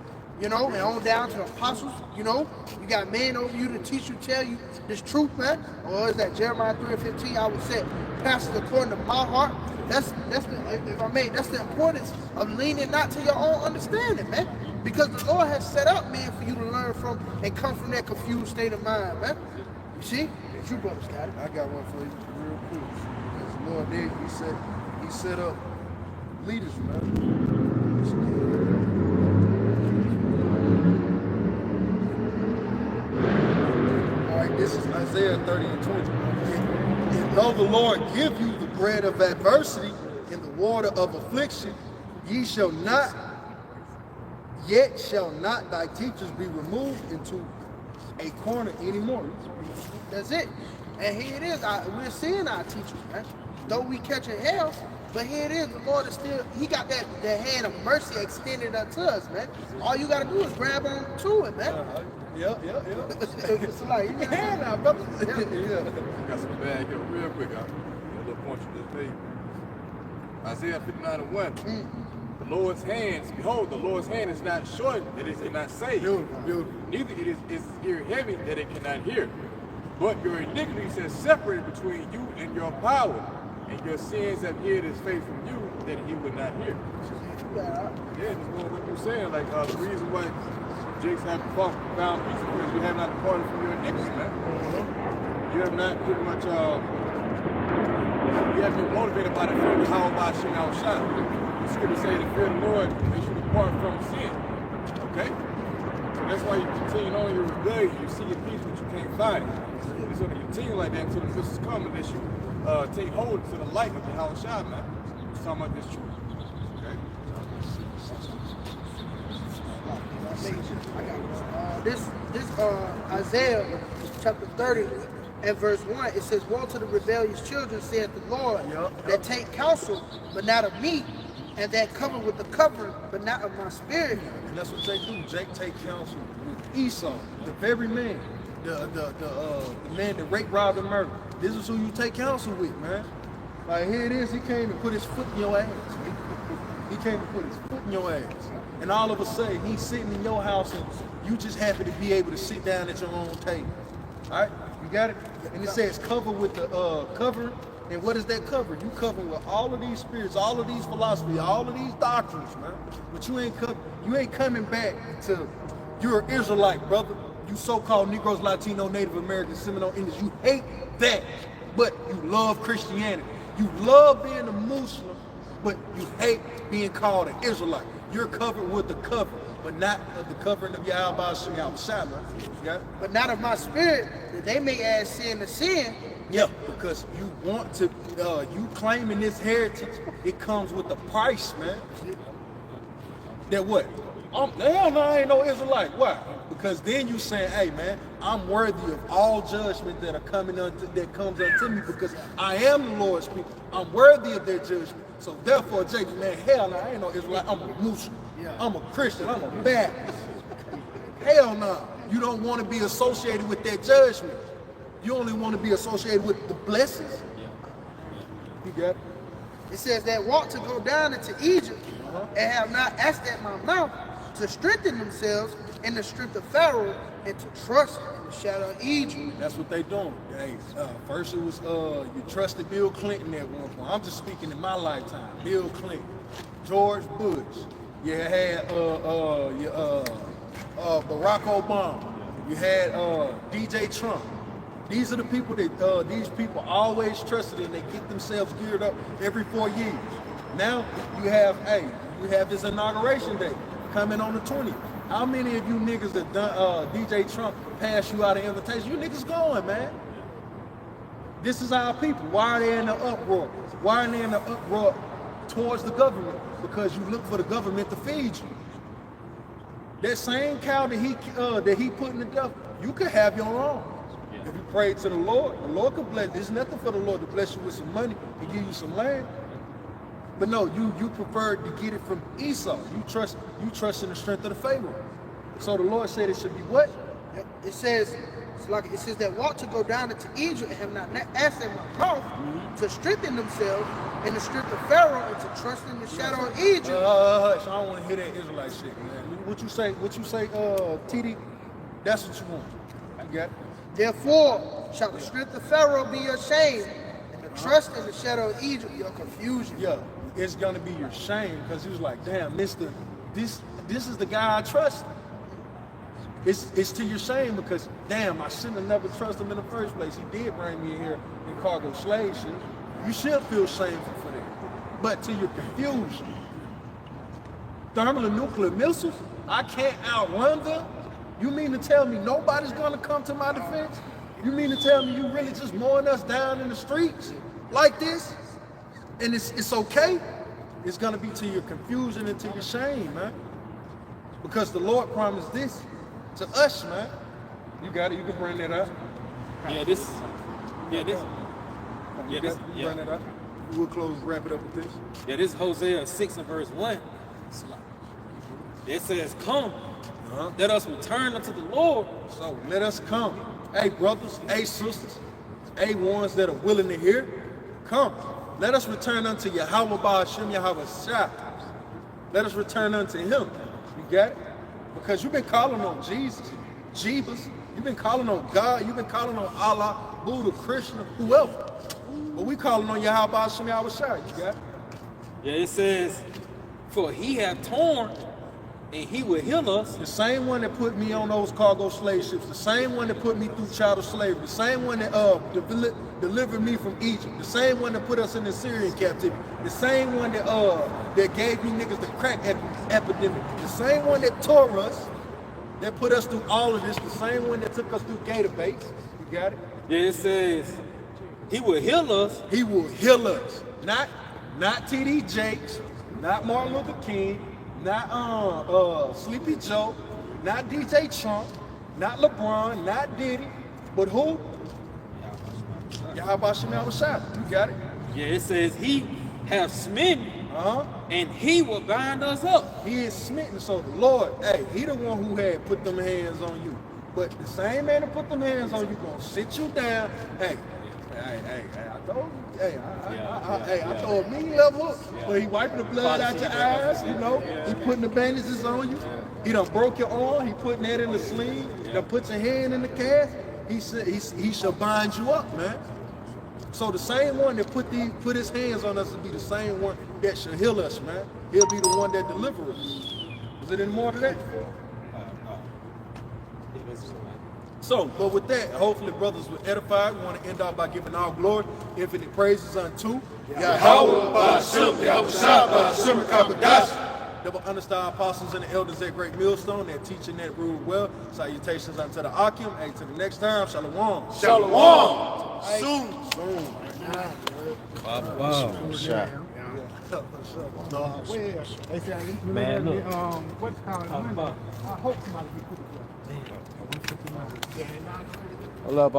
you know, and on down to the apostles, you know. You got men over you to teach you, tell you this truth, man. Or is that Jeremiah 3:15? I would say, pastors according to my heart. That's the importance of leaning not to your own understanding, man. Because the Lord has set up men for you to learn from and come from that confused state of mind, man. You see? It's you brothers got it. I got one for you real quick. As the Lord did, he set up leaders, man. All right, this is Isaiah 30 and 20. And though the Lord give you the bread of adversity and the water of affliction, ye shall not, yet shall not thy teachers be removed into a corner anymore. That's it. And here it is. We're seeing our teachers, man. Though we catching hell, but here it is. The Lord is still, he got that hand of mercy extended unto us, man. All you got to do is grab on to it, man. Yeah. It's like, you got hand now, brother. Got some bad here real quick, a little point you just made. Isaiah 59 and 1. The Lord's hands, behold, the Lord's hand is not short that it cannot save. Beautiful. Neither it is its ear heavy that it cannot hear. But your iniquities have separated between you and your power, and your sins have hid his face from you that he would not hear. Yeah, just what you're saying, like the reason why Jake's have found peace because you have not departed from your iniquities, man. You have not pretty much you have been motivated by the fear of Yahawashi and Rawchaa. The scripture say the fear of the Lord makes you depart from sin. Okay? So that's why you continue on your rebellion. You see your peace, but you can't find it. It's going to continue like that until the missiles come unless you take hold to the light of the Yahawashi, man. It's talking about this truth. Okay? This Isaiah chapter 30 and verse 1, it says, woe to the rebellious children, saith the Lord, that take counsel, but not of me, and that cover with the covering, but not of my spirit. And that's what Jake do. Jake take counsel with Esau, the very man, the man that raped, robbed, and murdered. This is who you take counsel with, man. Like here it is, he came and put his foot in your ass. He came and put his foot in your ass. And all of a sudden, he's sitting in your house and you just happen to be able to sit down at your own table. All right, you got it? And it says cover with the cover. And what is that cover? You cover with all of these spirits, all of these philosophies, all of these doctrines, man. But you ain't coming back to you're an Israelite, brother. You so-called Negroes, Latino, Native American, Seminole Indians. You hate that, but you love Christianity. You love being a Muslim, but you hate being called an Israelite. You're covered with the cover, but not of the covering of Yahawashi, man. You got it? But not of my spirit, that they may add sin to sin, Yeah, because you want to, you claiming this heritage, it comes with a price, man. That what? Hell no, I ain't no Israelite. Why? Because then you saying, hey man, I'm worthy of all judgment that comes unto me because I am the Lord's people. I'm worthy of their judgment. So therefore, Jacob, man, hell no, I ain't no Israelite. I'm a Muslim. I'm a Christian. I'm a Baptist. Hell no. You don't want to be associated with that judgment. You only want to be associated with the blessings. You got it? It says that want to go down into Egypt and have not asked at my mouth to strengthen themselves in the strength of Pharaoh and to trust in the shadow of Egypt. That's what they doing. Hey, first it was you trusted Bill Clinton at one point. I'm just speaking in my lifetime. Bill Clinton, George Bush. You had Barack Obama. You had DJ Trump. These are the people that these people always trusted and they get themselves geared up every 4 years. Now you have this inauguration day coming on the 20th. How many of you niggas that done DJ Trump pass you out an invitation? You niggas going, man. This is our people. Why are they in the uproar? Why are they in the uproar towards the government? Because you look for the government to feed you. That same cow that he put in the death, you could have your own. If you pray to the Lord can bless. There's nothing for the Lord to bless you with some money and give you some land. But no, you prefer to get it from Esau. You trust in the strength of the Pharaoh. So the Lord said it should be what? It says that want to go down into Egypt and have not asked at my mouth to strengthen themselves in the strength of Pharaoh and to trust in the shadow of Egypt. I don't want to hear that Israelite shit, man. What you say, TD? That's what you want. You got it? Therefore shall the strength of Pharaoh be your shame, and the trust in the shadow of Egypt your confusion. Yeah, it's gonna be your shame because he was like, damn, this is the guy I trust. It's to your shame because damn, I shouldn't have never trusted him in the first place. He did bring me in here in cargo slave ship. You should feel shameful for that. But to your confusion, thermal and nuclear missiles, I can't outrun them. You mean to tell me nobody's gonna come to my defense? You mean to tell me you really just mowing us down in the streets like this? And it's okay? It's gonna be to your confusion and to your shame, man. Because the Lord promised this to us, man. You got it, you can bring that up. Bring that up. We'll wrap it up with this. Yeah, this is Hosea 6 and verse 1. It says, come. Let us return unto the Lord. So let us come. Hey brothers, hey sisters, hey ones that are willing to hear, come. Let us return unto Yahawah, Sham, Yahawashi. Let us return unto him. You got it? Because you've been calling on Jesus, Jeebus. You've been calling on God. You've been calling on Allah, Buddha, Krishna, whoever. But we calling on Yahawah, Sham, Yahawashi. You got it? Yeah, it says, for he hath torn and he will heal us. The same one that put me on those cargo slave ships, the same one that put me through child slavery, the same one that delivered me from Egypt, the same one that put us in the Syrian captivity, the same one that gave me niggas the crack epidemic, the same one that tore us, that put us through all of this, the same one that took us through Gator Baits. You got it? Yeah, it says he will heal us. He will heal us. Not T.D. Jakes, not Martin Luther King, not Sleepy Joe, not DJ Trump, not LeBron, not Diddy, but who? Yahawah Sham Yahawashi. You got it? Yeah, it says he have smitten and he will bind us up. He is smitten, so the Lord, hey, he the one who had put them hands on you. But the same man that put them hands on you gonna sit you down. Hey, I told you. I told me level up. But he wiping the blood out your eyes, you know. He putting the bandages on you. He done broke your arm. He putting that in the sling. He done put your hand in the cast. He said he shall bind you up, man. So the same one that put his hands on us will be the same one that shall heal us, man. He'll be the one that delivers us. Is it any more to that? So, but with that, hopefully brothers were edified. We want to end off by giving all glory, infinite praises unto Yahawah, Sham, Yahawashi, Qadash. Double understar apostles and the elders at Great Millstone. They're teaching that rule well. Salutations unto the Akim. Hey, to the next time. Shalom. Shalom. Soon. Shot. Man, look. What's called? I hope somebody can put it there. Hold up,